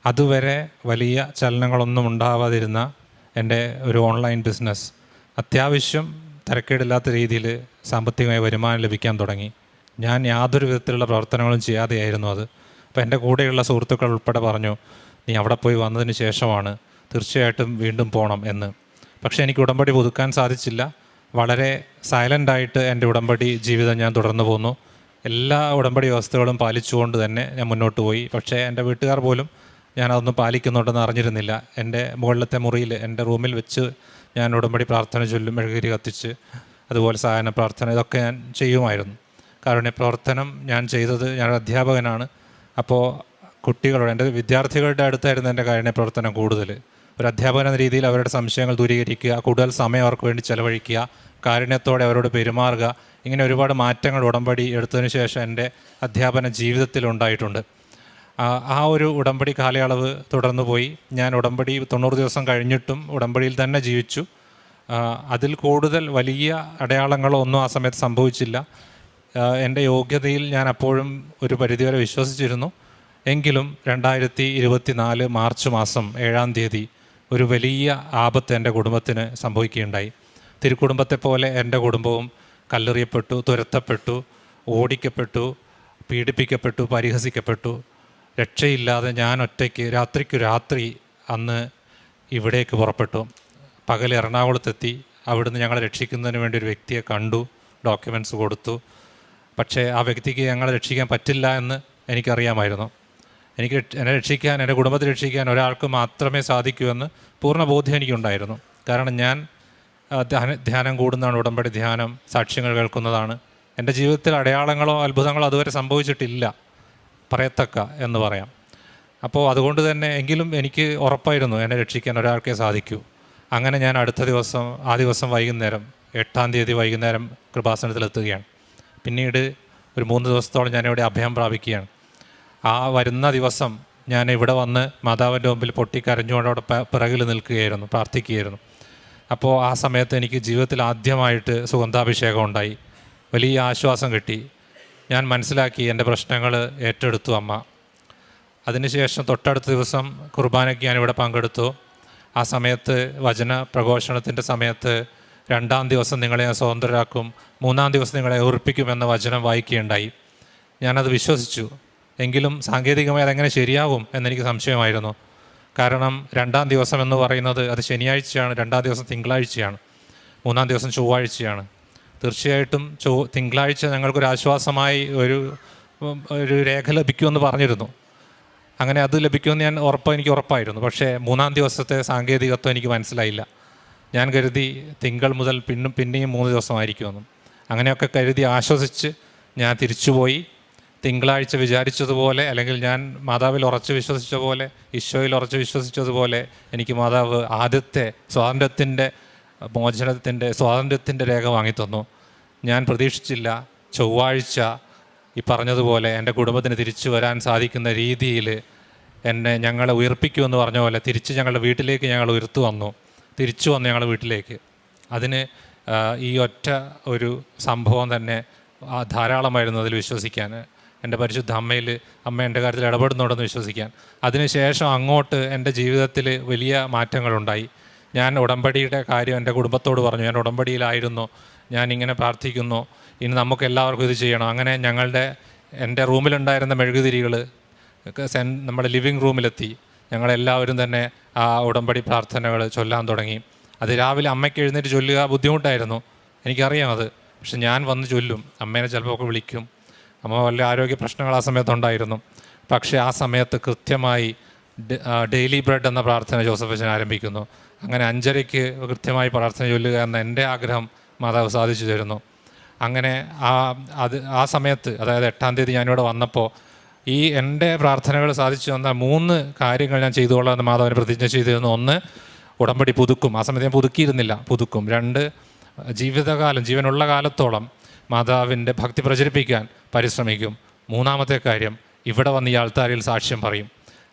അതുവരെ വലിയ ചലനങ്ങളൊന്നും ഉണ്ടാവാതിരുന്ന എൻ്റെ ഒരു ഓൺലൈൻ ബിസിനസ് അത്യാവശ്യം തരക്കേടില്ലാത്ത രീതിയിൽ സാമ്പത്തികമായി വരുമാനം ലഭിക്കാൻ തുടങ്ങി. ഞാൻ യാതൊരു വിധത്തിലുള്ള പ്രവർത്തനങ്ങളും ചെയ്യാതെയായിരുന്നു അത്. അപ്പോൾ എൻ്റെ കൂടെയുള്ള സുഹൃത്തുക്കൾ ഉൾപ്പെടെ പറഞ്ഞു, നീ അവിടെ പോയി വന്നതിന് ശേഷമാണ് തീർച്ചയായിട്ടും വീണ്ടും പോകണം എന്ന്. പക്ഷേ എനിക്ക് ഉടമ്പടി പുതുക്കാൻ സാധിച്ചില്ല. വളരെ സൈലൻ്റായിട്ട് എൻ്റെ ഉടമ്പടി ജീവിതം ഞാൻ തുടർന്നു പോന്നു. എല്ലാ ഉടമ്പടി വ്യവസ്ഥകളും പാലിച്ചുകൊണ്ട് തന്നെ ഞാൻ മുന്നോട്ട് പോയി. പക്ഷേ എൻ്റെ വീട്ടുകാർ പോലും ഞാനതൊന്നും പാലിക്കുന്നുണ്ടെന്ന് അറിഞ്ഞിരുന്നില്ല. എൻ്റെ മുകളിലത്തെ മുറിയിൽ എൻ്റെ റൂമിൽ വെച്ച് ഞാൻ ഉടമ്പടി പ്രാർത്ഥന ചൊല്ലും, മെഴുകുതിരി കത്തിച്ച്, അതുപോലെ സഹായന പ്രാർത്ഥന, ഇതൊക്കെ ഞാൻ ചെയ്യുമായിരുന്നു. കാരുണ്യ പ്രവർത്തനം ഞാൻ ചെയ്തത്, ഞാനൊരു അധ്യാപകനാണ്. അപ്പോൾ കുട്ടികളുടെ, എൻ്റെ വിദ്യാർത്ഥികളുടെ അടുത്തായിരുന്നു എൻ്റെ കാരുണ്യ പ്രവർത്തനം കൂടുതൽ. ഒരു അധ്യാപകൻ എന്ന രീതിയിൽ അവരുടെ സംശയങ്ങൾ ദൂരീകരിക്കുക, കൂടുതൽ സമയം അവർക്ക് വേണ്ടി ചെലവഴിക്കുക, കാരുണ്യത്തോടെ അവരോട് പെരുമാറുക, ഇങ്ങനെ ഒരുപാട് മാറ്റങ്ങൾ ഉടമ്പടി എടുത്തതിന് ശേഷം എൻ്റെ അധ്യാപന ജീവിതത്തിൽ ഉണ്ടായിട്ടുണ്ട്. ആ ഒരു ഉടമ്പടി കാലയളവ് തുടർന്നു പോയി. ഞാൻ ഉടമ്പടി 90 ദിവസം കഴിഞ്ഞിട്ടും ഉടമ്പടിയിൽ തന്നെ ജീവിച്ചു. അതിൽ കൂടുതൽ വലിയ അടയാളങ്ങളോ ഒന്നും ആ സമയത്ത് സംഭവിച്ചില്ല. എൻ്റെ യോഗ്യതയിൽ ഞാൻ അപ്പോഴും ഒരു പരിധിവരെ വിശ്വസിച്ചിരുന്നു. എങ്കിലും 2024 മാർച്ച് മാസം 7 ഒരു വലിയ ആപത്ത് എൻ്റെ കുടുംബത്തിന് സംഭവിക്കുകയുണ്ടായി. തിരുക്കുടുംബത്തെ പോലെ എൻ്റെ കുടുംബവും കല്ലെറിയപ്പെട്ടു, തുരത്തപ്പെട്ടു, ഓടിക്കപ്പെട്ടു, പീഡിപ്പിക്കപ്പെട്ടു, പരിഹസിക്കപ്പെട്ടു. രക്ഷയില്ലാതെ ഞാൻ ഒറ്റയ്ക്ക് രാത്രിക്കു രാത്രി അന്ന് ഇവിടേക്ക് പുറപ്പെട്ടു. പകൽ എറണാകുളത്തെത്തി. അവിടുന്ന് ഞങ്ങളെ രക്ഷിക്കുന്നതിന് വേണ്ടി ഒരു വ്യക്തിയെ കണ്ടു, ഡോക്യുമെൻറ്റ്സ് കൊടുത്തു. പക്ഷേ ആ വ്യക്തിക്ക് ഞങ്ങളെ രക്ഷിക്കാൻ പറ്റില്ല എന്ന് എനിക്കറിയാമായിരുന്നു. എന്നെ രക്ഷിക്കാൻ, എൻ്റെ കുടുംബത്തെ രക്ഷിക്കാൻ ഒരാൾക്ക് മാത്രമേ സാധിക്കൂ എന്ന് പൂർണ്ണ ബോധ്യം എനിക്കുണ്ടായിരുന്നു. കാരണം ഞാൻ ധ്യാനം കൂടുന്നതാണ്, ഉടമ്പടി ധ്യാനം, സാക്ഷ്യങ്ങൾ കേൾക്കുന്നതാണ്. എൻ്റെ ജീവിതത്തിൽ അടയാളങ്ങളോ അത്ഭുതങ്ങളോ അതുവരെ സംഭവിച്ചിട്ടില്ല പറയത്തക്ക എന്ന് പറയാം. അപ്പോൾ അതുകൊണ്ട് തന്നെ എങ്കിലും എനിക്ക് ഉറപ്പായിരുന്നു എന്നെ രക്ഷിക്കാൻ ഒരാൾക്കേ സാധിക്കൂ. അങ്ങനെ ഞാൻ ആ ദിവസം വൈകുന്നേരം 8 വൈകുന്നേരം കൃപാസനത്തിലെത്തുകയാണ്. പിന്നീട് ഒരു 3 ദിവസത്തോളം ഞാനിവിടെ അഭയം പ്രാപിക്കുകയാണ്. ആ വരുന്ന ദിവസം ഞാൻ ഇവിടെ വന്ന് മാതാവിൻ്റെ മുമ്പിൽ പൊട്ടിക്കരഞ്ഞുകൊണ്ട് അവിടെ പിറകിൽ നിൽക്കുകയായിരുന്നു, പ്രാർത്ഥിക്കുകയായിരുന്നു. അപ്പോൾ ആ സമയത്ത് എനിക്ക് ജീവിതത്തിൽ ആദ്യമായിട്ട് സുഗന്ധാഭിഷേകം ഉണ്ടായി. വലിയ ആശ്വാസം കിട്ടി. ഞാൻ മനസ്സിലാക്കി എൻ്റെ പ്രശ്നങ്ങൾ ഏറ്റെടുത്തു അമ്മ. അതിനുശേഷം തൊട്ടടുത്ത ദിവസം കുർബാനയ്ക്ക് ഞാനിവിടെ പങ്കെടുത്തു. ആ സമയത്ത് വചന പ്രഘോഷണത്തിൻ്റെ സമയത്ത് 2-ാം ദിവസം നിങ്ങളെ ഞാൻ സ്വതന്ത്രരാക്കും, 3-ാം ദിവസം നിങ്ങളെ ഉറപ്പിക്കുമെന്ന വചനം വായിക്കുകയുണ്ടായി. ഞാനത് വിശ്വസിച്ചു. എങ്കിലും സാങ്കേതികമായി അതെങ്ങനെ ശരിയാകും എന്നെനിക്ക് സംശയമായിരുന്നു. കാരണം 2-ാം ദിവസം എന്ന് പറയുന്നത് അത് ശനിയാഴ്ചയാണ്, 2-ാം ദിവസം തിങ്കളാഴ്ചയാണ്, 3-ാം ദിവസം ചൊവ്വാഴ്ചയാണ്. തീർച്ചയായിട്ടും തിങ്കളാഴ്ച ഞങ്ങൾക്കൊരാശ്വാസമായി ഒരു രേഖ ലഭിക്കുമെന്ന് പറഞ്ഞിരുന്നു. അങ്ങനെ അത് ലഭിക്കുമെന്ന് എനിക്ക് ഉറപ്പായിരുന്നു. പക്ഷേ 3-ാം ദിവസത്തെ സാങ്കേതികത്വം എനിക്ക് മനസ്സിലായില്ല. ഞാൻ കരുതി തിങ്കൾ മുതൽ പിന്നെയും 3 ദിവസമായിരിക്കുമെന്നും. അങ്ങനെയൊക്കെ കരുതി ആശ്വസിച്ച് ഞാൻ തിരിച്ചുപോയി. തിങ്കളാഴ്ച വിചാരിച്ചതുപോലെ, അല്ലെങ്കിൽ ഞാൻ മാതാവിൽ ഉറച്ച് വിശ്വസിച്ച പോലെ, ഈശോയിൽ ഉറച്ച് വിശ്വസിച്ചതുപോലെ എനിക്ക് മാതാവ് ആദ്യത്തെ സ്വാതന്ത്ര്യത്തിൻ്റെ രേഖ വാങ്ങിത്തന്നു. ഞാൻ പ്രതീക്ഷിച്ചില്ല ചൊവ്വാഴ്ച ഈ പറഞ്ഞതുപോലെ എൻ്റെ കുടുംബത്തിന് തിരിച്ചു വരാൻ സാധിക്കുന്ന രീതിയിൽ ഞങ്ങളെ ഉയർപ്പിക്കുമെന്ന് പറഞ്ഞ പോലെ ഞങ്ങളുടെ വീട്ടിലേക്ക് ഞങ്ങൾ തിരിച്ചു വന്നു ഞങ്ങളുടെ വീട്ടിലേക്ക്. അതിന് ഈ ഒറ്റ ഒരു സംഭവം തന്നെ ധാരാളമായിരുന്നു അതിൽ വിശ്വസിക്കാൻ. എൻ്റെ പരിശുദ്ധ അമ്മ എൻ്റെ കാര്യത്തിൽ ഇടപെടുന്നുണ്ടെന്ന് വിശ്വസിക്കാൻ. അതിനുശേഷം അങ്ങോട്ട് എൻ്റെ ജീവിതത്തിൽ വലിയ മാറ്റങ്ങളുണ്ടായി. ഞാൻ ഉടമ്പടിയുടെ കാര്യം എൻ്റെ കുടുംബത്തോട് പറഞ്ഞു. ഞാൻ ഉടമ്പടിയിലായിരുന്നു, ഞാനിങ്ങനെ പ്രാർത്ഥിക്കുന്നു, ഇനി നമുക്ക് എല്ലാവർക്കും ഇത് ചെയ്യണം. അങ്ങനെ എൻ്റെ റൂമിലുണ്ടായിരുന്ന മെഴുകുതിരികൾ നമ്മുടെ ലിവിങ് റൂമിലെത്തി. ഞങ്ങളെല്ലാവരും തന്നെ ആ ഉടമ്പടി പ്രാർത്ഥനകൾ ചൊല്ലാൻ തുടങ്ങി. അത് രാവിലെ അമ്മയ്ക്ക് എഴുന്നേറ്റ് ചൊല്ലുക ബുദ്ധിമുട്ടായിരുന്നു, എനിക്കറിയാം അത്. പക്ഷെ ഞാൻ വന്ന് ചൊല്ലും. അമ്മേനെ ചിലപ്പോൾ ഒക്കെ വിളിക്കും. അമ്മ വല്ല ആരോഗ്യ പ്രശ്നങ്ങൾ ആ സമയത്തുണ്ടായിരുന്നു. പക്ഷേ ആ സമയത്ത് കൃത്യമായി ഡെയിലി ബ്രെഡ് എന്ന പ്രാർത്ഥന ജോസഫ് അച്ഛൻ ആരംഭിക്കുന്നു. അങ്ങനെ 5:30 കൃത്യമായി പ്രാർത്ഥന ചൊല്ലുക എന്ന എൻ്റെ ആഗ്രഹം മാതാവ് സാധിച്ചു തരുന്നു. അങ്ങനെ ആ സമയത്ത്, അതായത് 8-ാം തീയതി ഞാനിവിടെ വന്നപ്പോൾ എൻ്റെ പ്രാർത്ഥനകൾ സാധിച്ചു തന്ന 3 കാര്യങ്ങൾ ഞാൻ ചെയ്തുകൊള്ളാമെന്ന് മാതാവിന് പ്രതിജ്ഞ ചെയ്തിരുന്നു. 1, ഉടമ്പടി പുതുക്കും. ആ സമയത്ത് ഞാൻ പുതുക്കിയിരുന്നില്ല, പുതുക്കും. 2, ജീവനുള്ള കാലത്തോളം മാതാവിൻ്റെ ഭക്തി പ്രചരിപ്പിക്കാൻ പരിശ്രമിക്കും. 3-ാമത്തെ കാര്യം, ഇവിടെ വന്ന് ഈ ആൾത്താരിൽ സാക്ഷ്യം പറയും.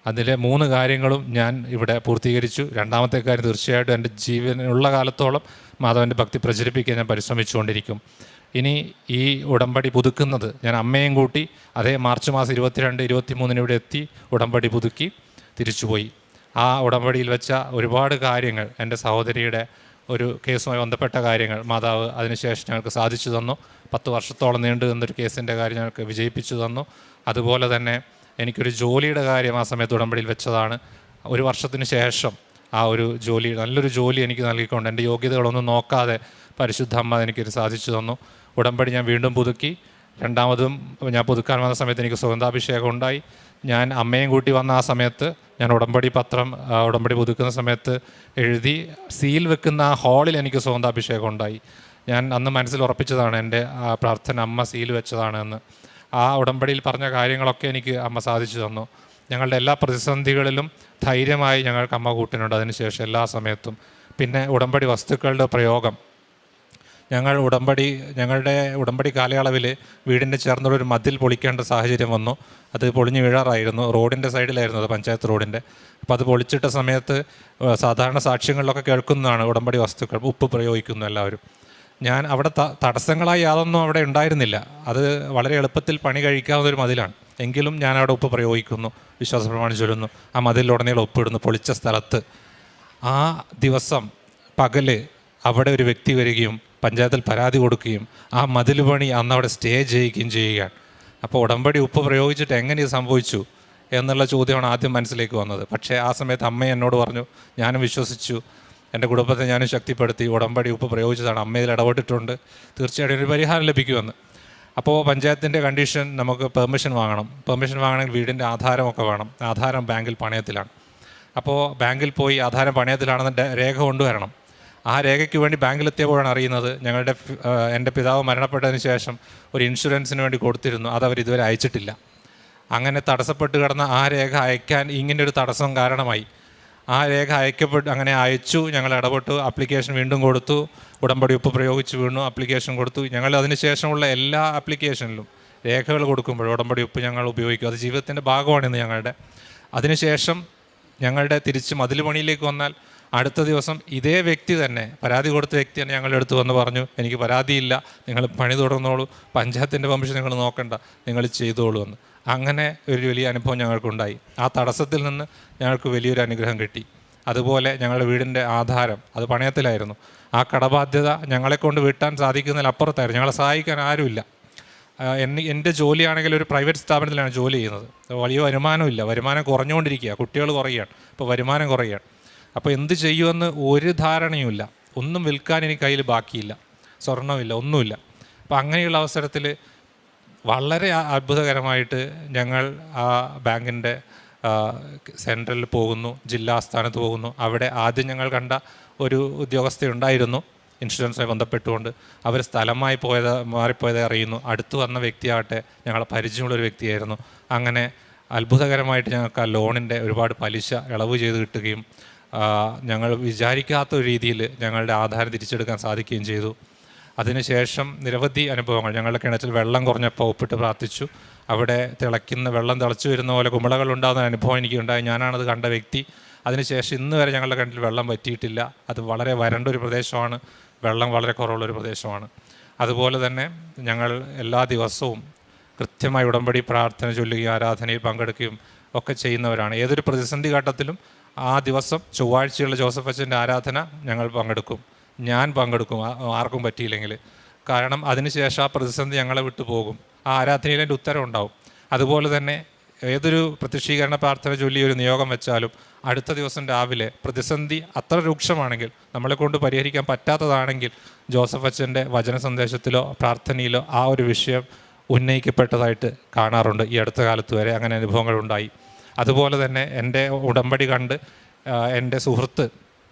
അതിലെ 3 കാര്യങ്ങളും ഞാൻ ഇവിടെ പൂർത്തീകരിച്ചു. രണ്ടാമത്തെ കാര്യം, തീർച്ചയായിട്ടും എൻ്റെ ജീവനുള്ള കാലത്തോളം മാധവൻ്റെ ഭക്തി പ്രചരിപ്പിക്കാൻ ഞാൻ പരിശ്രമിച്ചുകൊണ്ടിരിക്കും. ഇനി ഈ ഉടമ്പടി പുതുക്കുന്നത് ഞാൻ അമ്മയും കൂട്ടി അതേ മാർച്ച് മാസം 22, 23 ഇവിടെ എത്തി ഉടമ്പടി പുതുക്കി തിരിച്ചുപോയി. ആ ഉടമ്പടിയിൽ വെച്ച ഒരുപാട് കാര്യങ്ങൾ, എൻ്റെ സഹോദരിയുടെ ഒരു കേസുമായി ബന്ധപ്പെട്ട കാര്യങ്ങൾ മാതാവ് അതിനുശേഷം ഞങ്ങൾക്ക് സാധിച്ചു തന്നു. 10 വർഷത്തോളം നീണ്ടു നിന്നൊരു കേസിൻ്റെ കാര്യം ഞങ്ങൾക്ക് വിജയിപ്പിച്ചു തന്നു. അതുപോലെ തന്നെ എനിക്കൊരു ജോലിയുടെ കാര്യം ആ സമയത്ത് ഉടമ്പടിയിൽ വെച്ചതാണ്. 1 വർഷത്തിന് ശേഷം ആ ഒരു ജോലി, നല്ലൊരു ജോലി എനിക്ക് നൽകിക്കൊണ്ട് എൻ്റെ യോഗ്യതകളൊന്നും നോക്കാതെ പരിശുദ്ധ അമ്മ എനിക്കൊരു സാധിച്ചു തന്നു. ഉടമ്പടി ഞാൻ വീണ്ടും പുതുക്കി. രണ്ടാമതും ഞാൻ പുതുക്കാൻ വന്ന സമയത്ത് എനിക്ക് സുഗന്ധാഭിഷേകം ഉണ്ടായി. ഞാൻ അമ്മയും കൂട്ടി വന്ന ആ സമയത്ത് ഞാൻ ഉടമ്പടി പത്രം ഉടമ്പടി പുതുക്കുന്ന സമയത്ത് എഴുതി സീൽ വെക്കുന്ന ആ ഹാളിൽ എനിക്ക് സുഗന്ധാഭിഷേകം ഉണ്ടായി. ഞാൻ അന്ന് മനസ്സിൽ ഉറപ്പിച്ചതാണ് എൻ്റെ പ്രാർത്ഥന അമ്മ സീൽ വെച്ചതാണ് എന്ന്. ആ ഉടമ്പടിയിൽ പറഞ്ഞ കാര്യങ്ങളൊക്കെ എനിക്ക് അമ്മ സാധിച്ചു തന്നു. ഞങ്ങളുടെ എല്ലാ പ്രതിസന്ധികളിലും ധൈര്യമായി ഞങ്ങൾക്ക് അമ്മ കൂട്ടിനുണ്ട് അതിനുശേഷം എല്ലാ സമയത്തും. പിന്നെ ഉടമ്പടി വസ്തുക്കളുടെ പ്രയോഗം, ഞങ്ങളുടെ ഉടമ്പടി കാലയളവിൽ വീടിൻ്റെ ചേർന്നുള്ളൊരു മതിൽ പൊളിക്കേണ്ട സാഹചര്യം വന്നു. അത് പൊളിഞ്ഞു വീഴാറായിരുന്നു. റോഡിൻ്റെ സൈഡിലായിരുന്നു, അത് പഞ്ചായത്ത് റോഡിൻ്റെ. അപ്പോൾ അത് പൊളിച്ചിട്ട സമയത്ത് സാധാരണ സാക്ഷ്യങ്ങളിലൊക്കെ കേൾക്കുന്നതാണ് ഉടമ്പടി വസ്തുക്കൾ ഉപ്പ് പ്രയോഗിക്കുന്നു എല്ലാവരും. ഞാൻ അവിടെ തടസ്സങ്ങളായി യാതൊന്നും അവിടെ ഉണ്ടായിരുന്നില്ല. അത് വളരെ എളുപ്പത്തിൽ പണി കഴിക്കാവുന്നൊരു മതിലാണ്. എങ്കിലും ഞാൻ അവിടെ ഉപ്പ് പ്രയോഗിക്കുന്നു, വിശ്വാസ പ്രമാണം ചൊല്ലുന്നു, ആ മതിലുടനീളം ഉപ്പിടുന്നു പൊളിച്ച സ്ഥലത്ത്. ആ ദിവസം പകല് അവിടെ ഒരു വ്യക്തി വരികയും പഞ്ചായത്തിൽ പരാതി കൊടുക്കുകയും ആ മതിൽ പണി അന്ന് അവിടെ സ്റ്റേ ചെയ്യുകയും ചെയ്യുകയാണ്. അപ്പോൾ ഉടമ്പടി ഉപ്പ് പ്രയോഗിച്ചിട്ട് എങ്ങനെ ഇത് സംഭവിച്ചു എന്നുള്ള ചോദ്യമാണ് ആദ്യം മനസ്സിലേക്ക് വന്നത്. പക്ഷേ ആ സമയത്ത് അമ്മ എന്നോട് പറഞ്ഞു, ഞാനും വിശ്വസിച്ചു, എൻ്റെ കുടുംബത്തെ ഞാനും ശക്തിപ്പെടുത്തി, ഉടമ്പടി ഉപ്പ് പ്രയോഗിച്ചതാണ്, അമ്മ ഇതിൽ ഇടപെട്ടിട്ടുണ്ട്, തീർച്ചയായിട്ടും ഒരു പരിഹാരം ലഭിക്കുമെന്ന്. അപ്പോൾ പഞ്ചായത്തിൻ്റെ കണ്ടീഷൻ നമുക്ക് പെർമിഷൻ വാങ്ങണം. പെർമിഷൻ വാങ്ങണമെങ്കിൽ വീടിൻ്റെ ആധാരമൊക്കെ വേണം. ആധാരം ബാങ്കിൽ പണയത്തിലാണ്. അപ്പോൾ ബാങ്കിൽ പോയി ആധാരം പണയത്തിലാണെന്ന് രേഖ കൊണ്ടുവരണം. ആ രേഖയ്ക്ക് വേണ്ടി ബാങ്കിലെത്തിയപ്പോഴാണ് അറിയുന്നത് എൻ്റെ പിതാവ് മരണപ്പെട്ടതിന് ശേഷം ഒരു ഇൻഷുറൻസിന് വേണ്ടി കൊടുത്തിരുന്നു, അതവർ ഇതുവരെ അയച്ചിട്ടില്ല. അങ്ങനെ തടസ്സപ്പെട്ട് കിടന്ന ആ രേഖ അയക്കാൻ ഇങ്ങനൊരു തടസ്സം കാരണമായി. ആ രേഖ അങ്ങനെ അയച്ചു, ഞങ്ങൾ ഇടപെട്ടു, ആപ്ലിക്കേഷൻ വീണ്ടും കൊടുത്തു, ഉടമ്പടി ഉപ്പ് പ്രയോഗിച്ച് വീണ്ടും ആപ്ലിക്കേഷൻ കൊടുത്തു. ഞങ്ങൾ അതിന് ശേഷമുള്ള എല്ലാ ആപ്ലിക്കേഷനിലും രേഖകൾ കൊടുക്കുമ്പോൾ ഉടമ്പടി ഉപ്പ് ഞങ്ങൾ ഉപയോഗിക്കും. അത് ജീവിതത്തിൻ്റെ ഭാഗമാണിന്ന് ഞങ്ങളുടെ. അതിനുശേഷം ഞങ്ങളുടെ തിരിച്ച് മതിൽ പണിയിലേക്ക് വന്നാൽ അടുത്ത ദിവസം ഇതേ വ്യക്തി തന്നെ, പരാതി കൊടുത്ത വ്യക്തി തന്നെ ഞങ്ങളുടെ അടുത്ത് വന്ന് പറഞ്ഞു, എനിക്ക് പരാതിയില്ല, നിങ്ങൾ പണി തുടർന്നോളൂ, പഞ്ചായത്തിൻ്റെ പെർമിഷൻ നിങ്ങൾ നോക്കണ്ട, നിങ്ങൾ ചെയ്തോളൂ എന്ന്. അങ്ങനെ ഒരു വലിയ അനുഭവം ഞങ്ങൾക്കുണ്ടായി. ആ തടസ്സത്തിൽ നിന്ന് ഞങ്ങൾക്ക് വലിയൊരു അനുഗ്രഹം കിട്ടി. അതുപോലെ ഞങ്ങളുടെ വീടിൻ്റെ ആധാരം അത് പണയത്തിലായിരുന്നു. ആ കടബാധ്യത ഞങ്ങളെക്കൊണ്ട് വീട്ടാൻ സാധിക്കുന്നതിലപ്പുറത്തായിരുന്നു. ഞങ്ങളെ സഹായിക്കാൻ ആരുമില്ല. എൻ്റെ ജോലിയാണെങ്കിൽ ഒരു പ്രൈവറ്റ് സ്ഥാപനത്തിലാണ് ജോലി ചെയ്യുന്നത്. വലിയ വരുമാനമില്ല, വരുമാനം കുറഞ്ഞുകൊണ്ടിരിക്കുക, കുട്ടികൾ കുറയുകയാണ്, ഇപ്പോൾ വരുമാനം കുറയുകയാണ്. അപ്പോൾ എന്ത് ചെയ്യുമെന്ന് ഒരു ധാരണയുമില്ല. ഒന്നും വിൽക്കാൻ എനിക്ക് കയ്യിൽ ബാക്കിയില്ല, സ്വർണ്ണമില്ല, ഒന്നുമില്ല. അപ്പോൾ അങ്ങനെയുള്ള അവസരത്തിൽ വളരെ അത്ഭുതകരമായിട്ട് ഞങ്ങൾ ആ ബാങ്കിൻ്റെ സെൻട്രലിൽ പോകുന്നു, ജില്ലാ ആസ്ഥാനത്ത് പോകുന്നു. അവിടെ ആദ്യം ഞങ്ങൾ കണ്ട ഒരു ഉദ്യോഗസ്ഥയുണ്ടായിരുന്നു ഇൻഷുറൻസുമായി ബന്ധപ്പെട്ടുകൊണ്ട്. അവർ സ്ഥലമായി മാറിപ്പോയത് അറിയുന്നു. അടുത്ത് വന്ന വ്യക്തിയാകട്ടെ ഞങ്ങളെ പരിചയമുള്ളൊരു വ്യക്തിയായിരുന്നു. അങ്ങനെ അത്ഭുതകരമായിട്ട് ഞങ്ങൾക്ക് ആ ലോണിൻ്റെ ഒരുപാട് പലിശ ഇളവ് ചെയ്ത് കിട്ടുകയും ഞങ്ങൾ വിചാരിക്കാത്ത ഒരു രീതിയിൽ ഞങ്ങളുടെ ആധാരം തിരിച്ചെടുക്കാൻ സാധിക്കുകയും ചെയ്തു. അതിനുശേഷം നിരവധി അനുഭവങ്ങൾ. ഞങ്ങളുടെ കിണറ്റിൽ വെള്ളം കുറഞ്ഞപ്പോൾ ഒപ്പിട്ട് പ്രാർത്ഥിച്ചു. അവിടെ വെള്ളം തിളച്ചു വരുന്ന പോലെ കുമിളകൾ ഉണ്ടാകുന്ന അനുഭവം എനിക്കുണ്ടായി. ഞാനാണത് കണ്ട വ്യക്തി. അതിനുശേഷം ഇന്ന് വരെ ഞങ്ങളുടെ കിണറ്റിൽ വെള്ളം വറ്റിയിട്ടില്ല. അത് വളരെ വരണ്ടൊരു പ്രദേശമാണ്, വെള്ളം വളരെ കുറവുള്ളൊരു പ്രദേശമാണ്. അതുപോലെ തന്നെ ഞങ്ങൾ എല്ലാ ദിവസവും കൃത്യമായി ഉടമ്പടി പ്രാർത്ഥന ചൊല്ലുകയും ആരാധനയിൽ പങ്കെടുക്കുകയും ഒക്കെ ചെയ്യുന്നവരാണ്. ഏതൊരു പ്രതിസന്ധി ഘട്ടത്തിലും ആ ദിവസം ചൊവ്വാഴ്ചയുള്ള ജോസഫ് അച്ഛൻ്റെ ആരാധന ഞങ്ങൾ പങ്കെടുക്കും, ഞാൻ പങ്കെടുക്കും, ആർക്കും പറ്റിയില്ലെങ്കിൽ. കാരണം അതിനുശേഷം ആ പ്രതിസന്ധി ഞങ്ങളെ വിട്ടു പോകും. ആ ആരാധനയിൽ എൻ്റെ ഉത്തരം ഉണ്ടാവും. അതുപോലെ തന്നെ ഏതൊരു പ്രത്യക്ഷീകരണ പ്രാർത്ഥന ചൊല്ലി ഒരു നിയോഗം വെച്ചാലും അടുത്ത ദിവസം രാവിലെ പ്രതിസന്ധി അത്ര രൂക്ഷമാണെങ്കിൽ, നമ്മളെ കൊണ്ട് പരിഹരിക്കാൻ പറ്റാത്തതാണെങ്കിൽ, ജോസഫ് അച്ഛൻ്റെ വചന സന്ദേശത്തിലോ പ്രാർത്ഥനയിലോ ആ ഒരു വിഷയം ഉന്നയിക്കപ്പെട്ടതായിട്ട് കാണാറുണ്ട്. ഈ അടുത്ത കാലത്ത് വരെ അങ്ങനെ അനുഭവങ്ങളുണ്ടായി. അതുപോലെ തന്നെ എൻ്റെ ഉടമ്പടി കണ്ട് എൻ്റെ സുഹൃത്ത്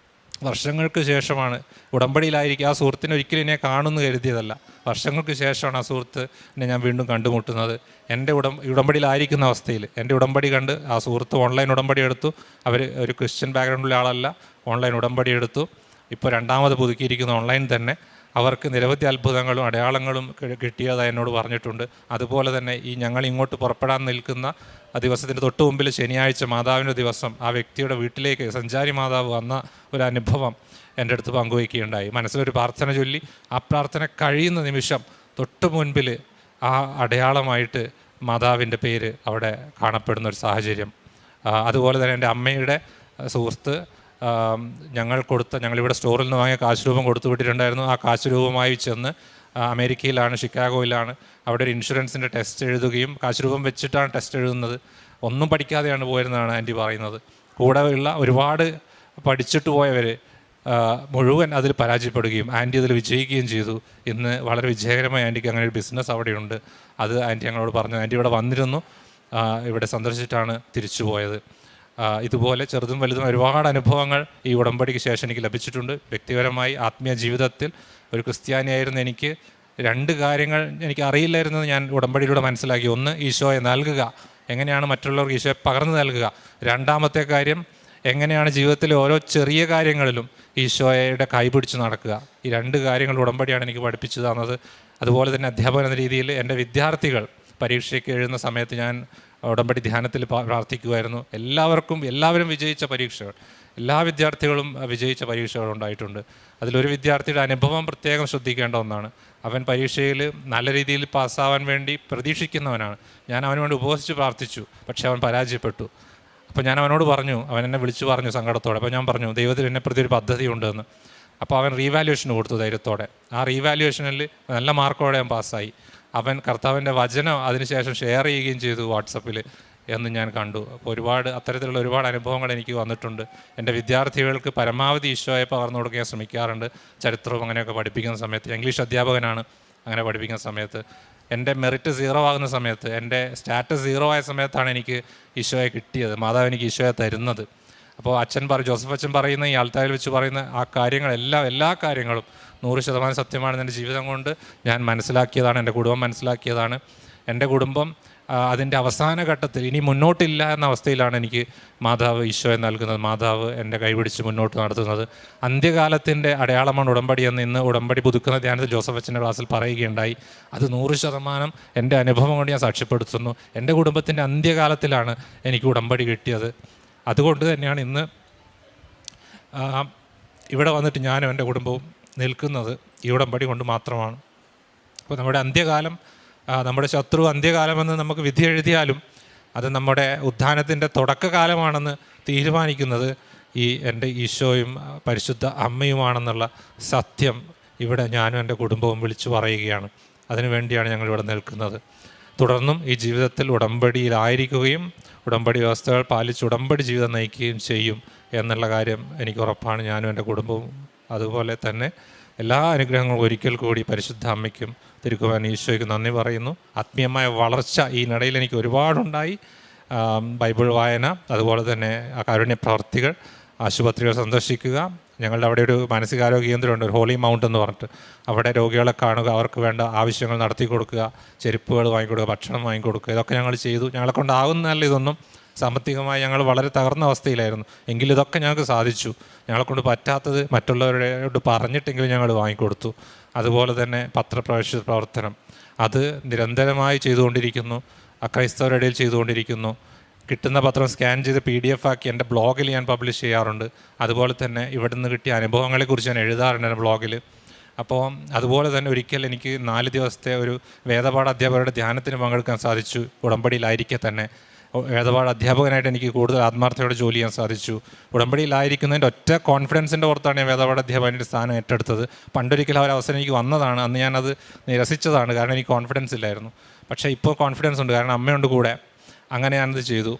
വർഷങ്ങൾക്ക് ശേഷമാണ് ഉടമ്പടിയിലായിരിക്കും. ആ സുഹൃത്തിനെ ഒരിക്കലും എന്നെ കാണുമെന്ന് കരുതിയതല്ല. വർഷങ്ങൾക്ക് ശേഷമാണ് ആ സുഹൃത്തിനെ ഞാൻ വീണ്ടും കണ്ടുമുട്ടുന്നത്. എൻ്റെ ഉടമ്പടിയിലായിരിക്കുന്ന അവസ്ഥയിൽ എൻ്റെ ഉടമ്പടി കണ്ട് ആ സുഹൃത്ത് ഓൺലൈൻ ഉടമ്പടി എടുത്തു. അവർ ഒരു ക്രിസ്ത്യൻ ബാക്ക്ഗ്രൗണ്ടിലുള്ള ആളല്ല, ഓൺലൈൻ ഉടമ്പടി എടുത്തു. ഇപ്പോൾ രണ്ടാമത് പുതുക്കിയിരിക്കുന്ന ഓൺലൈൻ തന്നെ അവർക്ക് നിരവധി അത്ഭുതങ്ങളും അടയാളങ്ങളും കിട്ടിയതായി എന്നോട് പറഞ്ഞിട്ടുണ്ട്. അതുപോലെ തന്നെ ഈ ഞങ്ങൾ ഇങ്ങോട്ട് പുറപ്പെടാൻ നിൽക്കുന്ന ആ ദിവസത്തിൻ്റെ തൊട്ട് മുമ്പിൽ ശനിയാഴ്ച മാതാവിൻ്റെ ദിവസം ആ വ്യക്തിയുടെ വീട്ടിലേക്ക് സഞ്ചാരി മാതാവ് വന്ന ഒരു അനുഭവം എൻ്റെ അടുത്ത് പങ്കുവയ്ക്കുകയുണ്ടായി. മനസ്സിലൊരു പ്രാർത്ഥന ചൊല്ലി ആ പ്രാർത്ഥന കഴിയുന്ന നിമിഷം തൊട്ട് മുൻപിൽ ആ അടയാളമായിട്ട് മാതാവിൻ്റെ പേര് അവിടെ കാണപ്പെടുന്ന ഒരു സാഹചര്യം. അതുപോലെ തന്നെ എൻ്റെ അമ്മയുടെ സുഹൃത്ത് ഞങ്ങളിവിടെ സ്റ്റോറിൽ നിന്ന് വാങ്ങിയ കാശ് രൂപം കൊടുത്തു വിട്ടിട്ടുണ്ടായിരുന്നു. ആ കാശ് രൂപമായി ചെന്ന് അമേരിക്കയിലാണ്, ഷിക്കാഗോയിലാണ്, അവിടെ ഒരു ഇൻഷുറൻസിൻ്റെ ടെസ്റ്റ് എഴുതുകയും കാശ് രൂപം വെച്ചിട്ടാണ് ടെസ്റ്റ് എഴുതുന്നത്. ഒന്നും പഠിക്കാതെയാണ് പോയിരുന്നതാണ് ആൻറ്റി പറയുന്നത്. കൂടെ ഉള്ള ഒരുപാട് പഠിച്ചിട്ട് പോയവർ മുഴുവൻ അതിൽ പരാജയപ്പെടുകയും ആൻറ്റി അതിൽ വിജയിക്കുകയും ചെയ്തു. ഇന്ന് വളരെ വിജയകരമായി ആൻറ്റിക്ക് അങ്ങനെ ഒരു ബിസിനസ് അവിടെയുണ്ട്. അത് ആൻറ്റി ഞങ്ങളോട് പറഞ്ഞു. ആൻറ്റി ഇവിടെ വന്നിരുന്നു, ഇവിടെ സന്ദർശിച്ചിട്ടാണ് തിരിച്ചു പോയത്. ഇതുപോലെ ചെറുതും വലുതും ഒരുപാട് അനുഭവങ്ങൾ ഈ ഉടമ്പടിക്ക് ശേഷം എനിക്ക് ലഭിച്ചിട്ടുണ്ട്. വ്യക്തിപരമായി ആത്മീയ ജീവിതത്തിൽ ഒരു ക്രിസ്ത്യാനിയായിരുന്ന എനിക്ക് 2 കാര്യങ്ങൾ എനിക്ക് അറിയില്ലായിരുന്നത് ഞാൻ ഉടമ്പടിയിലൂടെ മനസ്സിലാക്കി. ഒന്ന്, ഈശോയെ നൽകുക, എങ്ങനെയാണ് മറ്റുള്ളവർക്ക് ഈശോയെ പകർന്നു നൽകുക. രണ്ടാമത്തെ കാര്യം, എങ്ങനെയാണ് ജീവിതത്തിലെ ഓരോ ചെറിയ കാര്യങ്ങളിലും ഈശോയുടെ കൈപിടിച്ച് നടക്കുക. ഈ 2 കാര്യങ്ങൾ ഉടമ്പടിയാണ് എനിക്ക് പഠിപ്പിച്ചു തന്നത്. അതുപോലെ തന്നെ അധ്യാപകൻ എന്ന രീതിയിൽ എൻ്റെ വിദ്യാർത്ഥികൾ പരീക്ഷയ്ക്ക് എഴുതുന്ന സമയത്ത് ഞാൻ ഉടമ്പടി ധ്യാനത്തിൽ പ്രാർത്ഥിക്കുമായിരുന്നു. എല്ലാവരും വിജയിച്ച പരീക്ഷകൾ, എല്ലാ വിദ്യാർത്ഥികളും വിജയിച്ച പരീക്ഷകൾ ഉണ്ടായിട്ടുണ്ട്. അതിലൊരു വിദ്യാർത്ഥിയുടെ അനുഭവം പ്രത്യേകം ശ്രദ്ധിക്കേണ്ട ഒന്നാണ്. അവൻ പരീക്ഷയിൽ നല്ല രീതിയിൽ പാസ്സാവാൻ വേണ്ടി പ്രതീക്ഷിക്കുന്നവനാണ്. ഞാൻ അവന് വേണ്ടി ഉപവസിച്ച് പ്രാർത്ഥിച്ചു, പക്ഷേ അവൻ പരാജയപ്പെട്ടു. അപ്പോൾ ഞാൻ അവനോട് പറഞ്ഞു, അവൻ എന്നെ വിളിച്ചു പറഞ്ഞു സങ്കടത്തോടെ. അപ്പോൾ ഞാൻ പറഞ്ഞു, ദൈവത്തിൽ എന്നെ പ്രതി ഒരു പദ്ധതി ഉണ്ടെന്ന്. അപ്പോൾ അവൻ റീവാലുവേഷൻ കൊടുത്തു ധൈര്യത്തോടെ. ആ റീവാലുവേഷനിൽ നല്ല മാർക്കോടെ അവൻ പാസ്സായി. അവൻ കർത്താവിൻ്റെ വചനം അതിനുശേഷം ഷെയർ ചെയ്യുകയും ചെയ്തു വാട്സപ്പിൽ എന്ന് ഞാൻ കണ്ടു. അപ്പോൾ അത്തരത്തിലുള്ള ഒരുപാട് അനുഭവങ്ങൾ എനിക്ക് വന്നിട്ടുണ്ട്. എൻ്റെ വിദ്യാർത്ഥികൾക്ക് പരമാവധി ഈശോയെ പകർന്നു കൊടുക്കാൻ ശ്രമിക്കാറുണ്ട്. ചരിത്രവും അങ്ങനെയൊക്കെ പഠിപ്പിക്കുന്ന സമയത്ത്, ഇംഗ്ലീഷ് അധ്യാപകനാണ്, അങ്ങനെ പഠിപ്പിക്കുന്ന സമയത്ത് എൻ്റെ മെറിറ്റ് 0 ആകുന്ന സമയത്ത്, എൻ്റെ സ്റ്റാറ്റസ് 0 ആയ സമയത്താണ് എനിക്ക് ഈശോയെ കിട്ടിയത്, മാതാവ് എനിക്ക് ഈശോയെ തരുന്നത്. അപ്പോൾ ജോസഫ് അച്ഛൻ പറയുന്ന ഈ ആൾത്താരിൽ വെച്ച് പറയുന്ന ആ കാര്യങ്ങളെല്ലാം, എല്ലാ കാര്യങ്ങളും 100% സത്യമാണെന്ന് എൻ്റെ ജീവിതം കൊണ്ട് ഞാൻ മനസ്സിലാക്കിയതാണ്. എൻ്റെ കുടുംബം മനസ്സിലാക്കിയതാണ്. എൻ്റെ കുടുംബം അതിൻ്റെ അവസാന ഘട്ടത്തിൽ ഇനി മുന്നോട്ടില്ല എന്ന അവസ്ഥയിലാണ് എനിക്ക് മാതാവ് ഈശോയെ നൽകുന്നത്, മാതാവ് എൻ്റെ കൈപിടിച്ച് മുന്നോട്ട് നടത്തുന്നത്. അന്ത്യകാലത്തിൻ്റെ അടയാളമാണ് ഉടമ്പടി എന്ന് ഇന്ന് ഉടമ്പടി പുതുക്കുന്ന ധ്യാനത്തിൽ ജോസഫ് അച്ഛൻ്റെ ക്ലാസ്സിൽ പറയുകയുണ്ടായി. അത് 100% എൻ്റെ അനുഭവം കൊണ്ട് ഞാൻ സാക്ഷ്യപ്പെടുത്തുന്നു. എൻ്റെ കുടുംബത്തിൻ്റെ അന്ത്യകാലത്തിലാണ് എനിക്ക് ഉടമ്പടി കിട്ടിയത്. അതുകൊണ്ട് തന്നെയാണ് ഇന്ന് ഇവിടെ വന്നിട്ട് ഞാനും എൻ്റെ കുടുംബവും നിൽക്കുന്നത് ഈ ഉടമ്പടി കൊണ്ട് മാത്രമാണ്. അപ്പോൾ നമ്മുടെ അന്ത്യകാലം, നമ്മുടെ ശത്രു അന്ത്യകാലമെന്ന് നമുക്ക് വിധി എഴുതിയാലും അത് നമ്മുടെ ഉത്ഥാനത്തിൻ്റെ തുടക്കകാലമാണെന്ന് തീരുമാനിക്കുന്നത് എൻ്റെ ഈശോയും പരിശുദ്ധ അമ്മയുമാണെന്നുള്ള സത്യം ഇവിടെ ഞാനും എൻ്റെ കുടുംബവും വിളിച്ചു പറയുകയാണ്. അതിനുവേണ്ടിയാണ് ഞങ്ങളിവിടെ നിൽക്കുന്നത്. തുടർന്നും ഈ ജീവിതത്തിൽ ഉടമ്പടിയിലായിരിക്കുകയും ഉടമ്പടി വ്യവസ്ഥകൾ പാലിച്ച് ഉടമ്പടി ജീവിതം നയിക്കുകയും ചെയ്യും എന്നുള്ള കാര്യം എനിക്ക് ഉറപ്പാണ്. ഞാനും എൻ്റെ കുടുംബവും. അതുപോലെ തന്നെ എല്ലാ അനുഗ്രഹങ്ങളും ഒരിക്കൽ കൂടി പരിശുദ്ധ അമ്മയ്ക്കും തിരുക്കുമാരൻ ഈശോയ്ക്കും നന്ദി പറയുന്നു. ആത്മീയമായ വളർച്ച ഈ നടയിൽ എനിക്ക് ഒരുപാടുണ്ടായി. ബൈബിൾ വായന, അതുപോലെ തന്നെ കാരുണ്യ പ്രവർത്തികൾ, ആശുപത്രികൾ സന്ദർശിക്കുക. ഞങ്ങളുടെ അവിടെ ഒരു മാനസികാരോഗ്യ കേന്ദ്രമുണ്ട്, ഒരു ഹോളി മൗണ്ട് എന്ന് പറഞ്ഞിട്ട്. അവിടെ രോഗികളെ കാണുക, അവർക്ക് വേണ്ട ആവശ്യങ്ങൾ നടത്തി കൊടുക്കുക, ചെരുപ്പുകൾ വാങ്ങിക്കൊടുക്കുക, ഭക്ഷണം വാങ്ങിക്കൊടുക്കുക, ഇതൊക്കെ ഞങ്ങൾ ചെയ്തു. ഞങ്ങളെ കൊണ്ടാകുന്നതല്ല ഇതൊന്നും. സാമ്പത്തികമായി ഞങ്ങൾ വളരെ തകർന്ന അവസ്ഥയിലായിരുന്നു. എങ്കിലും ഇതൊക്കെ ഞങ്ങൾക്ക് സാധിച്ചു. ഞങ്ങളെക്കൊണ്ട് പറ്റാത്തത് മറ്റുള്ളവരോട് പറഞ്ഞിട്ടെങ്കിലും ഞങ്ങൾ വാങ്ങിക്കൊടുത്തു. അതുപോലെ തന്നെ പത്രപ്രവേശന പ്രവർത്തനം അത് നിരന്തരമായി ചെയ്തുകൊണ്ടിരിക്കുന്നു. അക്രൈസ്തവരുടെ ഇടയിൽ ചെയ്തുകൊണ്ടിരിക്കുന്നു. കിട്ടുന്ന പത്രം സ്കാൻ ചെയ്ത് PDF ആക്കി എൻ്റെ ബ്ലോഗിൽ ഞാൻ പബ്ലിഷ് ചെയ്യാറുണ്ട്. അതുപോലെ തന്നെ ഇവിടെ നിന്ന് കിട്ടിയ അനുഭവങ്ങളെക്കുറിച്ച് ഞാൻ എഴുതാറുണ്ട് എൻ്റെ ബ്ലോഗിൽ. അപ്പോൾ അതുപോലെ തന്നെ ഒരിക്കൽ എനിക്ക് 4 ദിവസത്തെ ഒരു വേദപാഠ അധ്യാപകരുടെ ധ്യാനത്തിന് പങ്കെടുക്കാൻ സാധിച്ചു. ഉടമ്പടിയിലായിരിക്കെ തന്നെ വേദപാഠ അധ്യാപകനായിട്ട് എനിക്ക് കൂടുതൽ ആത്മാർത്ഥയോടെ ജോലി ചെയ്യാൻ സാധിച്ചു. ഉടമ്പടിയിലായിരിക്കുന്നതിൻ്റെ ഒറ്റ കോൺഫിഡൻസിൻ്റെ പുറത്താണ് ഞാൻ വേദപാഠ അധ്യാപകൻ്റെ സ്ഥാനം ഏറ്റെടുത്തത്. പണ്ടൊരിക്കലും അവസരം എനിക്ക് വന്നതാണ്. അന്ന് ഞാനത് നിരസിച്ചതാണ്, കാരണം എനിക്ക് കോൺഫിഡൻസ് ഇല്ലായിരുന്നു. പക്ഷേ ഇപ്പോൾ കോൺഫിഡൻസ് ഉണ്ട്, കാരണം അമ്മയുണ്ട് കൂടെ. അങ്ങനെ ഞാനത് ചെയ്തു.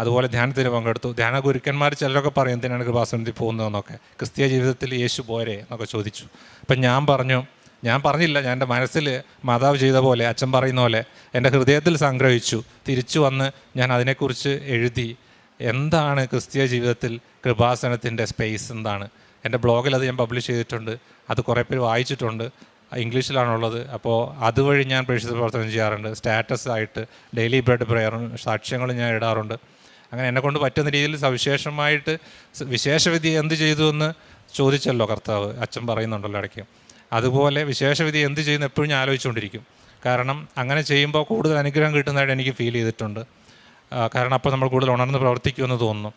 അതുപോലെ ധ്യാനത്തിന് പങ്കെടുത്തു. ധ്യാന ഗുരുക്കന്മാർ ചിലരൊക്കെ പറയും എന്തിനാണ് കൃപാസനത്തിൽ പോകുന്നതെന്നൊക്കെ. ക്രിസ്തീയ ജീവിതത്തിൽ യേശു പോരെ എന്നൊക്കെ ചോദിച്ചു. അപ്പം ഞാൻ പറഞ്ഞില്ല. ഞാൻ എൻ്റെ മനസ്സിൽ മാതാവ് ചെയ്ത പോലെ, അച്ഛൻ പറയുന്ന പോലെ എൻ്റെ ഹൃദയത്തിൽ സംഗ്രഹിച്ചു. തിരിച്ചു വന്ന് ഞാൻ അതിനെക്കുറിച്ച് എഴുതി. എന്താണ് ക്രിസ്തീയ ജീവിതത്തിൽ കൃപാസനത്തിൻ്റെ സ്പേസ് എന്താണ്? എൻ്റെ ബ്ലോഗിൽ അത് ഞാൻ പബ്ലിഷ് ചെയ്തിട്ടുണ്ട്. അത് കുറേ പേര് വായിച്ചിട്ടുണ്ട്. ഇംഗ്ലീഷിലാണുള്ളത്. അപ്പോൾ അതുവഴി ഞാൻ പ്രേക്ഷിത പ്രവർത്തനം ചെയ്യാറുണ്ട്. സ്റ്റാറ്റസ് ആയിട്ട് ഡെയിലി ബ്രെഡ് പ്രെയറും സാക്ഷ്യങ്ങളും ഞാൻ ഇടാറുണ്ട്. അങ്ങനെ എന്നെക്കൊണ്ട് പറ്റുന്ന രീതിയിൽ സവിശേഷമായിട്ട് വിശേഷവിധി എന്ത് ചെയ്തു എന്ന് ചോദിച്ചല്ലോ കർത്താവ്, അച്ഛൻ പറയുന്നുണ്ടല്ലോ ഇടയ്ക്ക്. അതുപോലെ വിശേഷവിധി എന്ത് ചെയ്യുന്നു എപ്പോഴും ഞാൻ ആലോചിച്ചുകൊണ്ടിരിക്കും. കാരണം അങ്ങനെ ചെയ്യുമ്പോൾ കൂടുതൽ അനുഗ്രഹം കിട്ടുന്നതായിട്ട് എനിക്ക് ഫീൽ ചെയ്തിട്ടുണ്ട്. കാരണം അപ്പോൾ നമ്മൾ കൂടുതൽ ഉണർന്ന് പ്രവർത്തിക്കുമെന്ന് തോന്നുന്നു.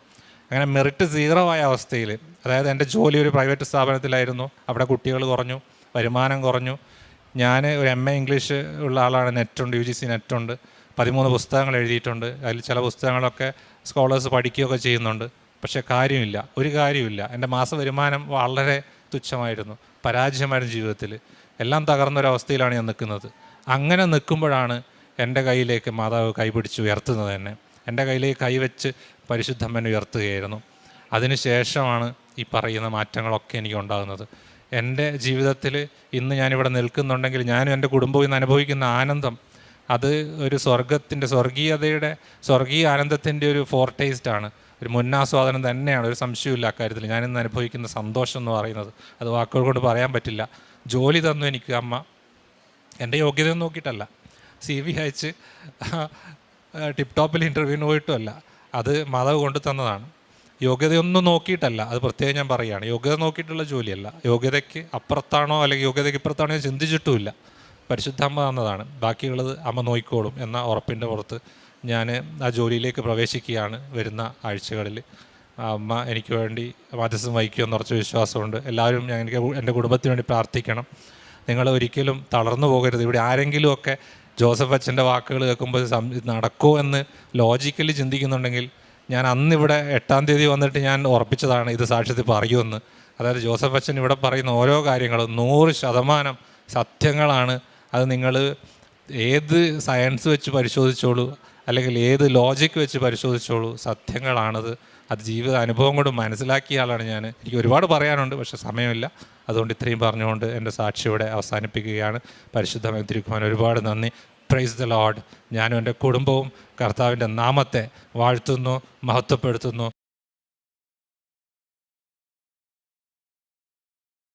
അങ്ങനെ മെറിറ്റ് 0 ആയ അവസ്ഥയിൽ, അതായത് എൻ്റെ ജോലി ഒരു പ്രൈവറ്റ് സ്ഥാപനത്തിലായിരുന്നു, അവിടെ കുട്ടികൾ കുറഞ്ഞു, വരുമാനം കുറഞ്ഞു. ഞാൻ ഒരു MA ഇംഗ്ലീഷ് ഉള്ള ആളാണ്, നെറ്റുണ്ട്, UGC നെറ്റുണ്ട്, 13 പുസ്തകങ്ങൾ എഴുതിയിട്ടുണ്ട്. അതിൽ ചില പുസ്തകങ്ങളൊക്കെ സ്കോളേഴ്സ് പഠിക്കുകയൊക്കെ ചെയ്യുന്നുണ്ട്. പക്ഷേ കാര്യമില്ല, ഒരു കാര്യമില്ല. എൻ്റെ മാസ വരുമാനം വളരെ തുച്ഛമായിരുന്നു, പരാജയമായിരുന്നു ജീവിതത്തിൽ. എല്ലാം തകർന്നൊരവസ്ഥയിലാണ് ഞാൻ നിൽക്കുന്നത്. അങ്ങനെ നിൽക്കുമ്പോഴാണ് എൻ്റെ കയ്യിലേക്ക് മാതാവ് കൈപിടിച്ച് ഉയർത്തുന്നത് തന്നെ. എൻ്റെ കയ്യിലേക്ക് കൈവച്ച് പരിശുദ്ധമ്മൻ ഉയർത്തുകയായിരുന്നു. അതിനുശേഷമാണ് ഈ പറയുന്ന മാറ്റങ്ങളൊക്കെ എനിക്ക് ഉണ്ടാകുന്നത്. എൻ്റെ ജീവിതത്തിൽ ഇന്ന് ഞാനിവിടെ നിൽക്കുന്നുണ്ടെങ്കിൽ ഞാനും എൻ്റെ കുടുംബവും ഇന്ന് അനുഭവിക്കുന്ന ആനന്ദം, അത് ഒരു സ്വർഗീയ ആനന്ദത്തിൻ്റെ ഒരു ഫോർടേസ്റ്റാണ്, ഒരു മുന്നാസ്വാദനം തന്നെയാണ്. ഒരു സംശയമില്ല അക്കാര്യത്തിൽ. ഞാനിന്ന് അനുഭവിക്കുന്ന സന്തോഷം എന്ന് പറയുന്നത് അത് വാക്കുകൾ കൊണ്ട് പറയാൻ പറ്റില്ല. ജോലി തന്നു എനിക്ക് അമ്മ, എൻ്റെ യോഗ്യതയൊന്നും നോക്കിയിട്ടല്ല, CV അയച്ച് ടിപ്പ് ടോപ്പിൽ ഇൻ്റർവ്യൂവിന് പോയിട്ടുമല്ല, അത് മാതാവ് കൊണ്ടു തന്നതാണ്. യോഗ്യതയൊന്നും നോക്കിയിട്ടല്ല, അത് പ്രത്യേകം ഞാൻ പറയുകയാണ്. യോഗ്യത നോക്കിയിട്ടുള്ള ജോലിയല്ല, യോഗ്യതയ്ക്ക് അപ്പുറത്താണോ അല്ലെങ്കിൽ യോഗ്യതയ്ക്ക് ഇപ്പുറത്താണോ ഞാൻ ചിന്തിച്ചിട്ടുമില്ല. പരിശുദ്ധ അമ്മ തന്നതാണ്, ബാക്കിയുള്ളത് അമ്മ നോക്കിക്കോളും എന്ന ഉറപ്പിൻ്റെ പുറത്ത് ഞാൻ ആ ജോലിയിലേക്ക് പ്രവേശിക്കുകയാണ്. വരുന്ന ആഴ്ചകളിൽ അമ്മ എനിക്ക് വേണ്ടി മധ്യസ്ഥം വഹിക്കുമെന്ന് ഉറച്ച വിശ്വാസമുണ്ട്. എല്ലാവരും എനിക്ക് എൻ്റെ കുടുംബത്തിന് വേണ്ടി പ്രാർത്ഥിക്കണം. നിങ്ങൾ ഒരിക്കലും തളർന്നു പോകരുത്. ഇവിടെ ആരെങ്കിലുമൊക്കെ ജോസഫ് അച്ഛൻ്റെ വാക്കുകൾ കേൾക്കുമ്പോൾ നടക്കുമോ എന്ന് ലോജിക്കലി ചിന്തിക്കുന്നുണ്ടെങ്കിൽ, ഞാൻ അന്നിവിടെ 8-ാം തീയതി വന്നിട്ട് ഞാൻ ഉറപ്പിച്ചതാണ് ഇത് സാക്ഷ്യത്തിൽ പറയുമെന്ന്. അതായത് ജോസഫ് അച്ഛൻ ഇവിടെ പറയുന്ന ഓരോ കാര്യങ്ങളും 100% സത്യങ്ങളാണ്. അത് നിങ്ങൾ ഏത് സയൻസ് വെച്ച് പരിശോധിച്ചോളൂ, അല്ലെങ്കിൽ ഏത് ലോജിക്ക് വെച്ച് പരിശോധിച്ചോളൂ, സത്യങ്ങളാണത്. അത് ജീവിത അനുഭവം കൊണ്ട് മനസ്സിലാക്കിയ ആളാണ് ഞാൻ. എനിക്ക് ഒരുപാട് പറയാനുണ്ട്, പക്ഷേ സമയമില്ല. അതുകൊണ്ട് ഇത്രയും പറഞ്ഞുകൊണ്ട് എൻ്റെ സാക്ഷിയോടെ അവസാനിപ്പിക്കുകയാണ്. പരിശുദ്ധമായ തിരുക്കുമാരൻ ഒരുപാട് നന്ദി. Praise the Lord. ഞാനും എൻ്റെ കുടുംബവും കർത്താവിൻ്റെ നാമത്തെ വാഴ്ത്തുന്നു, മഹത്വപ്പെടുത്തുന്നു.